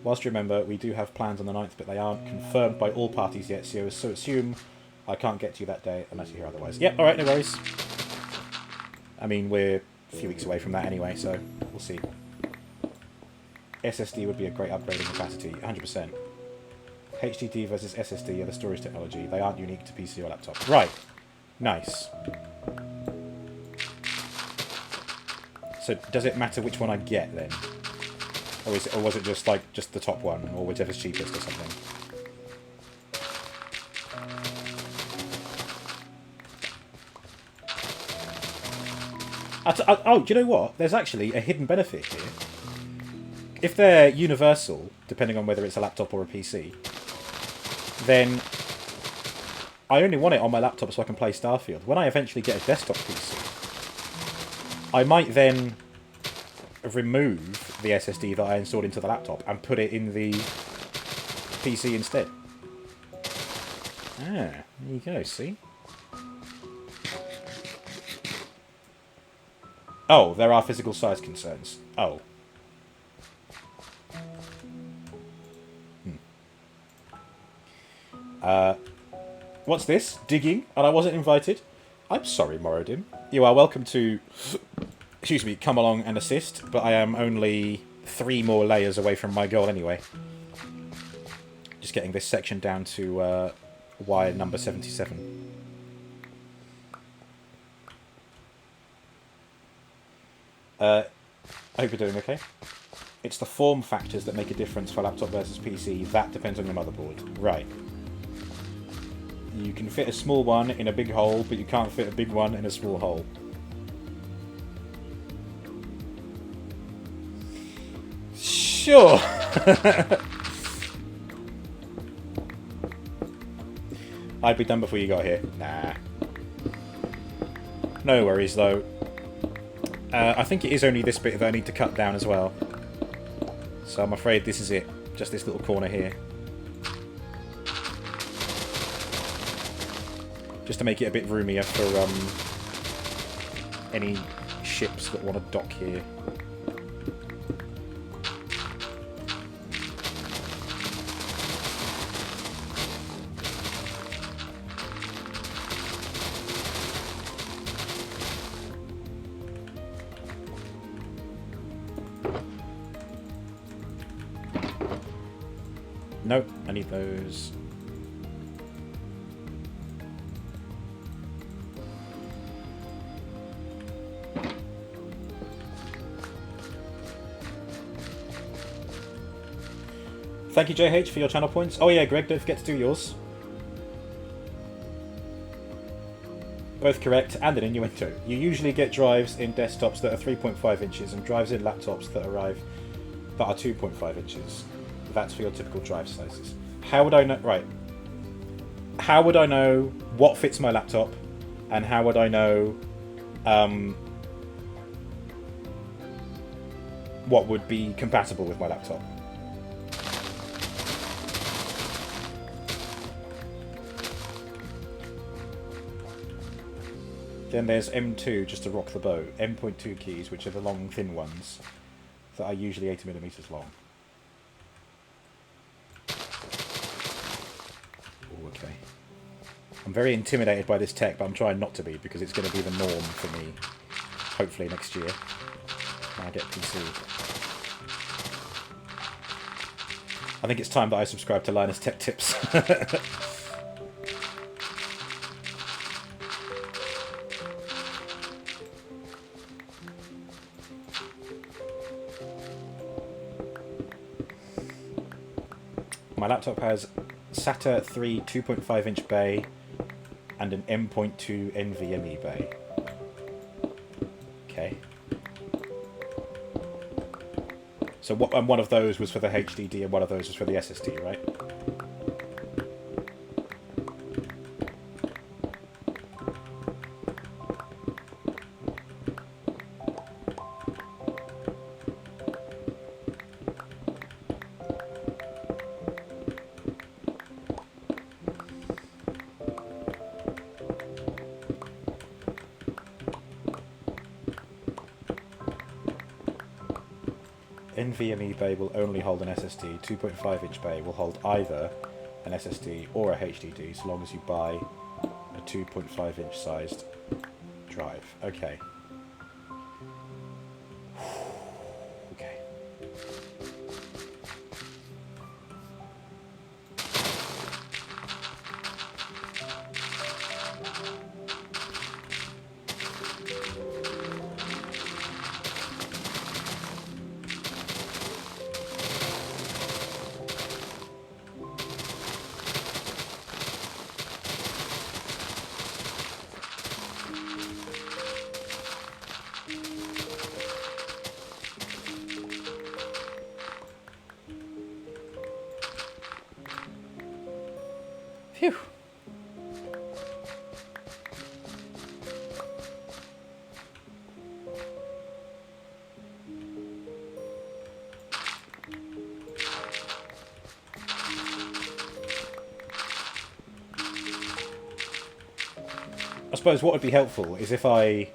Whilst remember, we do have plans on the 9th, but they aren't confirmed by all parties yet, so assume I can't get to you that day unless you hear otherwise. Yep, alright, no worries. I mean, we're a few weeks away from that anyway, so we'll see. SSD would be a great upgrading capacity, 100%. HDD versus SSD are the storage technology. They aren't unique to PC or laptop. Right. Nice. So, does it matter which one I get, then? Or was it just, like, just the top one, or whichever's cheapest or something? Oh, do you know what? There's actually a hidden benefit here. If they're universal, depending on whether it's a laptop or a PC, then I only want it on my laptop so I can play Starfield. When I eventually get a desktop PC, I might then remove the SSD that I installed into the laptop and put it in the PC instead. Ah, there you go, see? Oh, there are physical size concerns. Oh. What's this? Digging? And I wasn't invited? I'm sorry, Morodim. You are welcome to... excuse me, come along and assist, but I am only 3 more layers away from my goal anyway. Just getting this section down to wire number 77. I hope you're doing okay. It's the form factors that make a difference for laptop versus PC. That depends on your motherboard. Right. You can fit a small one in a big hole, but you can't fit a big one in a small hole. Sure. I'd be done before you got here. Nah. No worries, though. I think it is only this bit that I need to cut down as well. So I'm afraid this is it. Just this little corner here. Just to make it a bit roomier for any ships that want to dock here. Nope, I need those. Thank you, JH, for your channel points. Oh yeah, Greg, don't forget to do yours. Both correct and an innuendo. You usually get drives in desktops that are 3.5 inches and drives in laptops that are 2.5 inches. That's for your typical drive sizes. How would I know? Right. How would I know what fits my laptop, and how would I know what would be compatible with my laptop? Then there's M2 just to rock the boat. M.2 keys, which are the long, thin ones that are usually 80mm long. Ooh, okay. I'm very intimidated by this tech, but I'm trying not to be because it's going to be the norm for me. Hopefully next year when I get PC. I think it's time that I subscribe to Linus Tech Tips. My laptop has SATA 3 2.5 inch bay and an M.2 NVMe bay. Okay. So one of those was for the HDD and one of those was for the SSD, right? NVMe bay will only hold an SSD. 2.5 inch bay will hold either an SSD or a HDD, so long as you buy a 2.5 inch sized drive. Okay. Okay. Phew. I suppose what would be helpful is if I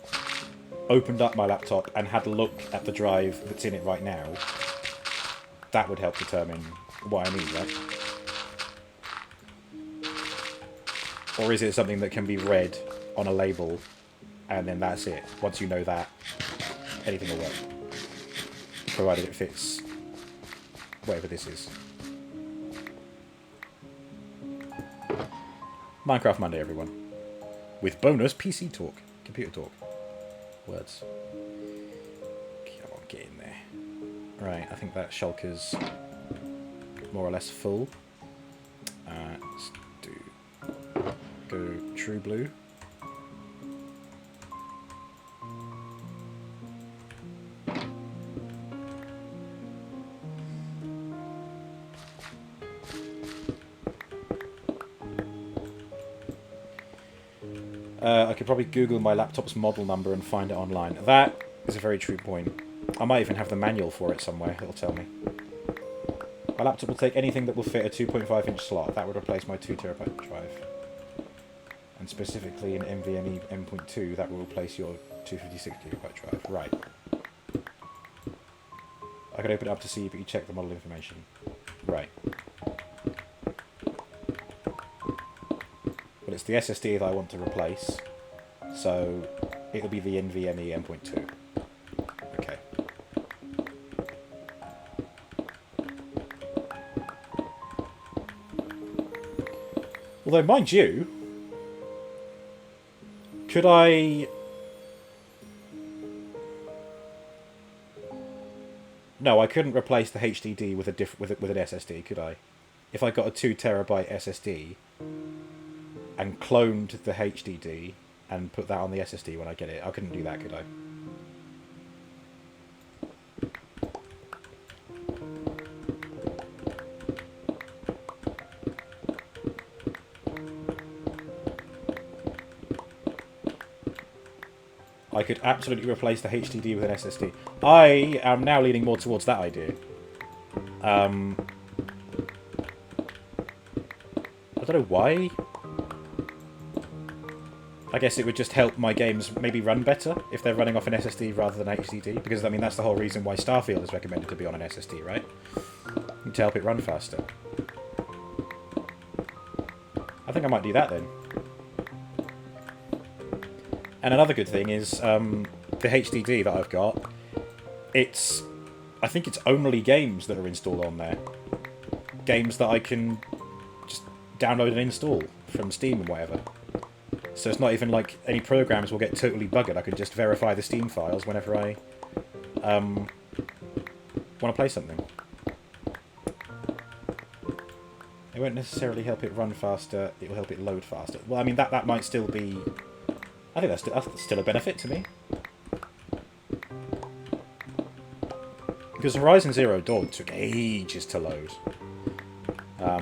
opened up my laptop and had a look at the drive that's in it right now. That would help determine what I need, right? Or is it something that can be read on a label and then that's it? Once you know that, anything will work. Provided it fits whatever this is. Minecraft Monday, everyone. With bonus PC talk. Computer talk. Words. Come on, get in there. Right, I think that shulker's more or less full. Let's go true blue. I could probably Google my laptop's model number and find it online. That is a very true point. I might even have the manual for it somewhere, it'll tell me. My laptop will take anything that will fit a 2.5-inch slot. That would replace my 2TB drive. And specifically in NVMe M.2, that will replace your 256GB drive. Right. I could open it up to see, but you check the model information. Right. Well, it's the SSD that I want to replace, so it'll be the NVMe M.2. Okay. Although, mind you, could I... No, I couldn't replace the HDD with a with an SSD, could I? If I got a 2TB SSD and cloned the HDD and put that on the SSD when I get it, I couldn't do that, could I? I could absolutely replace the HDD with an SSD. I am now leaning more towards that idea. I don't know why. I guess it would just help my games maybe run better if they're running off an SSD rather than HDD. Because, I mean, that's the whole reason why Starfield is recommended to be on an SSD, right? To help it run faster. I think I might do that then. And another good thing is, the HDD that I've got, I think it's only games that are installed on there. Games that I can just download and install from Steam and whatever. So it's not even like any programs will get totally buggered. I can just verify the Steam files whenever I want to play something. It won't necessarily help it run faster, it will help it load faster. Well, I mean, that might still be... I think that's still a benefit to me. Because Horizon Zero Dawn took ages to load. I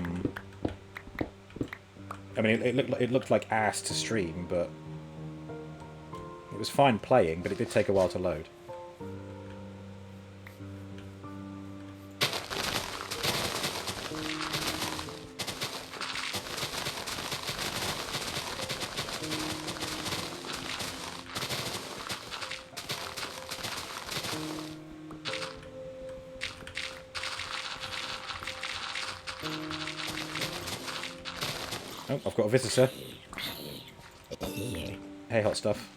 mean, it looked like ass to stream, but it was fine playing, but it did take a while to load. Oh, I've got a visitor. Hey, hot stuff.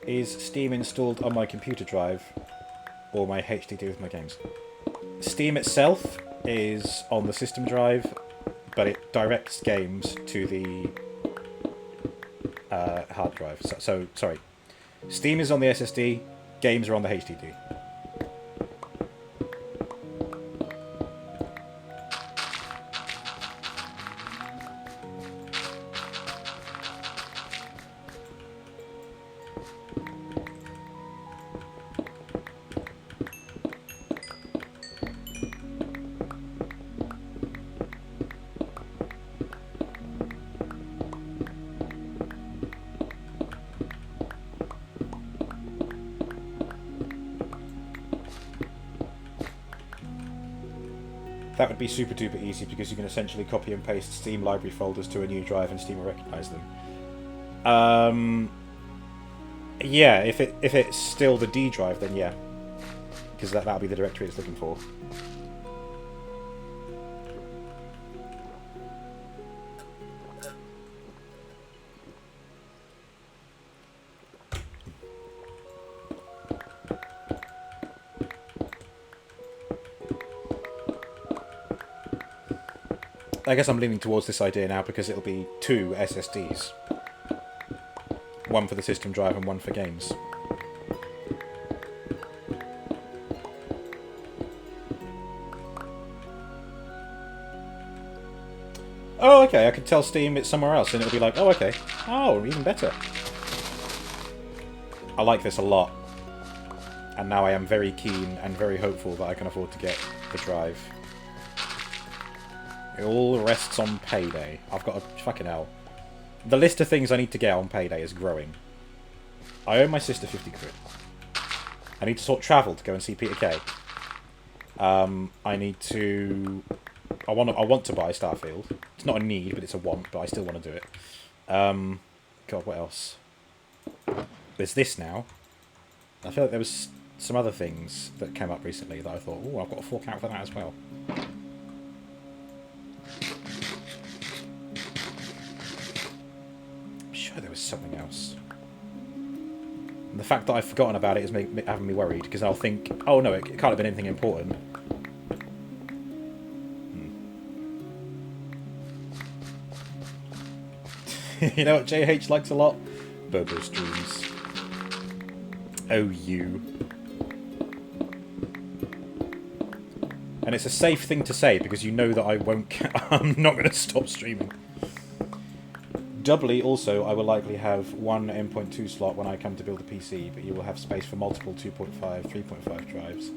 Is Steam installed on my computer drive or my HDD with my games? Steam itself is on the system drive, but it directs games to the hard drive. So, sorry. Steam is on the SSD, games are on the HDD. That would be super duper easy because you can essentially copy and paste Steam library folders to a new drive and Steam will recognise them. Yeah, if it's still the D drive, then yeah, because that'll be the directory it's looking for. I guess I'm leaning towards this idea now because it'll be 2 SSDs. One for the system drive and one for games. Oh, okay, I could tell Steam it's somewhere else and it'll be like, oh, okay. Oh, even better. I like this a lot. And now I am very keen and very hopeful that I can afford to get the drive. It all rests on payday. I've got a fucking hell. The list of things I need to get on payday is growing. I owe my sister 50 quid. I need to sort travel to go and see Peter Kay. I need to... I want to buy Starfield. It's not a need, but it's a want, but I still want to do it. God, what else? There's this now. I feel like there was some other things that came up recently that I thought, oh, I've got to fork out for that as well. I'm sure there was something else. And the fact that I've forgotten about it is having me worried, because I'll think, oh no, it can't have been anything important. You know what JH likes a lot? Bobo streams. Oh, you. And it's a safe thing to say, because you know that I won't... I'm not going to stop streaming. Doubly, also, I will likely have one M.2 slot when I come to build a PC, but you will have space for multiple 2.5, 3.5 drives.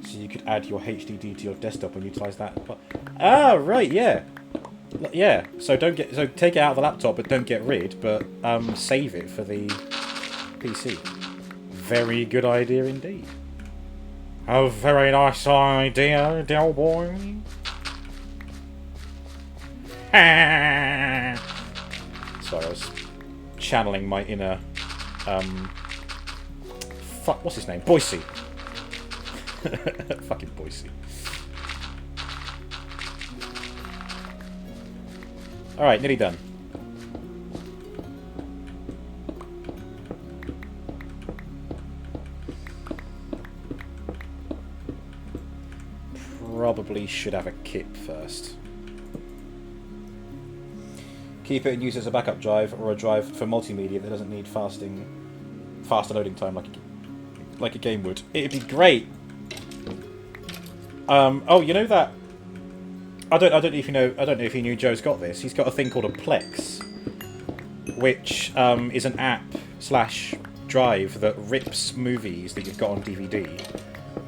So you could add your HDD to your desktop and utilise that. Ah, right, yeah. Yeah, so take it out of the laptop, but don't get rid, but save it for the PC. Very good idea indeed. A very nice idea, dear boy. Sorry, I was channeling my inner fuck, what's his name? Boise. Fucking Boise. Alright, nearly done. Probably should have a kit first. Keep it and use it as a backup drive or a drive for multimedia that doesn't need faster loading time like a game would. It'd be great. Oh, you know that. I don't know if you know. I don't know if you knew Joe's got this. He's got a thing called a Plex, which is an app/drive that rips movies that you've got on DVD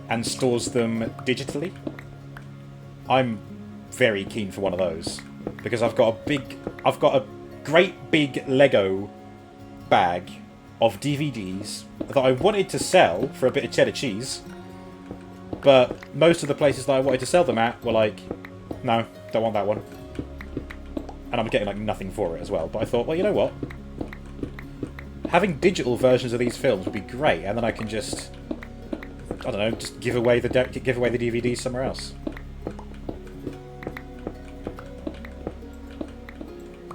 and stores them digitally. I'm very keen for one of those because I've got a great big Lego bag of DVDs that I wanted to sell for a bit of cheddar cheese, but most of the places that I wanted to sell them at were like, no, don't want that one. And I'm getting like nothing for it as well. But I thought, well, you know what? Having digital versions of these films would be great, and then I can just, I don't know, just give away the DVDs somewhere else.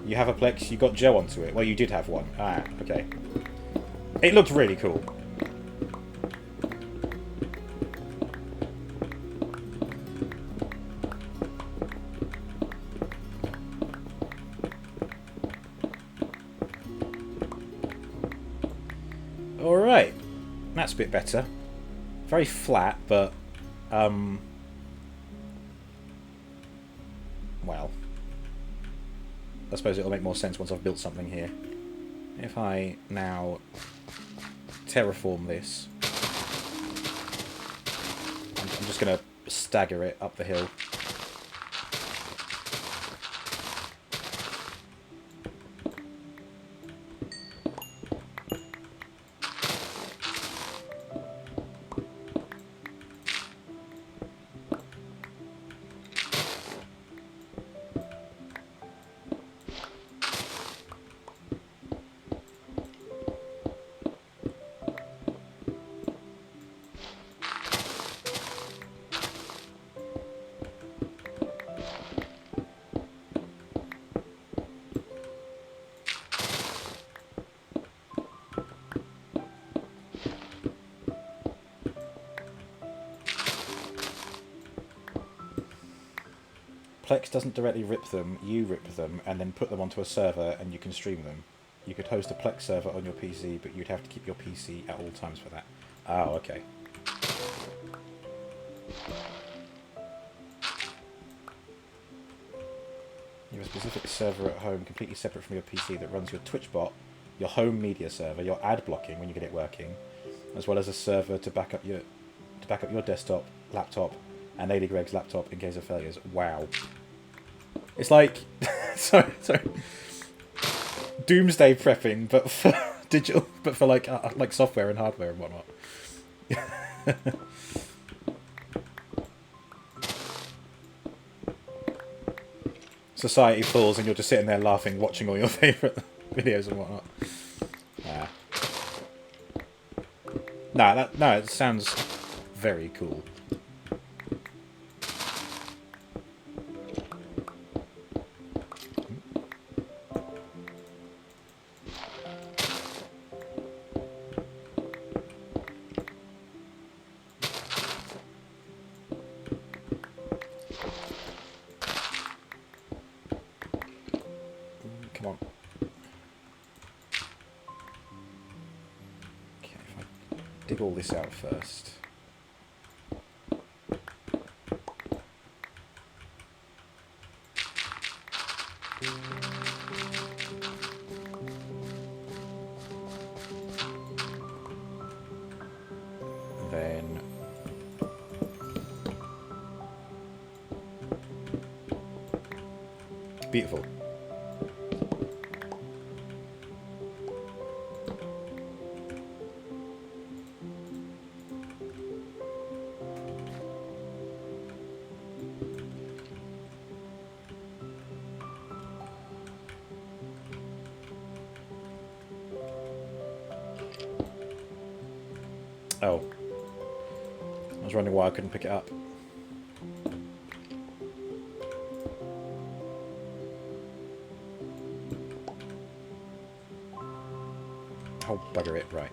You have a Plex, you got Joe onto it. Well, you did have one. Ah, okay. It looked really cool. Alright. That's a bit better. Very flat, but, well, I suppose it'll make more sense once I've built something here. If I now terraform this, I'm just going to stagger it up the hill. Plex doesn't directly rip them, you rip them, and then put them onto a server and you can stream them. You could host a Plex server on your PC, but you'd have to keep your PC at all times for that. Oh, okay. You have a specific server at home completely separate from your PC that runs your Twitch bot, your home media server, your ad blocking when you get it working, as well as a server to back up your desktop, laptop, and Lady Greg's laptop in case of failures. Wow. It's like sorry. Doomsday prepping, but for digital, but for like software and hardware and whatnot. Society falls and you're just sitting there laughing, watching all your favourite videos and whatnot. No, it sounds very cool. Come on. Okay, if I dig all this out first. Then beautiful. Oh. I was wondering why I couldn't pick it up. Oh, bugger it, right.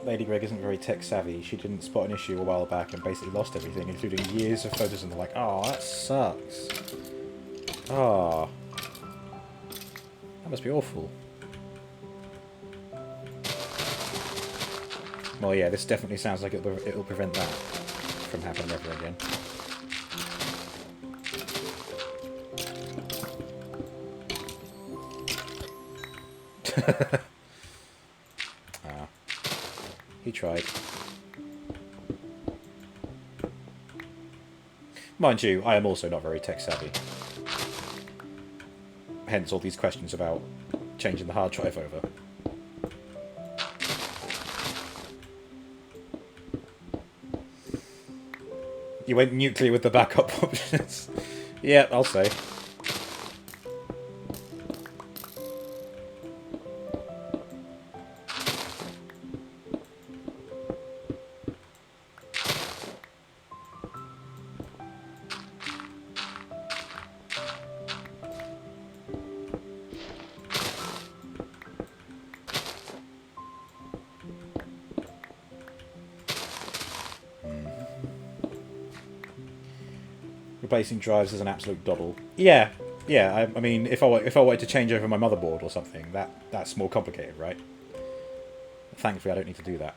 Lady Greg isn't very tech savvy. She didn't spot an issue a while back and basically lost everything, including years of photos, and they're like, oh, that sucks. Oh. That must be awful. Well, yeah, this definitely sounds like it'll prevent that from happening ever again. He tried. Mind you, I am also not very tech savvy. Hence all these questions about changing the hard drive over. You went nuclear with the backup options. Yeah, I'll say. Replacing drives is an absolute doddle. Yeah. I mean, if I wanted to change over my motherboard or something, that's more complicated, right? Thankfully, I don't need to do that.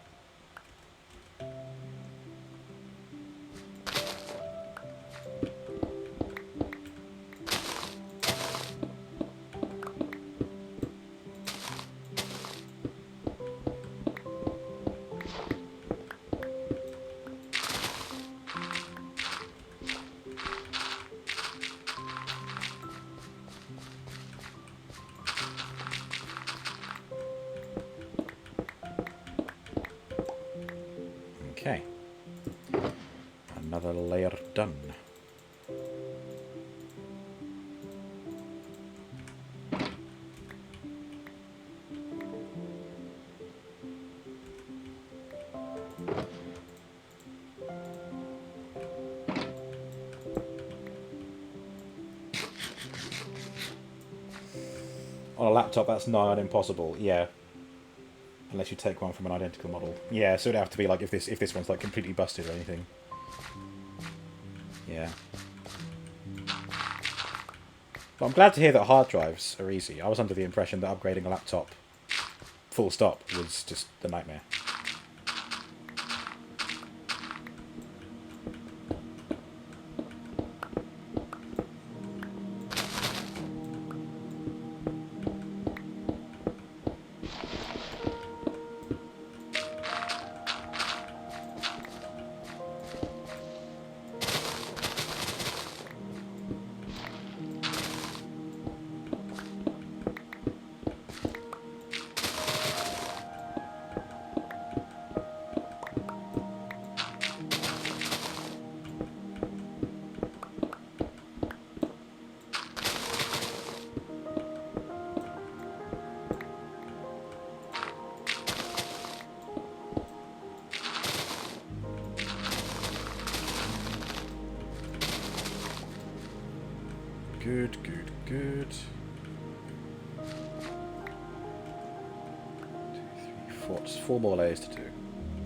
Okay. Another layer done. On a laptop, that's nigh on impossible. Yeah. Unless you take one from an identical model. Yeah, so it'd have to be like if this one's like completely busted or anything. Yeah. But I'm glad to hear that hard drives are easy. I was under the impression that upgrading a laptop, full stop, was just a nightmare. Good, good, good. 2, 3, 4. Just 4 more layers to do.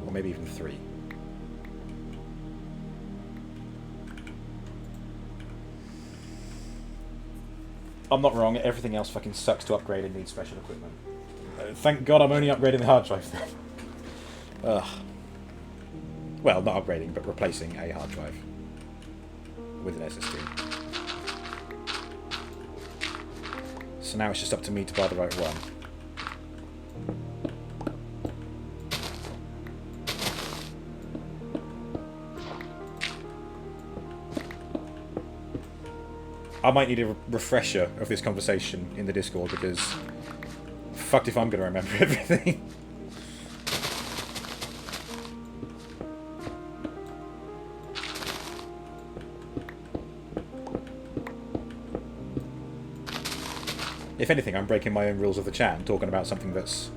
Or maybe even 3. I'm not wrong, everything else fucking sucks to upgrade and needs special equipment. Thank God I'm only upgrading the hard drive then. Ugh. Well, not upgrading, but replacing a hard drive with an SSD. So now it's just up to me to buy the right one. I might need a refresher of this conversation in the Discord because fucked if I'm going to remember everything. If anything, I'm breaking my own rules of the chat and talking about something that's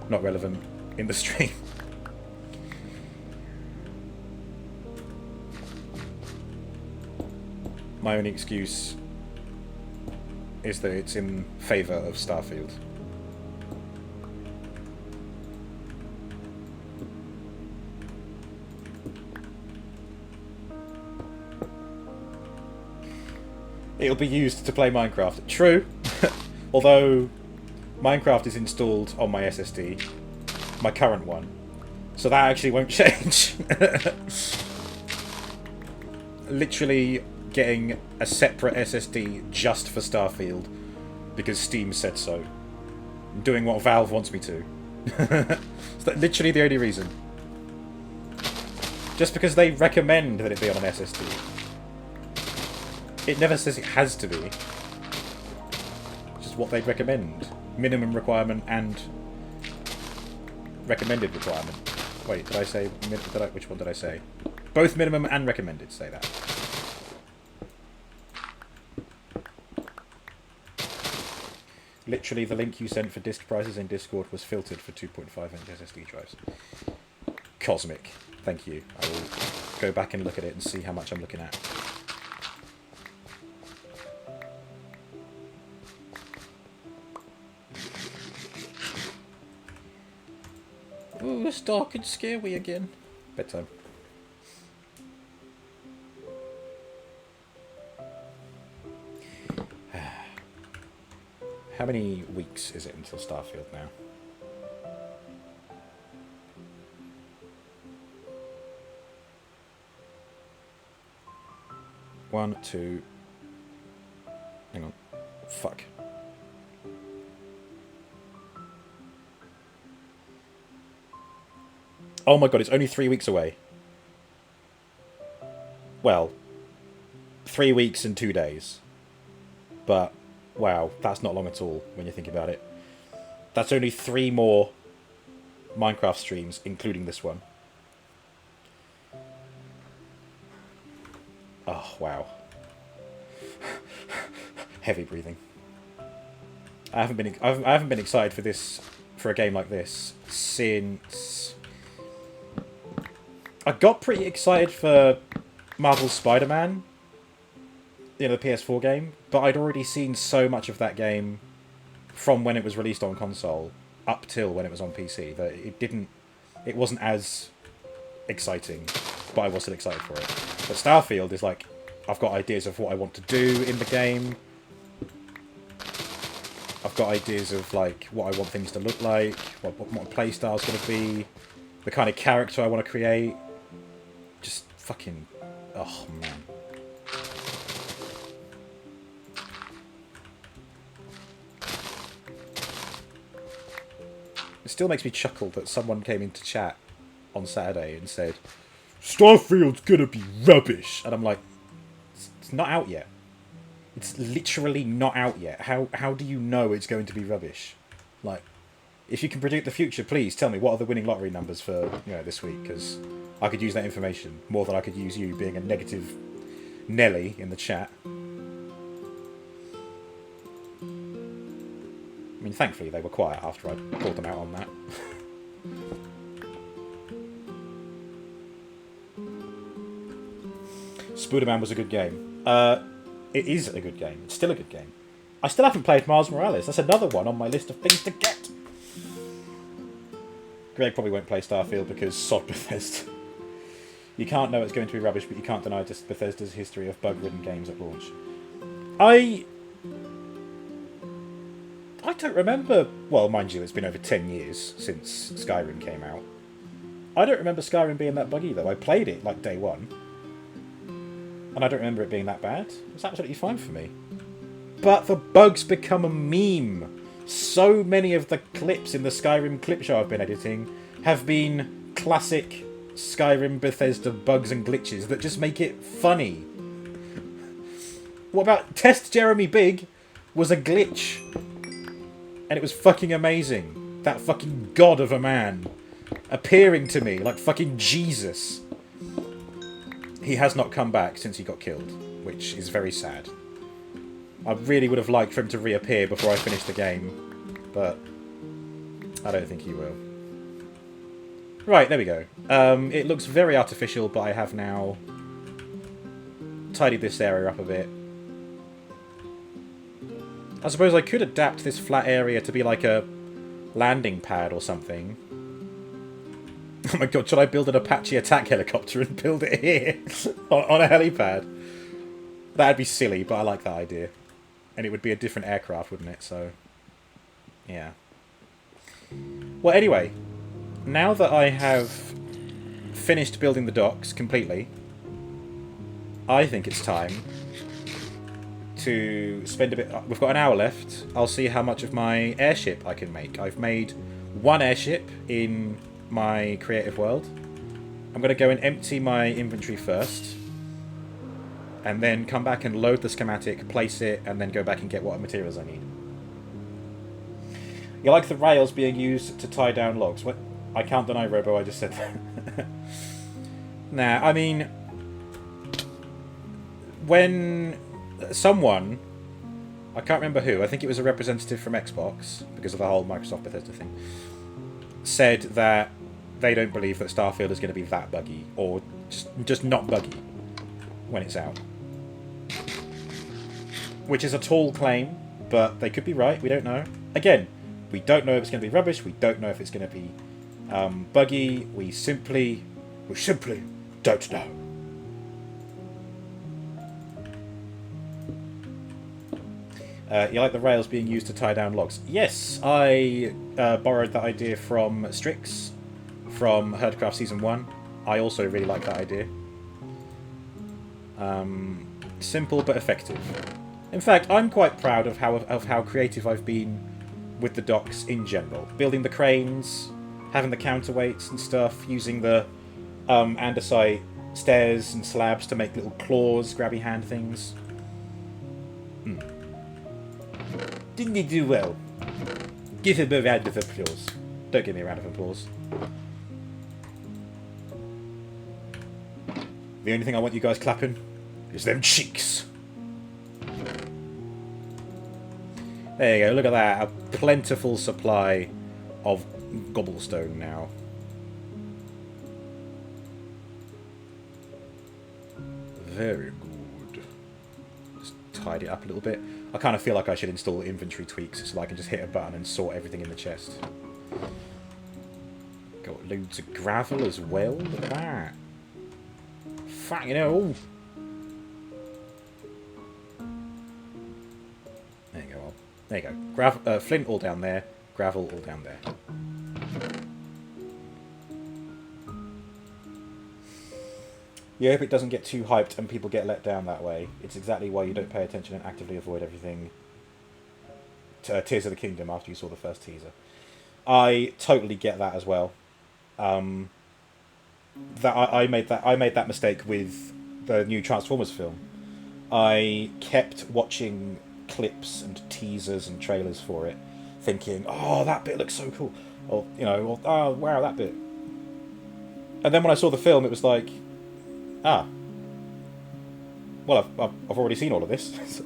not relevant in the stream. My only excuse is that it's in favour of Starfield. It'll be used to play Minecraft. True. Although Minecraft is installed on my SSD, my current one, so that actually won't change. Literally getting a separate SSD just for Starfield because Steam said so. I'm doing what Valve wants me to. That's literally the only reason. Just because they recommend that it be on an SSD. It never says it has to be. What they recommend. Minimum requirement and recommended requirement. Wait, did I say... which one did I say? Both minimum and recommended say that. Literally, the link you sent for disc prices in Discord was filtered for 2.5-inch SSD drives. Cosmic. Thank you. I will go back and look at it and see how much I'm looking at. Ooh, it's dark and scary again. Bedtime. How many weeks is it until Starfield now? One, two... Hang on. Fuck. Oh my god, it's only 3 weeks away. Well, 3 weeks and 2 days. But, wow, that's not long at all when you think about it. That's only 3 more Minecraft streams, including this one. Oh, wow. Heavy breathing. I haven't been excited for a game like this since... I got pretty excited for Marvel's Spider-Man, you know, the PS4 game, but I'd already seen so much of that game from when it was released on console up till when it was on PC that it wasn't as exciting, but I was still excited for it. But Starfield is like I've got ideas of what I want to do in the game. I've got ideas of like what I want things to look like, what my playstyle's going to be, the kind of character I want to create. Just fucking... oh, man. It still makes me chuckle that someone came into chat on Saturday and said,
Starfield's gonna be rubbish.
and I'm like, it's not out yet. It's literally not out yet. How do you know it's going to be rubbish? Like, if you can predict the future, please tell me what are the winning lottery numbers for this week, because I could use that information more than I could use you being a negative Nelly in the chat. I mean, thankfully they were quiet after I called them out on that. Spooderman was a good game. It is a good game. It's still a good game. I still haven't played Miles Morales. That's another one on my list of things to get. Greg probably won't play Starfield because sod Bethesda. You can't know it's going to be rubbish, but you can't deny just Bethesda's history of bug-ridden games at launch. I don't remember... well, mind you, it's been over 10 years since Skyrim came out. I don't remember Skyrim being that buggy, though. I played it, like, day one. And I don't remember it being that bad. It was absolutely fine for me. But the bugs become a meme. So many of the clips in the Skyrim clip show I've been editing have been classic Skyrim Bethesda bugs and glitches that just make it funny. What about Test Jeremy Big was a glitch. And it was fucking amazing. That fucking god of a man appearing to me like fucking Jesus. He has not come back since he got killed, which is very sad. I really would have liked for him to reappear before I finished the game, but I don't think he will. Right, there we go. It looks very artificial, but I have now tidied this area up a bit. I suppose I could adapt this flat area to be like a landing pad or something. Oh my god, should I build an Apache attack helicopter and build it here? on a helipad? That'd be silly, but I like that idea. And it would be a different aircraft, wouldn't it? So, yeah. Well, anyway, now that I have finished building the docks completely, I think it's time to spend a bit... we've got an hour left. I'll see how much of my airship I can make. I've made one airship in my creative world. I'm going to go and empty my inventory first, and then come back and load the schematic, place it, and then go back and get what materials I need. You like the rails being used to tie down logs? What? I can't deny, Robo, I just said that. Nah, I mean, when someone, I can't remember who, I think it was a representative from Xbox, because of the whole Microsoft Bethesda thing, said that they don't believe that Starfield is going to be that buggy, or just not buggy when it's out. Which is a tall claim, but they could be right, we don't know. Again, we don't know if it's going to be rubbish, we don't know if it's going to be buggy, we simply don't know. You like the rails being used to tie down logs? Yes, I borrowed that idea from Strix, from HerdCraft Season 1. I also really like that idea. Simple but effective. In fact, I'm quite proud of how creative I've been with the docks in general. Building the cranes, having the counterweights and stuff, using the andesite stairs and slabs to make little claws, grabby hand things. Didn't he do well? Give him a round of applause. Don't give me a round of applause. The only thing I want you guys clapping is them cheeks. There you go, look at that. A plentiful supply of cobblestone now. Very good. Just tidy it up a little bit. I kind of feel like I should install inventory tweaks so I can just hit a button and sort everything in the chest. Got loads of gravel as well. Look at that. Fucking hell. There you go. Flint all down there. Gravel all down there. You hope it doesn't get too hyped and people get let down that way. It's exactly why you don't pay attention and actively avoid everything. Tears of the Kingdom after you saw the first teaser. I totally get that as well. I made that mistake with the new Transformers film. I kept watching clips and teasers and trailers for it, thinking, "Oh, that bit looks so cool," or "Oh, wow, that bit." And then when I saw the film, it was like, "Ah, well, I've already seen all of this."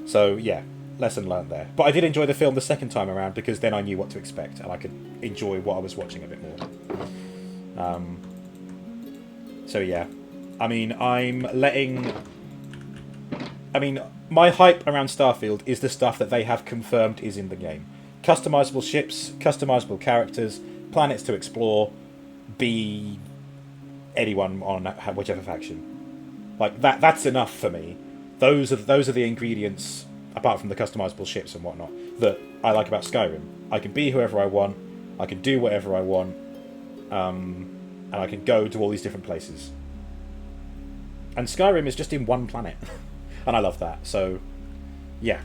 So yeah, lesson learned there. But I did enjoy the film the second time around because then I knew what to expect and I could enjoy what I was watching a bit more. So yeah, I mean, my hype around Starfield is the stuff that they have confirmed is in the game. Customizable ships, customizable characters, planets to explore, be anyone on whichever faction. Like that's enough for me. Those are the ingredients, apart from the customizable ships and whatnot, that I like about Skyrim. I can be whoever I want, I can do whatever I want, and I can go to all these different places. And Skyrim is just in one planet. And I love that, so yeah.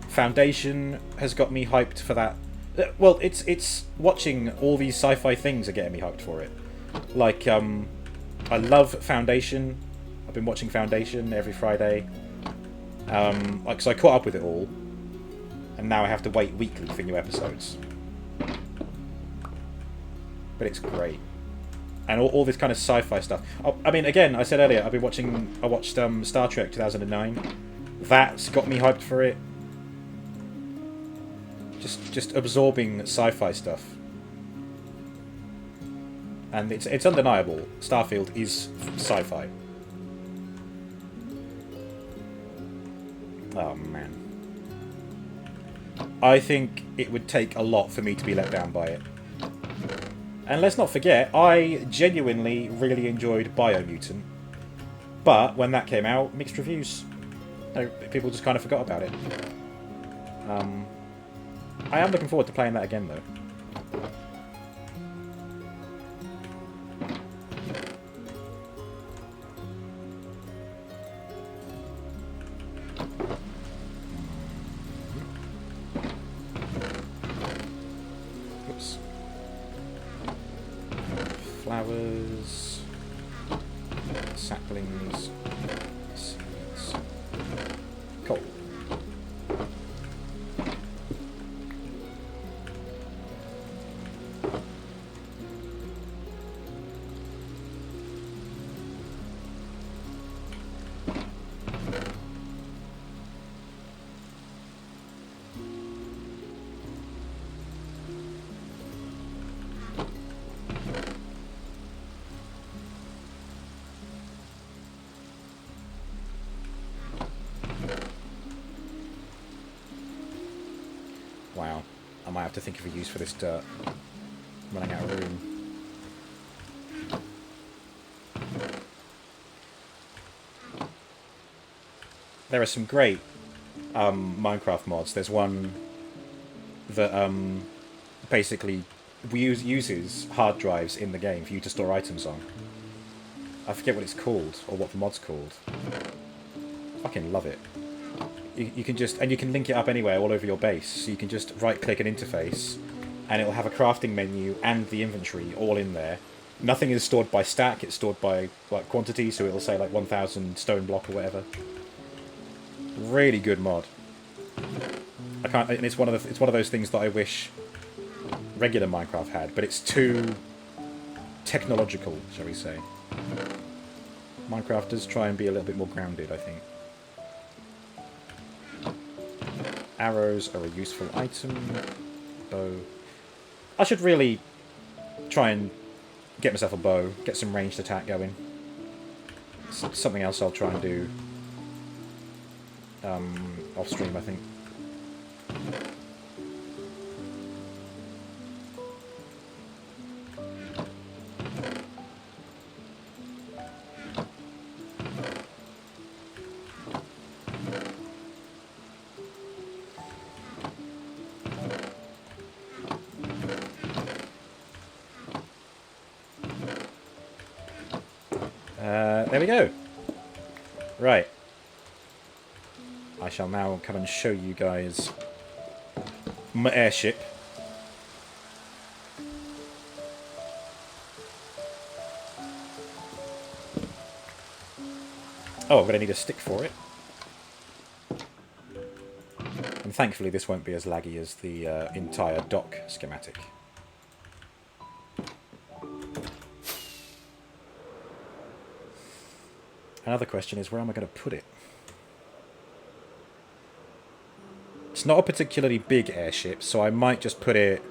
Foundation has got me hyped for that. Well, it's watching all these sci-fi things are getting me hyped for it. Like, I love Foundation. I've been watching Foundation every Friday. Like, so I caught up with it all. And now I have to wait weekly for new episodes. But it's great. And all this kind of sci-fi stuff. I mean, again, I said earlier, I watched Star Trek 2009. That's got me hyped for it. Just absorbing sci-fi stuff. And it's undeniable. Starfield is sci-fi. Oh, man. I think it would take a lot for me to be let down by it. And let's not forget, I genuinely really enjoyed Biomutant. But when that came out, mixed reviews. People just kind of forgot about it. I am looking forward to playing that again, though. Oops. Flowers. Saplings. Seeds. Coal. Wow. I might have to think of a use for this dirt. I'm running out of room. There are some great Minecraft mods. There's one that basically uses hard drives in the game for you to store items on. I forget what it's called, or what the mod's called. Fucking love it. You can just, and you can link it up anywhere all over your base. So you can just right-click an interface, and it'll have a crafting menu and the inventory all in there. Nothing is stored by stack; it's stored by like quantity. So it'll say like 1,000 stone block or whatever. Really good mod. I can't, and it's one of those things that I wish regular Minecraft had, but it's too technological, shall we say. Minecraft does try and be a little bit more grounded, I think. Arrows are a useful item. Bow. I should really try and get myself a bow, get some ranged attack going. Something else I'll try and do off stream, I think. There we go. Right. I shall now come and show you guys my airship. Oh, I'm going to need a stick for it. And thankfully this won't be as laggy as the entire dock schematic. Another question is, where am I going to put it? It's not a particularly big airship, so I might just put it...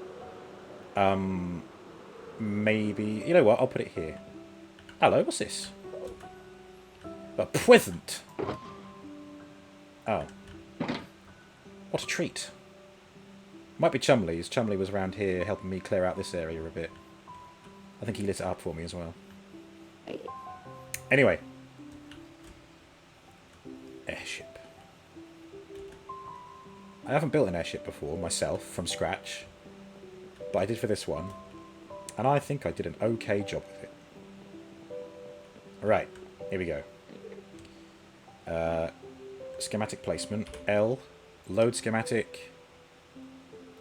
maybe... You know what? I'll put it here. Hello, what's this? A present! Oh. What a treat. Might be Chumley's. Chumley was around here helping me clear out this area a bit. I think he lit it up for me as well. Anyway. Airship. I haven't built an airship before, myself, from scratch. But I did for this one. And I think I did an okay job with it. Right, here we go. Schematic placement. L. Load schematic.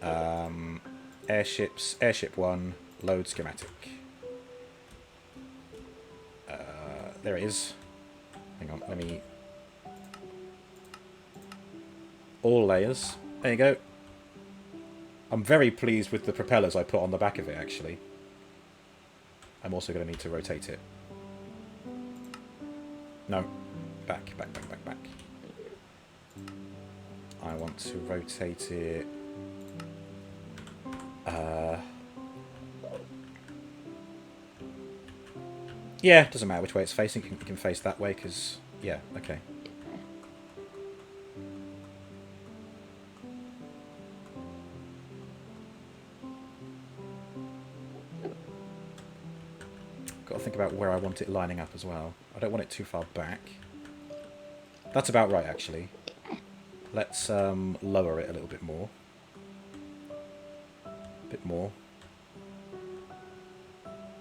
Airships. Airship 1. Load schematic. There it is. Hang on, let me... All layers. There you go. I'm very pleased with the propellers I put on the back of it, actually. I'm also going to need to rotate it. No. Back. I want to rotate it... Yeah, doesn't matter which way it's facing. You can face that way, because... Yeah, okay. Got to think about where I want it lining up as well. I don't want it too far back. That's about right, actually. Let's lower it a little bit more. A bit more.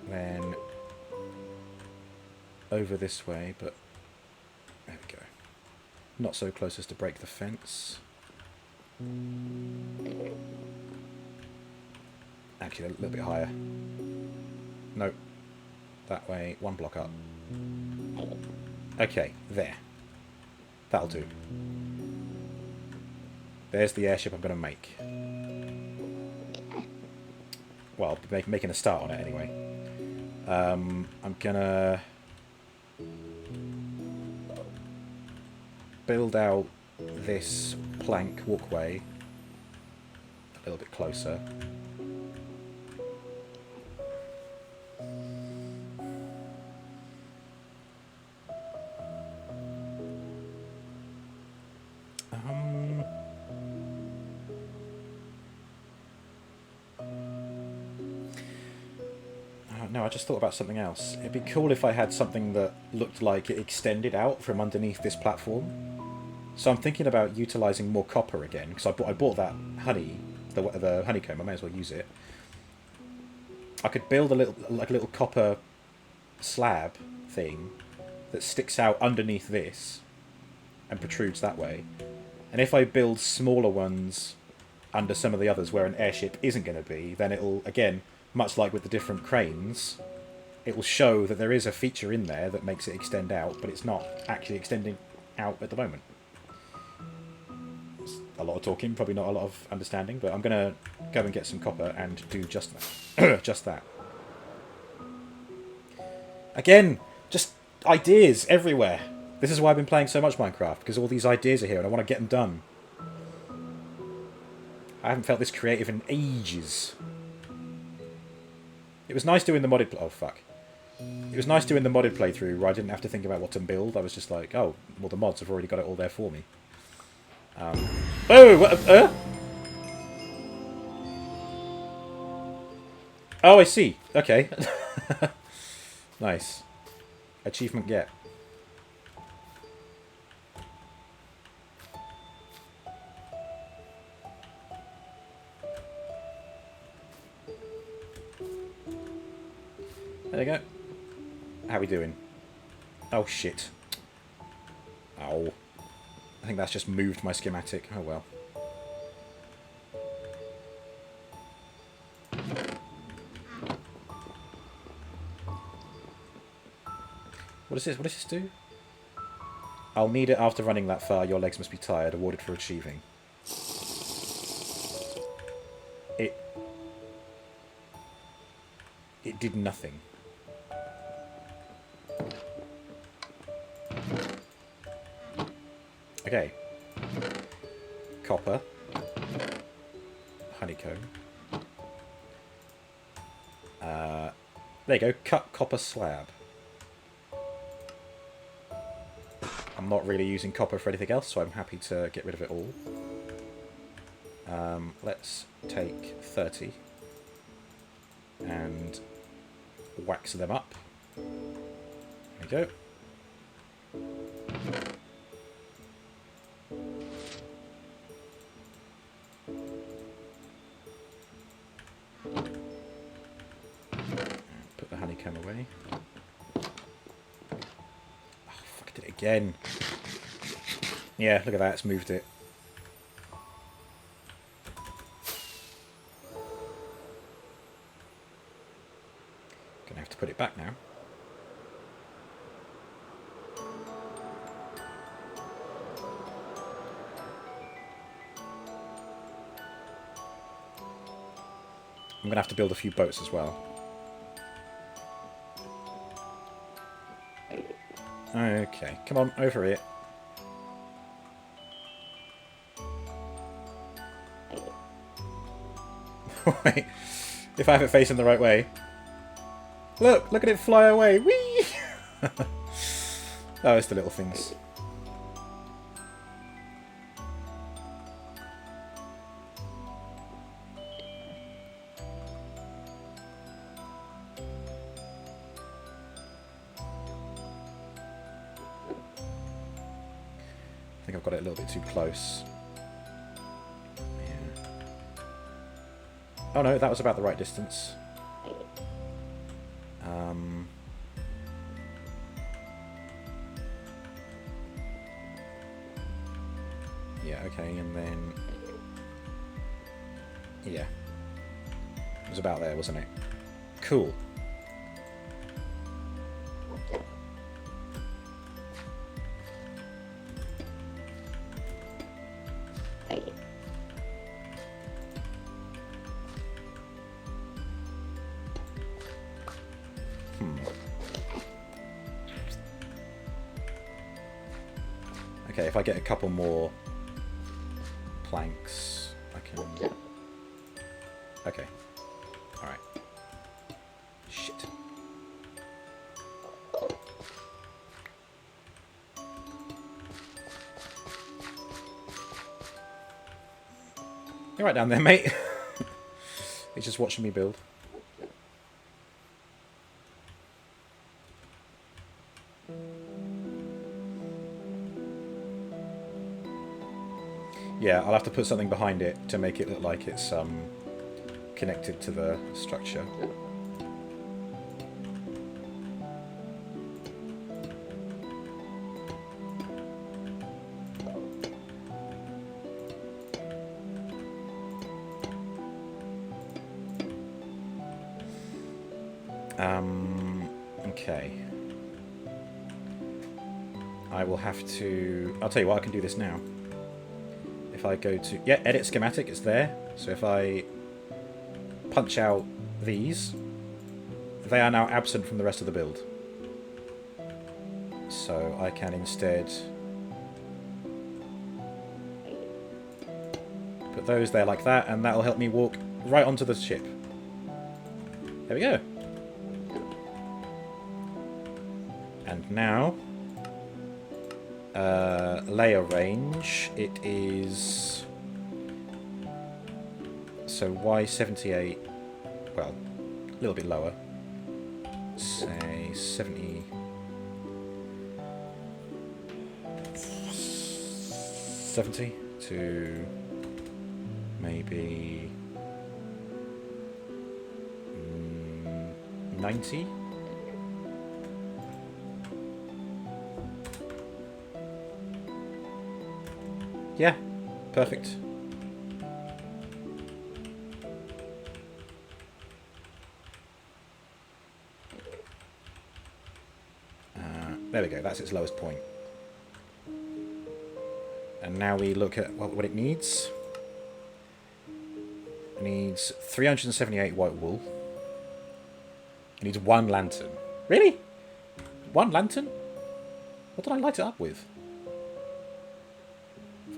Then over this way, but there we go. Not so close as to break the fence. Actually, a little bit higher. Nope. That way, one block up. Okay, there. That'll do. There's the airship I'm going to make. Well, I'll be making a start on it anyway. I'm going to build out this plank walkway a little bit closer. No, I just thought about something else. It'd be cool if I had something that looked like it extended out from underneath this platform. So I'm thinking about utilising more copper again, because I bought that honey, the honeycomb. I may as well use it. I could build a little copper slab thing that sticks out underneath this and protrudes that way. And if I build smaller ones under some of the others where an airship isn't going to be, then it'll, again, much like with the different cranes, it will show that there is a feature in there that makes it extend out, but it's not actually extending out at the moment. It's a lot of talking, probably not a lot of understanding, but I'm going to go and get some copper and do just that. Just that. Again, just ideas everywhere. This is why I've been playing so much Minecraft, because all these ideas are here and I want to get them done. I haven't felt this creative in ages. It was nice doing the modded... Oh, fuck. It was nice doing the modded playthrough where I didn't have to think about what to build. I was just like, oh, well, the mods have already got it all there for me. Oh, what? Oh, I see. Okay. Nice. Achievement get. There you go. How we doing? Oh, shit. Ow. I think that's just moved my schematic. Oh, well. What is this? What does this do? I'll need it after running that far. Your legs must be tired. Awarded for achieving. It did nothing. Okay. Copper. Honeycomb. There you go. Cut copper slab. I'm not really using copper for anything else, so I'm happy to get rid of it all. Let's take 30 and wax them up. There we go. Put the honeycomb away. Oh, fuck, I did it again. Yeah, look at that, it's moved it. Gonna have to put it back now. I'm gonna have to build a few boats as well. Okay, come on, over here. Wait, if I have it facing the right way. Look at it fly away. Whee! Oh, it's the little things. I think I've got it a little bit too close. Yeah. Oh no, that was about the right distance. Yeah, okay, and then... Yeah. It was about there, wasn't it? Cool. Okay, if I get a couple more planks, I can... Okay. Alright. Shit. You're right down there, mate. He's just watching me build. Yeah, I'll have to put something behind it to make it look like it's connected to the structure. Okay. I will have to... I'll tell you what, I can do this now. If I go to... Yeah, edit schematic, it's there. So if I punch out these, they are now absent from the rest of the build. So I can instead put those there like that, and that'll help me walk right onto the ship. There we go. And now... layer range, it is... So Y78, well, a little bit lower. Say 70... 70 to maybe 90. Yeah, perfect. There we go, that's its lowest point. And now we look at what it needs. It needs 378 white wool. It needs 1 lantern. Really? 1 lantern? What did I light it up with?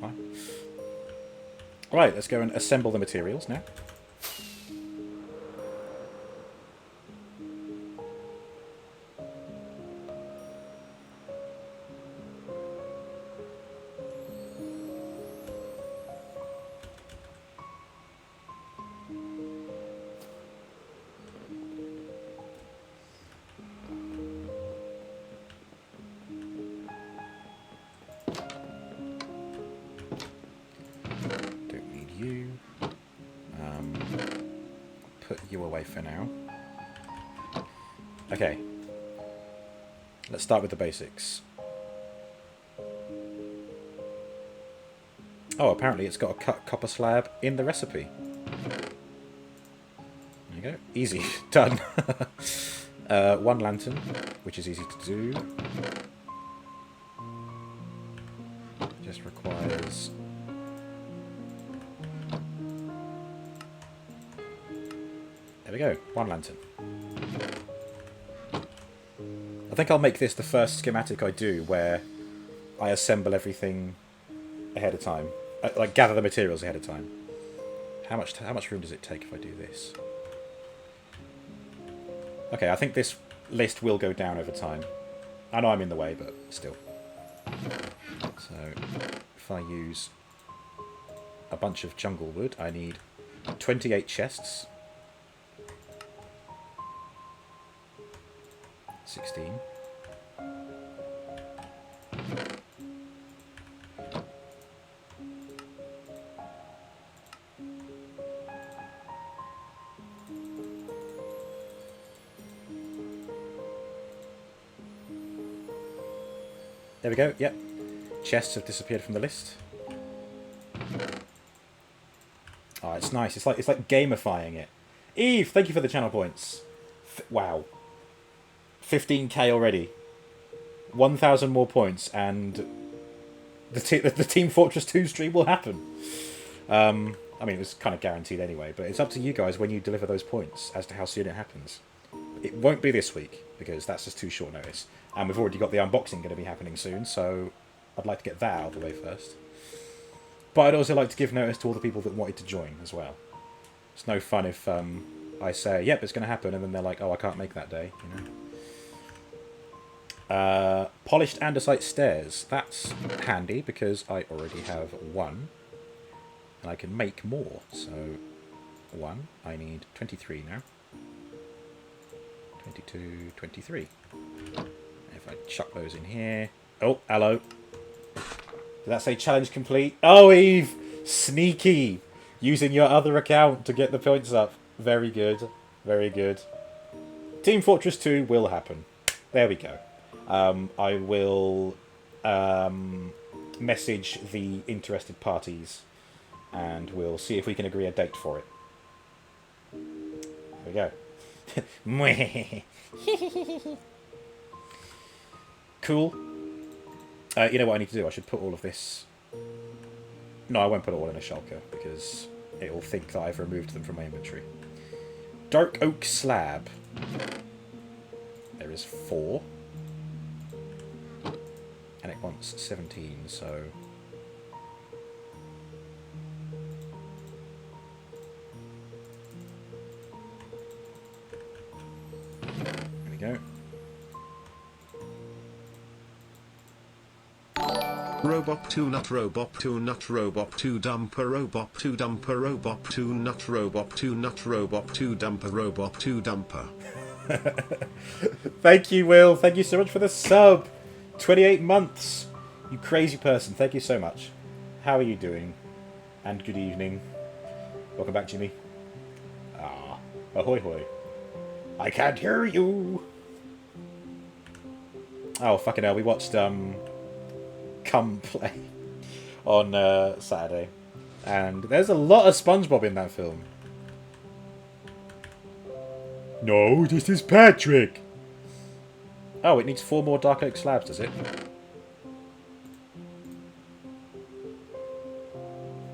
Fine. Right, let's go and assemble the materials now. Put you away for now. Okay. Let's start with the basics. Oh, apparently it's got a cut copper slab in the recipe. There you go. Easy. Done. 1 lantern, which is easy to do. Just requires... There we go, 1 lantern. I think I'll make this the first schematic I do where I assemble everything ahead of time. Like, gather the materials ahead of time. How much room does it take if I do this? Okay, I think this list will go down over time. I know I'm in the way, but still. So, if I use a bunch of jungle wood, I need 28 chests. 16. There we go, yep. Chests have disappeared from the list. Oh, it's nice. It's like gamifying it. Eve, thank you for the channel points. Wow. 15k already. 1,000 more points, and the Team Fortress 2 stream will happen. I mean, it was kind of guaranteed anyway, but it's up to you guys when you deliver those points as to how soon it happens. It won't be this week, because that's just too short notice. And we've already got the unboxing going to be happening soon, so I'd like to get that out of the way first. But I'd also like to give notice to all the people that wanted to join as well. It's no fun if I say, yep, it's going to happen, and then they're like, oh, I can't make that day, you know. Polished andesite stairs. That's handy because I already have 1. And I can make more. So, 1. I need 23 now. 22, 23. If I chuck those in here... Oh, hello. Did that say challenge complete? Oh, Eve! Sneaky! Using your other account to get the points up. Very good. Very good. Team Fortress 2 will happen. There we go. I will message the interested parties and we'll see if we can agree a date for it. There we go. Cool. You know what I need to do? I should put all of this... No, I won't put it all in a shulker because it will think that I've removed them from my inventory. Dark oak slab. There is 4. And it wants 17, so... There we go.
Robot 2 nut robot 2 nut robot 2 dumper robot 2 dumper robot 2 nut robot 2 nut robot 2 dumper robot 2 dumper.
Thank you, Will. Thank you so much for the sub. 28 months. You crazy person. Thank you so much. How are you doing? And good evening. Welcome back, Jimmy. Ah, ahoy hoy. I can't hear you. Oh, fucking hell. We watched, Come Play. on Saturday. And there's a lot of SpongeBob in that film.
No, this is Patrick.
Oh, it needs 4 more dark oak slabs, does it?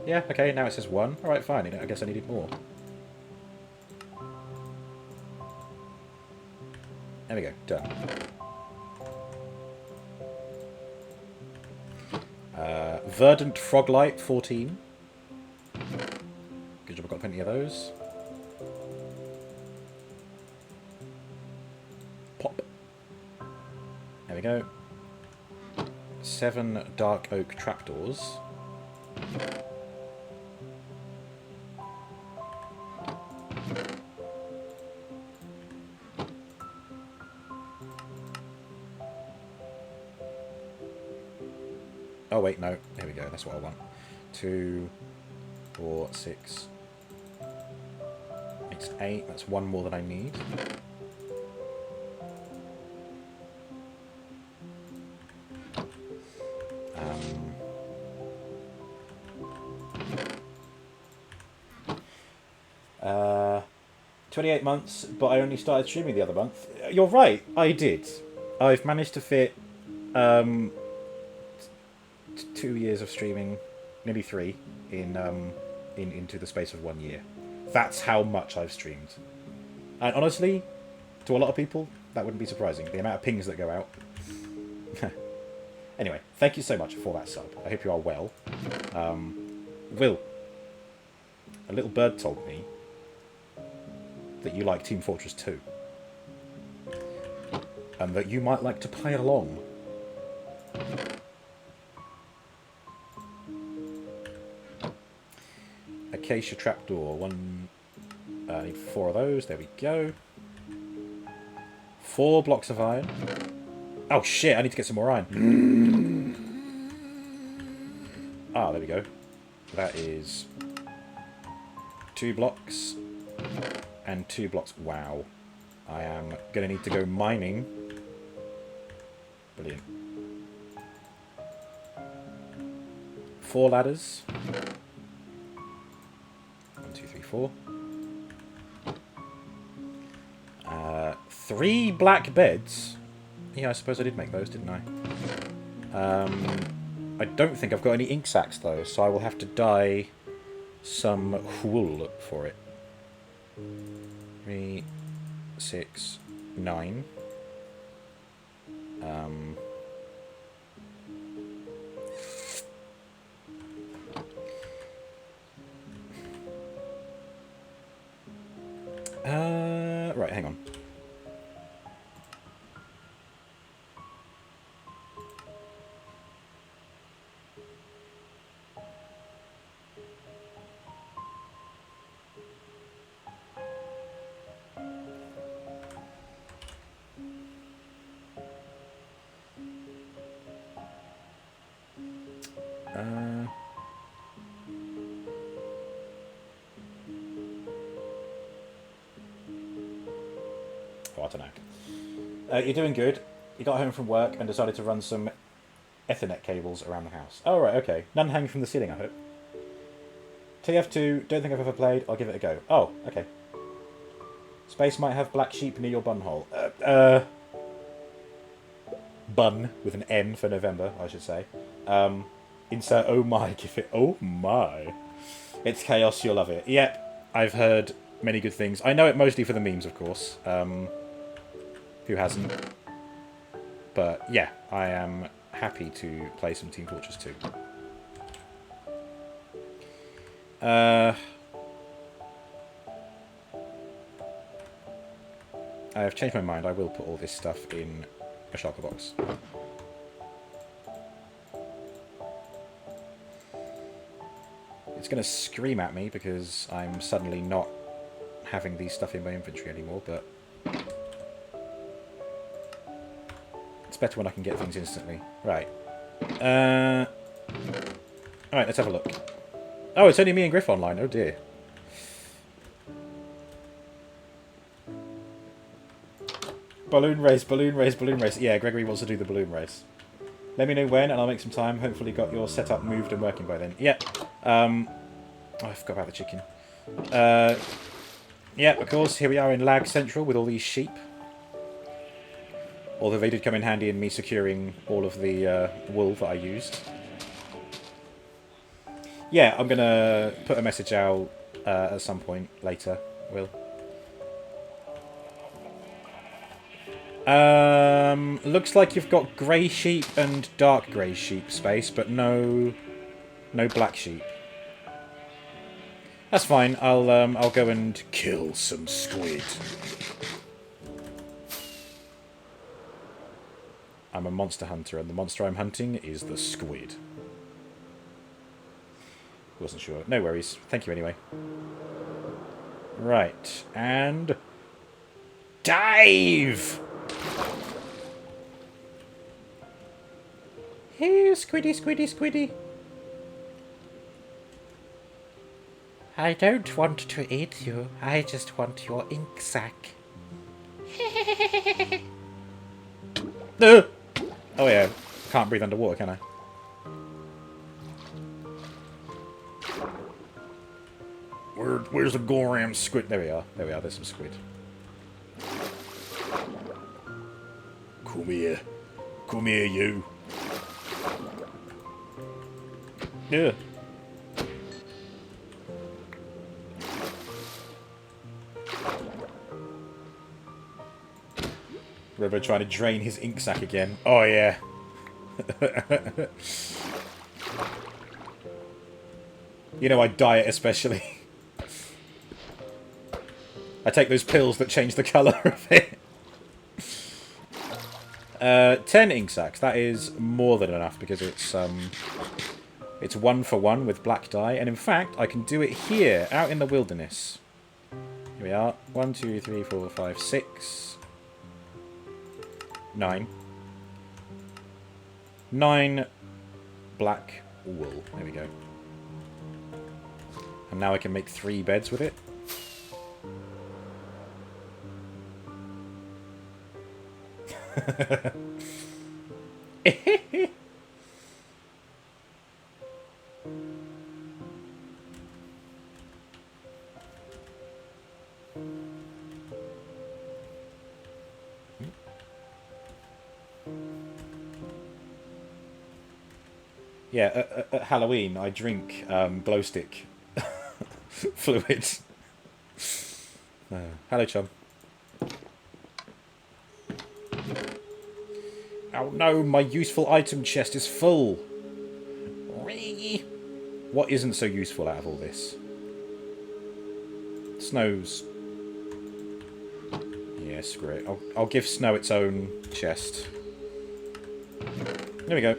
Yeah, okay, now it says 1. Alright, fine. I guess I needed more. There we go, done. Verdant Froglight, 14. Good job, I've got plenty of those. Pop. There we go. 7 dark oak trapdoors. Oh wait, no. There we go. That's what I want. 2, 4, 6. It's 8. That's 1 more than I need. Uh, 28 months, but I only started streaming the other month. You're right. I did. I've managed to fit 2 years of streaming, nearly 3, into the space of 1 year. That's how much I've streamed. And honestly, to a lot of people, that wouldn't be surprising. The amount of pings that go out. Anyway, thank you so much for that sub. I hope you are well. Will, a little bird told me that you like Team Fortress 2. And that you might like to play along. Acacia trapdoor. I need 4 of those. There we go. 4 blocks of iron. Oh shit, I need to get some more iron. Ah, there we go. That is 2 blocks and 2 blocks. Wow. I am going to need to go mining. Brilliant. 4 ladders. 1, 2, 3, 4. 3 black beds. Yeah, I suppose I did make those, didn't I? I don't think I've got any ink sacs, though, so I will have to dye some wool for it. 3, 6, 9. Right, hang on. Oh, I don't know. You're doing good. You got home from work and decided to run some Ethernet cables around the house. Oh, right, okay. None hanging from the ceiling, I hope. TF2, don't think I've ever played. I'll give it a go. Oh, okay. Space might have black sheep near your bun hole. Bun, with an N for November, I should say. Insert oh my, give it... Oh my. It's chaos, you'll love it. Yep, I've heard many good things. I know it mostly for the memes, of course. Who hasn't? But yeah, I am happy to play some Team Fortress 2. I have changed my mind. I will put all this stuff in a shulker box. It's going to scream at me because I'm suddenly not having these stuff in my inventory anymore, but it's better when I can get things instantly. Right. Alright, let's have a look. Oh, it's only me and Griff online. Oh dear. Balloon race, balloon race, balloon race. Yeah, Gregory wants to do the balloon race. Let me know when, and I'll make some time. Hopefully got your setup moved and working by then. Yeah. Oh, I forgot about the chicken. Yeah, of course, here we are in Lag Central with all these sheep. Although they did come in handy in me securing all of the wool that I used. Yeah, I'm going to put a message out at some point later, Will. Looks like you've got grey sheep and dark grey sheep space, but no black sheep. That's fine. I'll go and kill some squid. I'm a monster hunter, and the monster I'm hunting is the squid. Wasn't sure. No worries. Thank you anyway. Right, and dive. Here, squiddy, squiddy, squiddy. I don't want to eat you. I just want your ink sac. Oh yeah, can't breathe underwater, can I? Where's the Goram squid? There we are. There we are. There's some squid.
Come here. Come here, you.
Yeah. Robo trying to drain his ink sac again. Oh yeah. You know, I diet especially. I take those pills that change the colour of it. 10 ink sacs. That is more than enough because it's 1 for 1 with black dye, and in fact I can do it here, out in the wilderness. Here we are. 1, 2, 3, 4, 5, 6, 9. 9 black wool. There we go. And now I can make 3 beds with it. Yeah, at Halloween I drink glow stick fluids. Hello, chum. Oh no, my useful item chest is full. What isn't so useful out of all this? Snow's... Yeah, screw it. I'll give Snow its own chest. There we go.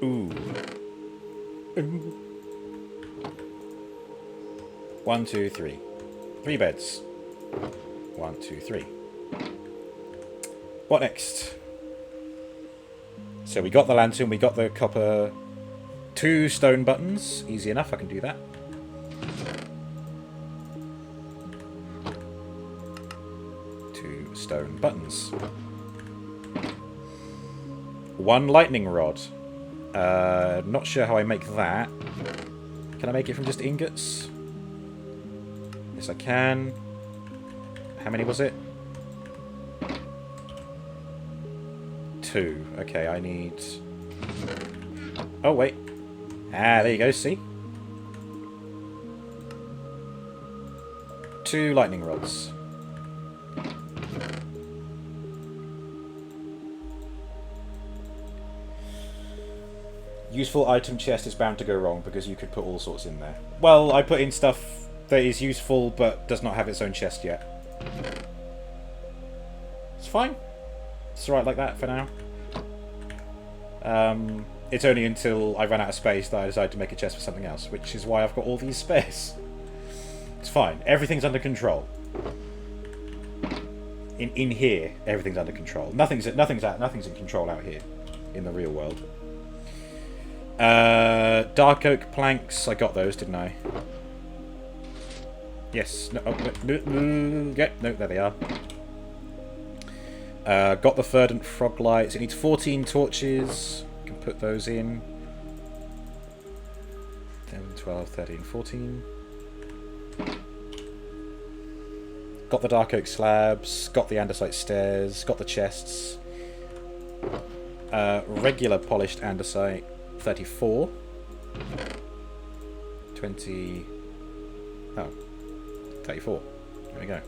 Ooh. 1, 2, 3. 3 beds. 1, 2, 3. What next? So we got the lantern, we got the copper... 2 stone buttons. Easy enough, I can do that. Stone buttons. 1 lightning rod. Not sure how I make that. Can I make it from just ingots? Yes, I can. How many was it? 2. Okay, I need... Oh, wait. Ah, there you go, see? 2 lightning rods. Useful item chest is bound to go wrong because you could put all sorts in there. Well, I put in stuff that is useful but does not have its own chest yet. It's fine. It's alright like that for now. It's only until I run out of space that I decide to make a chest for something else, which is why I've got all these spares. It's fine. Everything's under control. In here, everything's under control. Nothing's in control out here in the real world. Dark oak planks. I got those, didn't I? Yes. No. Oh, no, there they are. Got the verdant frog lights. It needs 14 torches. Can put those in. 10, 12, 13, 14. Got the dark oak slabs. Got the andesite stairs. Got the chests. Regular polished andesite. 34. 20. Oh. 34. There we go.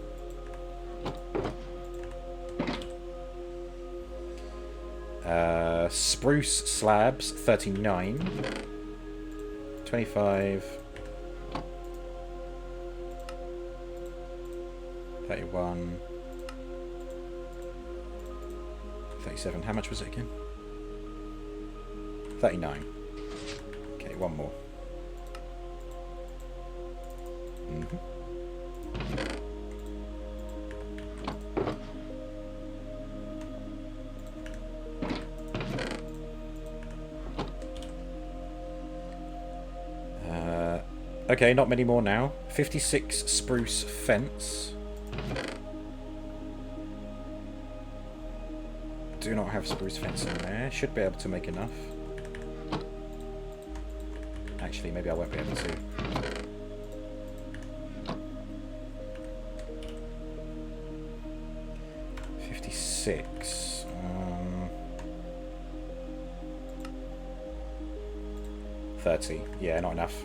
Spruce slabs, 39. 25. 31. 37. How much was it again? 39. Okay, one more. Okay, not many more now. 56 spruce fence. Do not have spruce fence in there. Should be able to make enough. Actually, maybe I won't be able to. $56. 30. Yeah, not enough.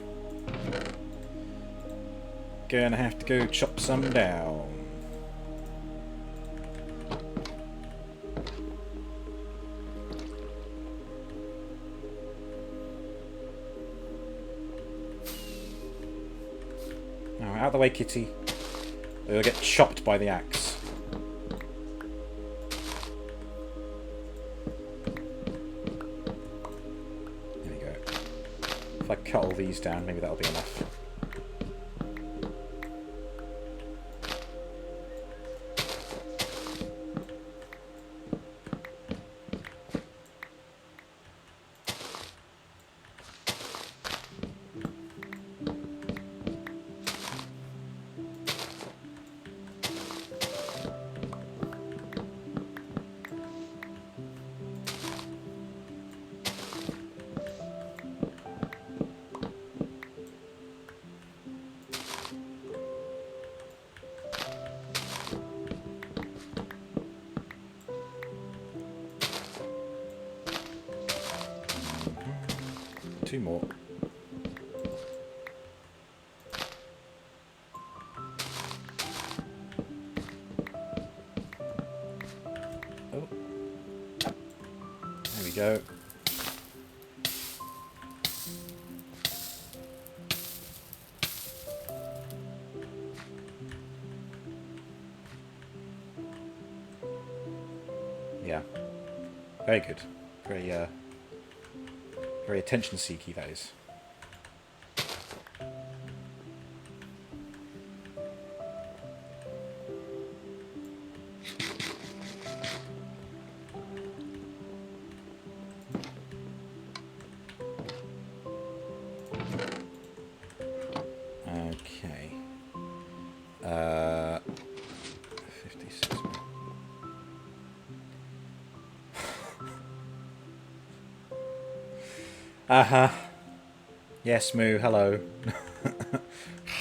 Gonna have to go chop some down. Oh, out of the way, kitty. They'll get chopped by the axe. There we go. If I cut all these down, maybe that'll be enough. Two more. Oh. There we go. Yeah. Very good. Very attention-seeky, that is. Okay. 56. Uh-huh. Yes, Moo, hello.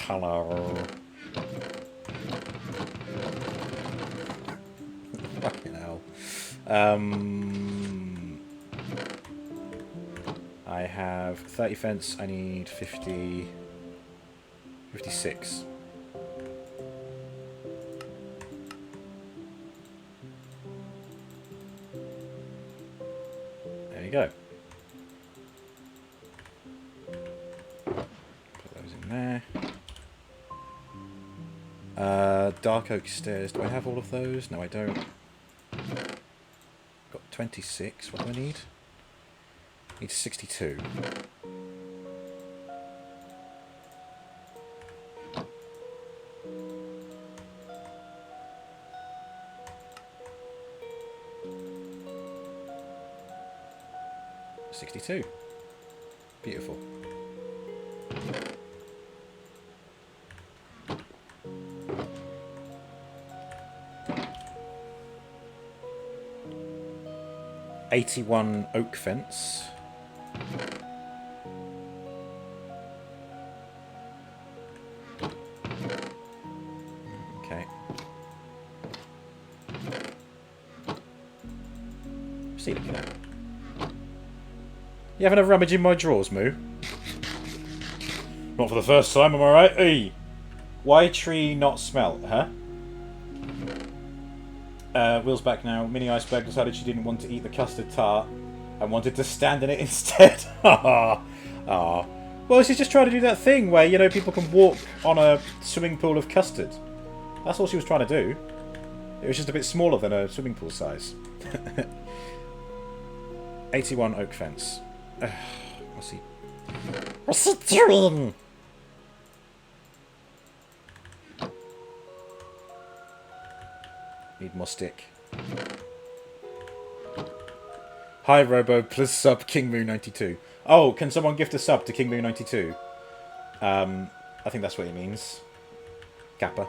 Hello. Fucking hell. I have 30 fence, I need 50... 56. There you go. There. Dark oak stairs. Do I have all of those? No, I don't. Got 26. What do I need? Need 62. Beautiful. 81 oak fence. Okay. What's he looking at? You having a rummage in my drawers, Moo? Not for the first time, am I right? Hey! Why tree not smelt, huh? Will's back now. Mini Iceberg decided she didn't want to eat the custard tart and wanted to stand in it instead. Ah. Well, she's just trying to do that thing where, you know, people can walk on a swimming pool of custard. That's all she was trying to do. It was just a bit smaller than a swimming pool size. 81 oak fence. What's he... What's he doing? Need more stick. Hi Robo, please sub KingMoo92. Oh, can someone gift a sub to KingMoo92? I think that's what he means. Kappa.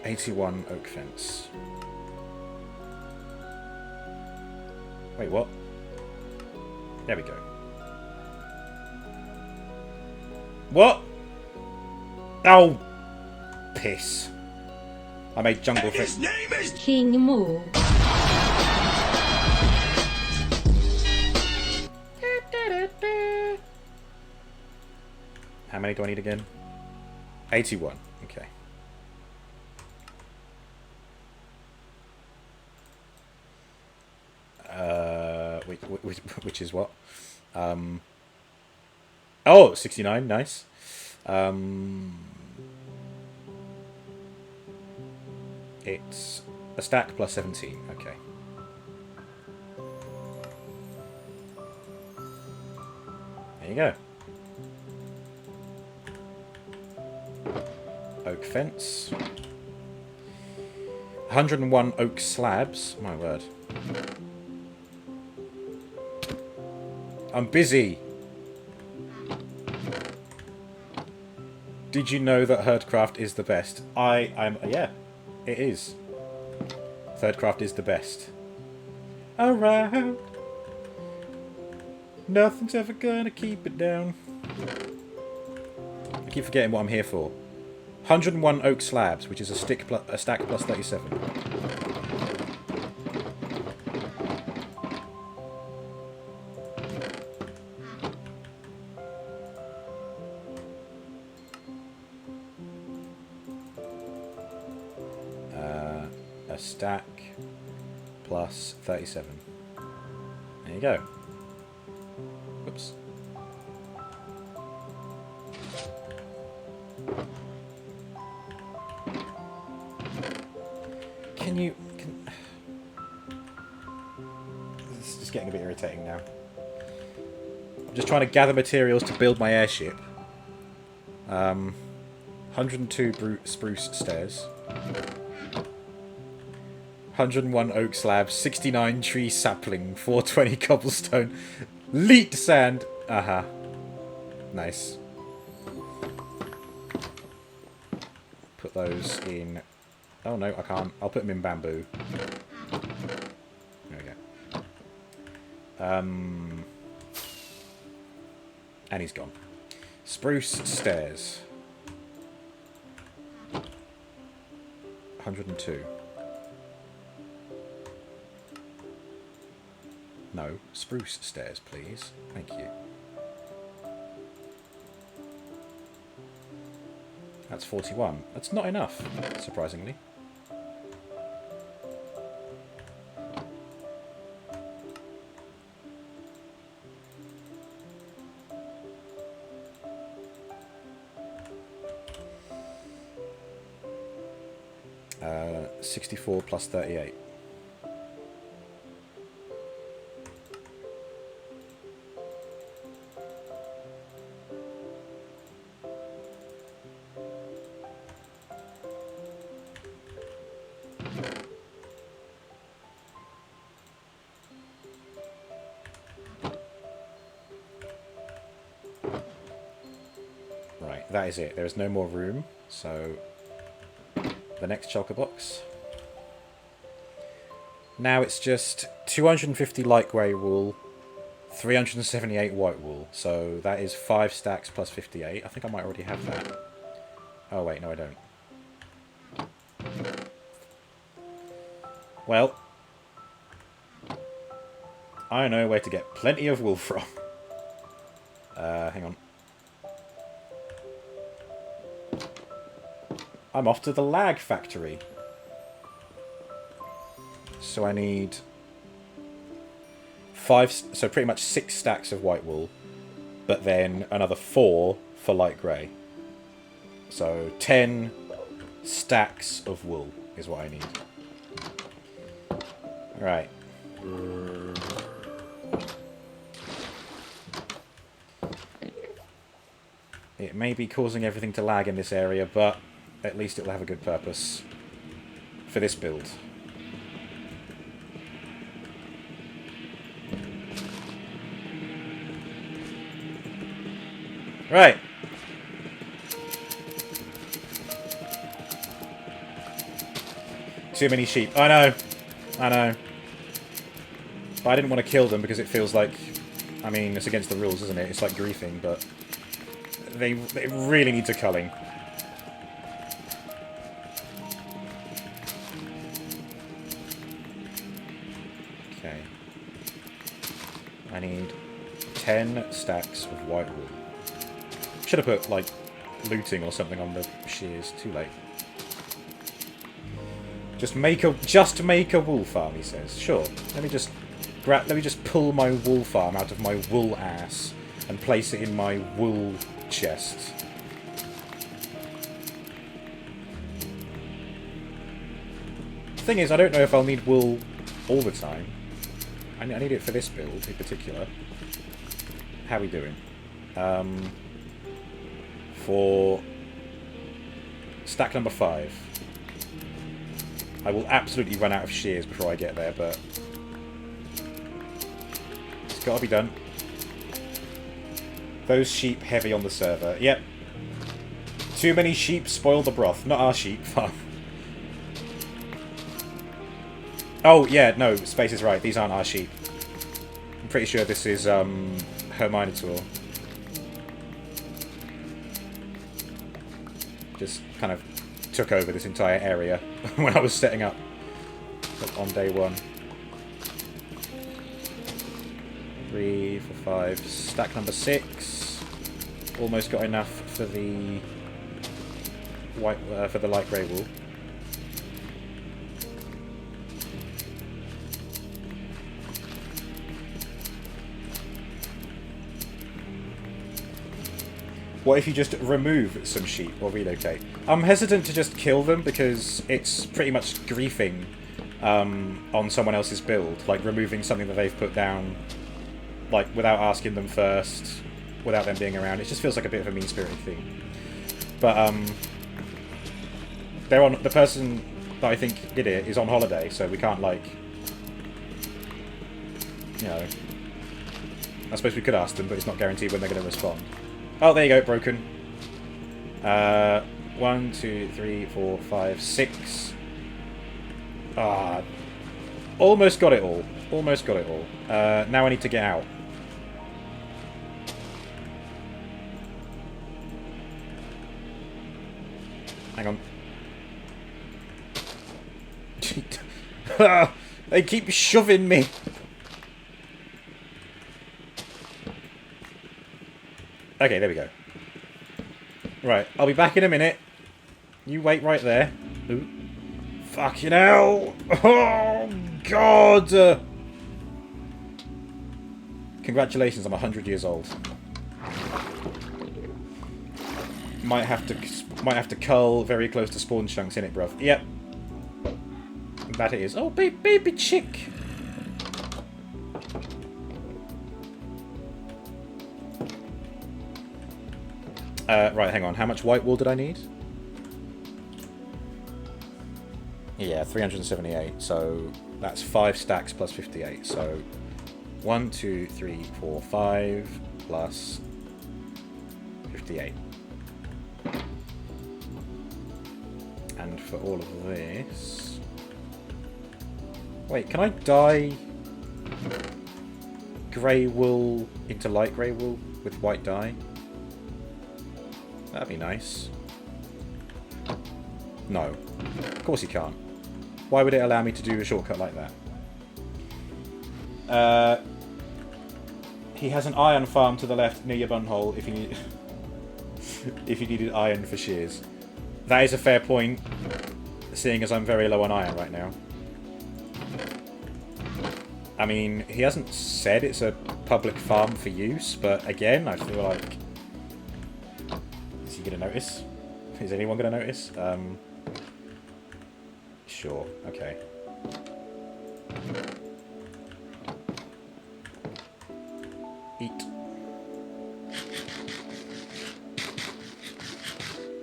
81 oak fence. Wait, what? There we go. What? Oh! Piss. I made jungle for
His name is
King Moo.
How many do I need again? 81. Okay. Which is what? Oh, 69. Nice. It's a stack plus 17. Okay. There you go. Oak fence. 101 oak slabs. My word. I'm busy. Did you know that HerdCraft is the best? Yeah, it is. HerdCraft is the best. Around. Nothing's ever gonna keep it down. I keep forgetting what I'm here for. 101 oak slabs, which is a stack plus 37. A stack plus 37. There you go. Whoops. This is just getting a bit irritating now. I'm just trying to gather materials to build my airship. 102 spruce stairs. 101 oak slabs, 69 tree sapling, 420 cobblestone, leet sand. Aha. Nice. Put those in... Oh no, I can't. I'll put them in bamboo. There we go. And he's gone. Spruce stairs. 102. No, spruce stairs, please. Thank you. That's 41. That's not enough, surprisingly. Uh, 64 plus 38. Right, that is it. There is no more room, so the next shulker box. Now it's just 250 light grey wool, 378 white wool. So that is 5 stacks plus 58. I think I might already have that. Oh wait, no I don't. Well, I know where to get plenty of wool from. Hang on. I'm off to the lag factory. So I need 5, so pretty much 6 stacks of white wool, but then another 4 for light grey. So 10 stacks of wool is what I need. Right. It may be causing everything to lag in this area, but at least it will have a good purpose for this build. Right. Too many sheep. I know. I know. But I didn't want to kill them because it feels like... I mean, it's against the rules, isn't it? It's like griefing, but... They really need to culling. Okay. I need 10 stacks of white wool. Should have put, like, looting or something on the shears. Too late. Just make a wool farm, he says. Sure. Let me just pull my wool farm out of my wool ass and place it in my wool chest. The thing is, I don't know if I'll need wool all the time. I need it for this build in particular. How are we doing? For stack number 5. I will absolutely run out of shears before I get there, but it's got to be done. Those sheep heavy on the server. Yep. Too many sheep spoil the broth. Not our sheep farm. Oh, yeah, no, Space is right. These aren't our sheep. I'm pretty sure this is her Minotaur. Just kind of took over this entire area when I was setting up on day 1. 3, 4, 5. Stack number 6. Almost got enough for the white for the light grey wool. What if you just remove some sheep or relocate? I'm hesitant to just kill them because it's pretty much griefing on someone else's build, like removing something that they've put down, like without asking them first, without them being around. It just feels like a bit of a mean-spirited thing. But the person that I think did it is on holiday, so we can't, like, you know. I suppose we could ask them, but it's not guaranteed when they're going to respond. Oh, there you go, broken. 1, 2, 3, 4, 5, 6. Ah, almost got it all. Almost got it all. Now I need to get out. Hang on. They keep shoving me. Okay, there we go. Right, I'll be back in a minute. You wait right there. Ooh. Fucking hell! Oh, God! Congratulations, I'm 100 years old. Might have to cull very close to spawn chunks in it, bruv. Yep. That it is. Oh, baby chick! Right, hang on. How much white wool did I need? Yeah, 378. So that's 5 stacks plus 58. So 1, 2, 3, 4, 5 plus 58. And for all of this... Wait, can I dye grey wool into light grey wool with white dye? That'd be nice. No. Of course you can't. Why would it allow me to do a shortcut like that? He has an iron farm to the left near your bunhole if you need if you needed iron for shears. That is a fair point, seeing as I'm very low on iron right now. I mean, he hasn't said it's a public farm for use, but again, I feel like... Is he going to notice? Is anyone going to notice? Sure, okay. Eat.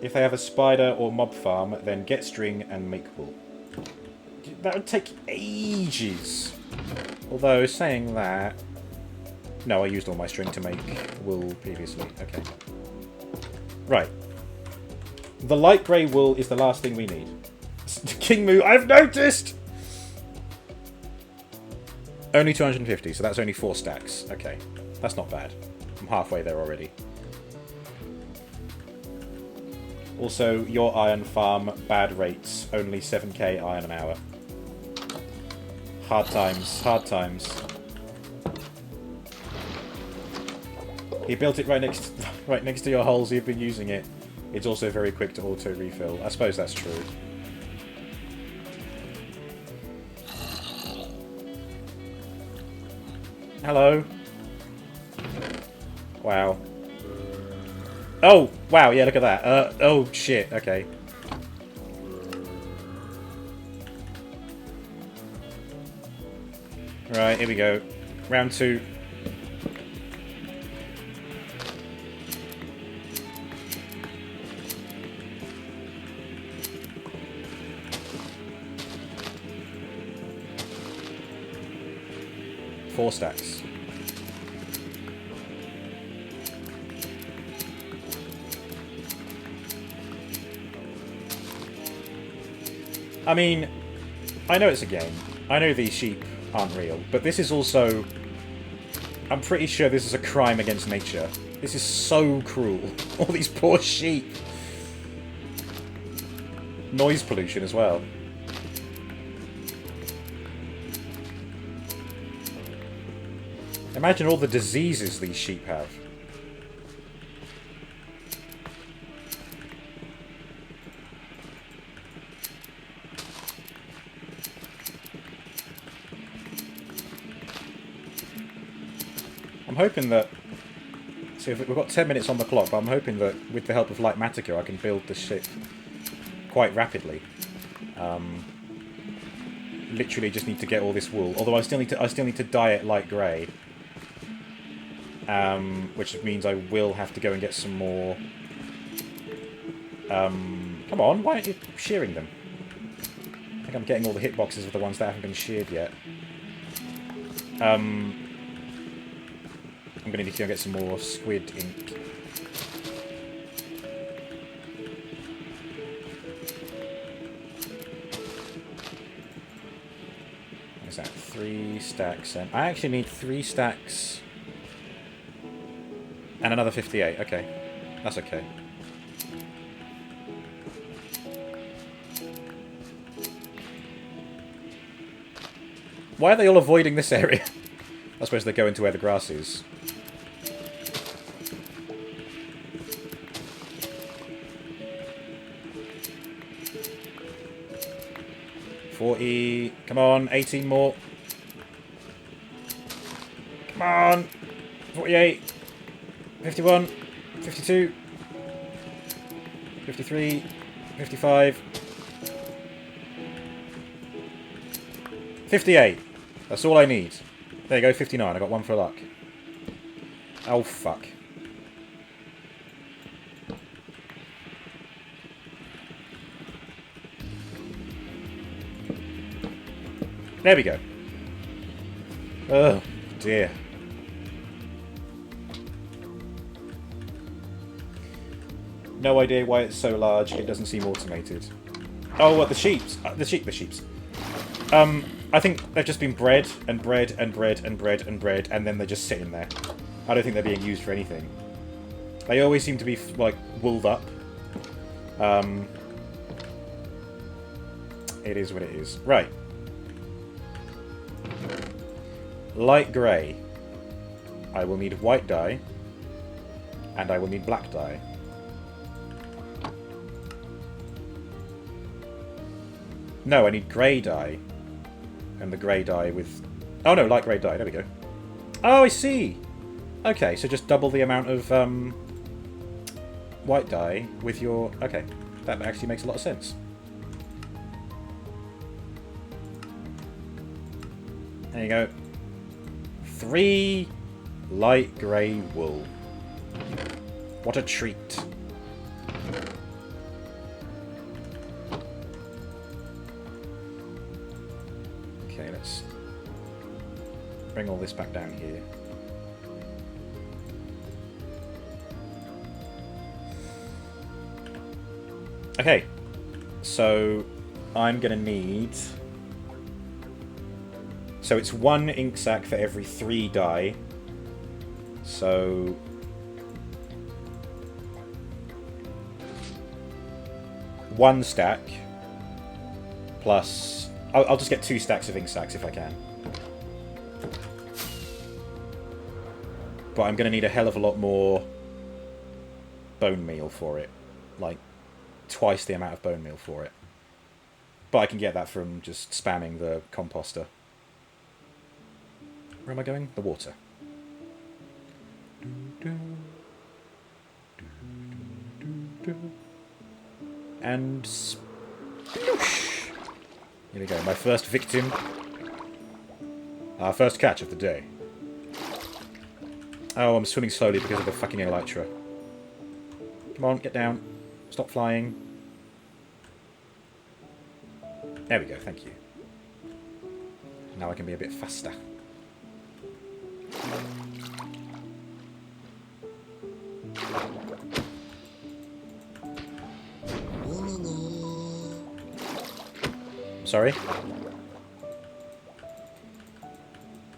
If they have a spider or mob farm, then get string and make wool. That would take ages. Although, saying that... No, I used all my string to make wool previously. Okay. Right. The light grey wool is the last thing we need. King Moo, I've noticed! Only 250, so that's only 4 stacks. Okay. That's not bad. I'm halfway there already. Also, your iron farm, bad rates. Only 7k iron an hour. Hard times. Hard times. He built it right next to your holes. You've been using it. It's also very quick to auto refill. I suppose that's true. Hello. Wow. Oh, wow, yeah, look at that. Oh, shit, okay. Right, here we go. Round 2. Four stacks. I mean, I know it's a game. I know these sheep aren't real, but this is also... I'm pretty sure this is a crime against nature. This is so cruel. All these poor sheep. Noise pollution as well. Imagine all the diseases these sheep have. I'm hoping that... See, we've got 10 minutes on the clock, but I'm hoping that with the help of Lightmatica I can build the ship quite rapidly. Literally just need to get all this wool. Although I still need to dye it light grey. Which means I will have to go and get some more... come on, why aren't you shearing them? I think I'm getting all the hitboxes of the ones that haven't been sheared yet. I'm going to need to go get some more squid ink. What is that? 3 stacks. And I actually need 3 stacks... And another 58. Okay. That's okay. Why are they all avoiding this area? I suppose they go into where the grass is. $40. Come on, 18 more. Come on. 48. 51. 52. 53. 55. 58. That's all I need. There you go, 59. I got 1 for luck. Oh, fuck. There we go. Oh, dear. No idea why it's so large. It doesn't seem automated. Oh, what, the sheeps? The sheeps. I think they've just been bred and bred and bred and bred and bred, and then they're just sitting there. I don't think they're being used for anything. They always seem to be, like, wooled up. It is what it is. Right. Light grey. I will need white dye. And I will need black dye. No, I need grey dye. And the grey dye with... Oh no, light grey dye. There we go. Oh, I see! Okay, so just double the amount of white dye with your... Okay, that actually makes a lot of sense. There you go. 3 light grey wool. What a treat. Okay, let's bring all this back down here. Okay, so I'm gonna need... So it's 1 ink sac for every 3 dye. So... one stack plus... I'll just get 2 stacks of ink sacs if I can. But I'm going to need a hell of a lot more bone meal for it. Like, twice the amount of bone meal for it. But I can get that from just spamming the composter. Where am I going? The water. And... sploosh! Here we go, my first victim. Our first catch of the day. Oh, I'm swimming slowly because of the fucking elytra. Come on, get down. Stop flying. There we go, thank you. Now I can be a bit faster. Sorry? The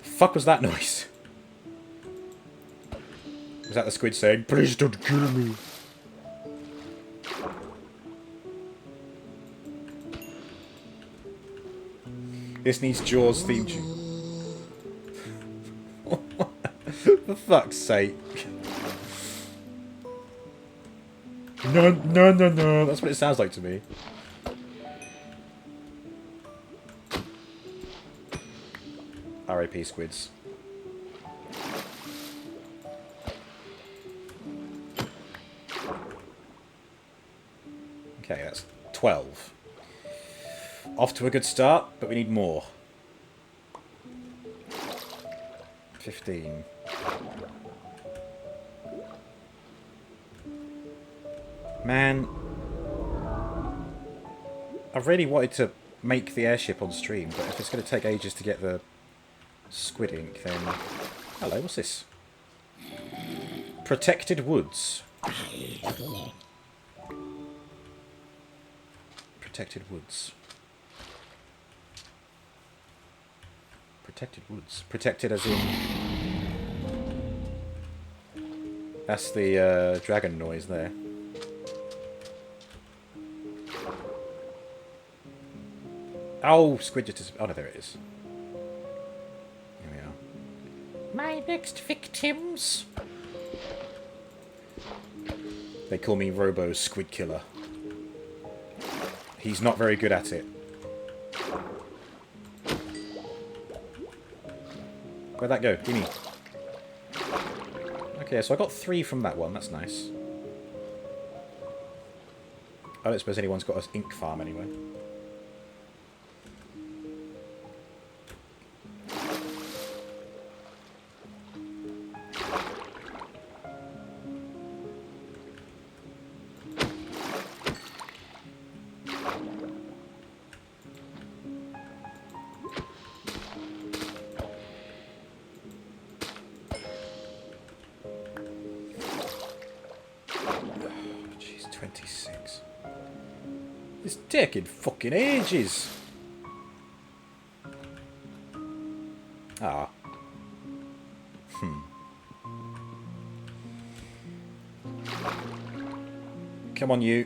fuck was that noise? Was that the squid saying, "Please don't kill me"? This needs Jaws theme tune. For fuck's sake. No, no, no, no. That's what it sounds like to me. RIP squids. Okay, that's 12. Off to a good start, but we need more. 15. Man, I really wanted to make the airship on stream, but if it's going to take ages to get the squid ink, then... Hello, what's this? Protected woods. Protected woods. Protected woods. Protected as in... That's the dragon noise there. Oh, squid just... Oh no, there it is. Here we are. My next victims. They call me Robo Squid Killer. He's not very good at it. Where'd that go? Gimme. Okay, so I got 3 from that one. That's nice. I don't suppose anyone's got an ink farm anyway. It's taking fucking ages. Ah. Come on, you.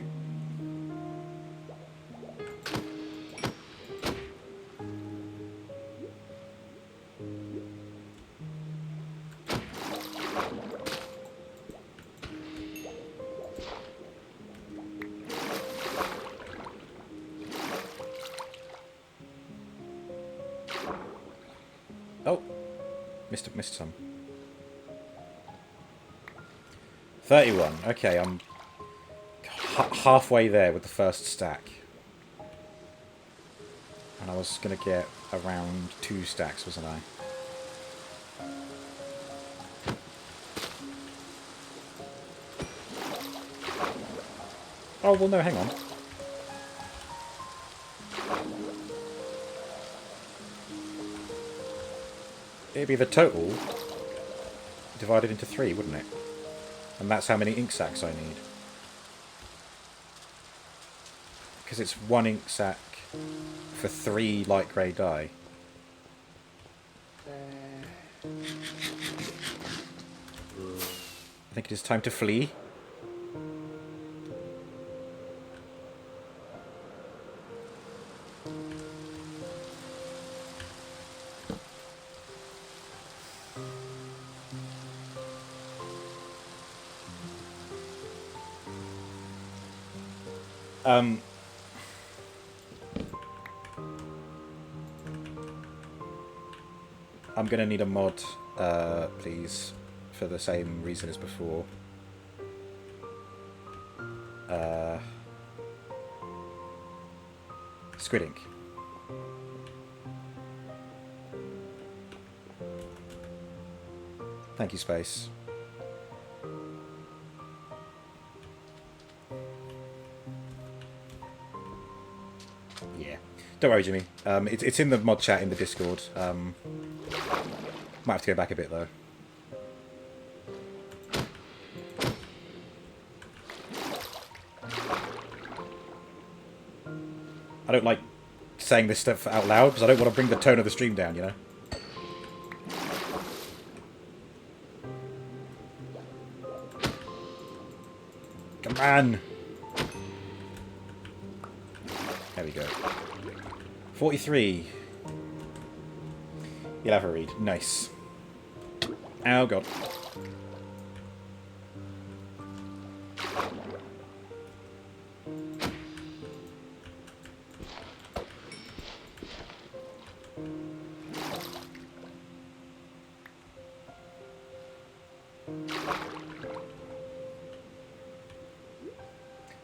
Oh, missed some. 31. Okay, I'm halfway there with the first stack. And I was going to get around 2 stacks, wasn't I? Oh, well, no, hang on. It'd be the total divided into 3, wouldn't it? And that's how many ink sacs I need. Because it's 1 ink sac for 3 light grey dye. I think it is time to flee. I'm going to need a mod, please, for the same reason as before. Squid ink. Thank you, Space. Yeah. Don't worry, Jimmy. It's in the mod chat in the Discord. Might have to go back a bit, though. I don't like saying this stuff out loud, because I don't want to bring the tone of the stream down, you know? Come on! There we go. 43. You'll have a read. Nice. Oh, God.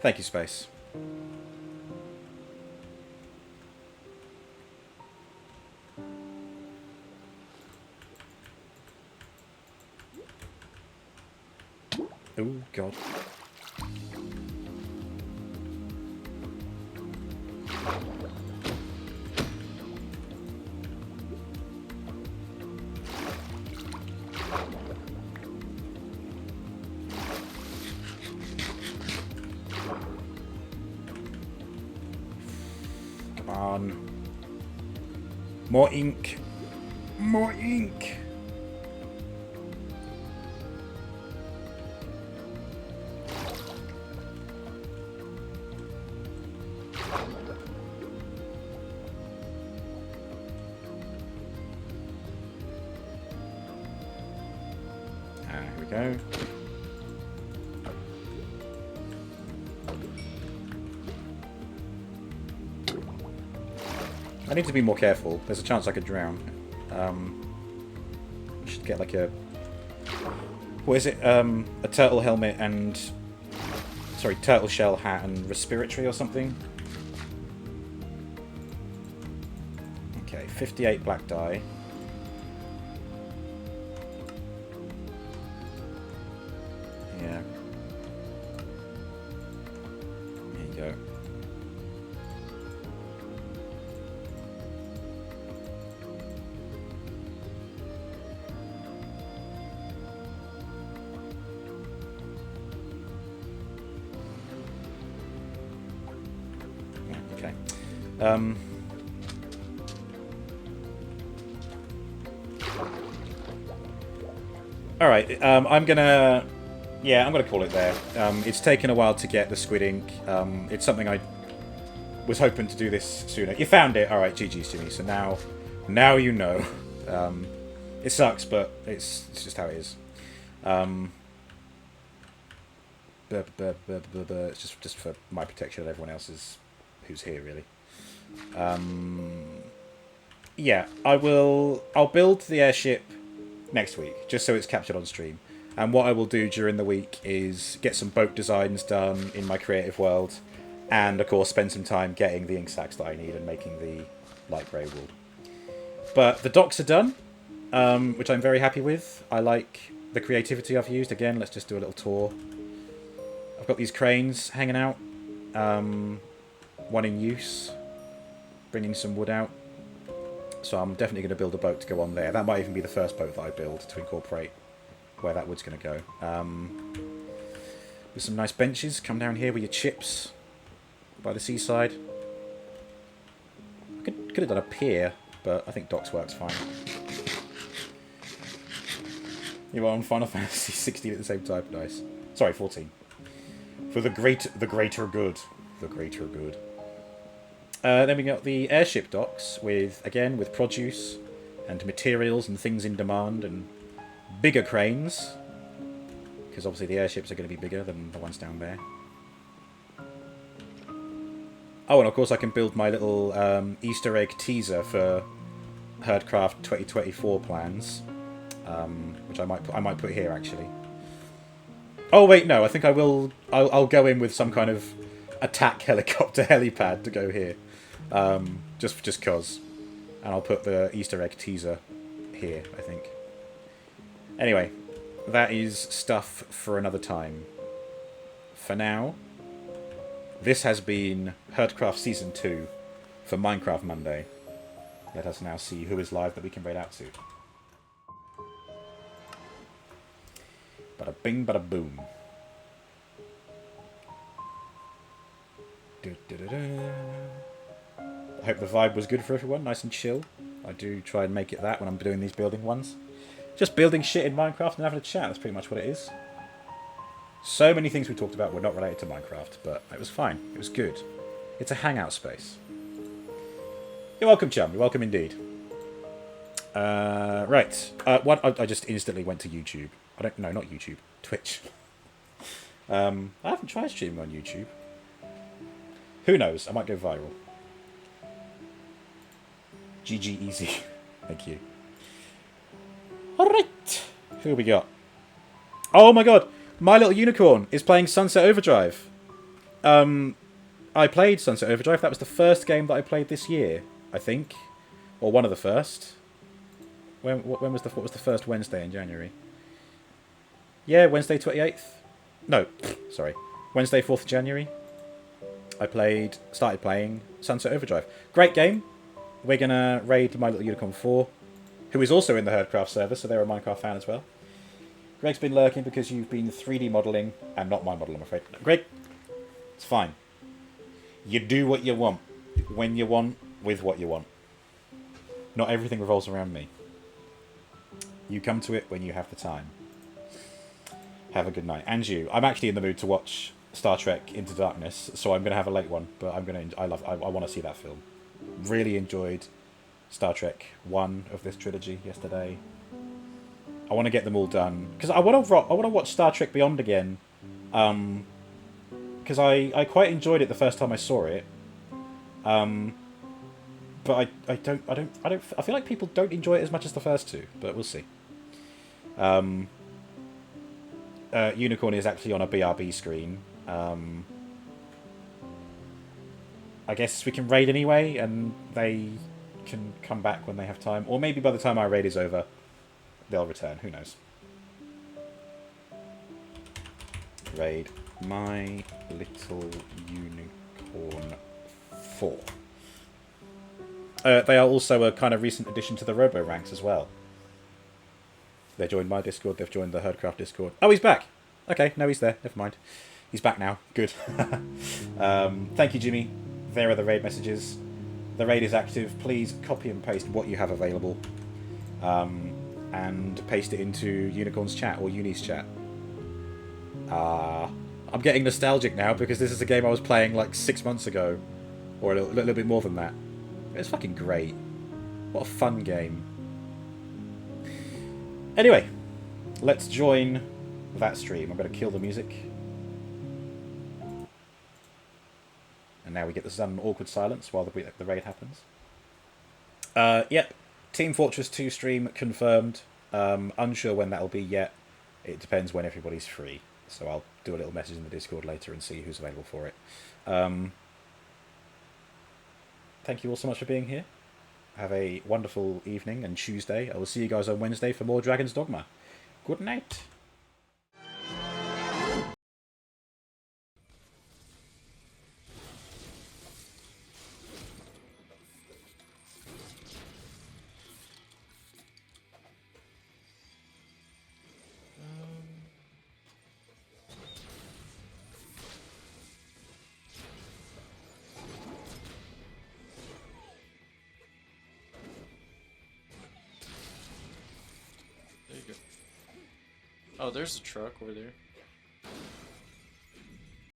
Thank you, Space. Oh, God. Come on. More ink. More ink. Here we go. I need to be more careful. There's a chance I could drown. I should get like a... What is it? A turtle helmet and... Sorry, turtle shell hat and respiratory or something? Okay, 58 black dye. Yeah. There you go. Alright, I'm gonna call it there. It's taken a while to get the squid ink. It's something I was hoping to do this sooner. You found it! Alright, GG's Jimmy. So now you know. It sucks, but it's just how it is. It's just for my protection and everyone else's who's here, really. Yeah, I'll build the airship next week, just so it's captured on stream. And what I will do during the week is get some boat designs done in my creative world, and of course spend some time getting the ink sacs that I need and making the light grey wool. But the docks are done, which I'm very happy with. I like the creativity I've used. Again, let's just do a little tour. I've got these cranes hanging out, one in use, bringing some wood out. So I'm definitely going to build a boat to go on there. That might even be the first boat that I build to incorporate where that wood's going to go. With some nice benches, come down here with your chips by the seaside. I could have done a pier, but I think docks works fine. You are on Final Fantasy 16 at the same time. Nice. Sorry, 14. For the greater good. The greater good. Then we got the airship docks with produce and materials and things in demand and bigger cranes, because obviously the airships are going to be bigger than the ones down there. Oh, and of course I can build my little Easter egg teaser for HerdCraft 2024 plans, which I might put here actually. Oh wait, no, I think I'll go in with some kind of attack helicopter helipad to go here. Just cause. And I'll put the Easter egg teaser here, I think. Anyway, that is stuff for another time. For now, this has been HerdCraft Season 2 for Minecraft Monday. Let us now see who is live that we can raid out to. Bada bing, bada boom. I hope the vibe was good for everyone, nice and chill. I do try and make it that when I'm doing these building ones. Just building shit in Minecraft and having a chat, that's pretty much what it is. So many things we talked about were not related to Minecraft, but it was fine, it was good. It's a hangout space. You're welcome, chum, you're welcome indeed. Right, I just instantly went to YouTube. Not YouTube, Twitch. I haven't tried streaming on YouTube. Who knows, I might go viral. GG easy. Thank you. Alright. Who have we got? Oh my god. My Little Unicorn is playing Sunset Overdrive. I played Sunset Overdrive. That was the first game that I played this year, I think. Or one of the first. What was the first Wednesday in January? Yeah, Wednesday 28th. No, sorry. Wednesday 4th of January. I started playing Sunset Overdrive. Great game. We're going to raid My Little Unicorn 4, who is also in the HerdCraft server, so they're a Minecraft fan as well. Greg's been lurking because you've been 3D modelling, and not my model, I'm afraid. No, Greg, it's fine. You do what you want, when you want, with what you want. Not everything revolves around me. You come to it when you have the time. Have a good night. And you. I'm actually in the mood to watch Star Trek Into Darkness, so I'm going to have a late one, but I want to see that film. Really enjoyed Star Trek 1 of this trilogy yesterday. I want to get them all done because I want to watch Star Trek Beyond again, because I quite enjoyed it the first time I saw it, but I feel like people don't enjoy it as much as the first two, but we'll see. Unicorn is actually on a BRB screen. I guess we can raid anyway, and they can come back when they have time. Or maybe by the time our raid is over, they'll return. Who knows? Raid My Little Unicorn 4. They are also a kind of recent addition to the Robo ranks as well. They joined my Discord, they've joined the HerdCraft Discord. Oh, he's back! Okay, no, he's there. Never mind. He's back now. Good. Thank you, Jimmy. There are the raid messages. The raid is active. Please copy and paste what you have available. and paste it into Unicorn's chat or Uni's chat. I'm getting nostalgic now because this is a game I was playing like 6 months ago, or a little bit more than that. It's fucking great. What a fun game. Anyway, let's join that stream. I'm going to kill the music. And now we get the sudden awkward silence while the raid happens. Yep. Team Fortress 2 stream confirmed. Unsure when that'll be yet. It depends when everybody's free. So I'll do a little message in the Discord later and see who's available for it. Thank you all so much for being here. Have a wonderful evening and Tuesday. I will see you guys on Wednesday for more Dragon's Dogma. Good night.
There you go. Oh, there's a truck over there.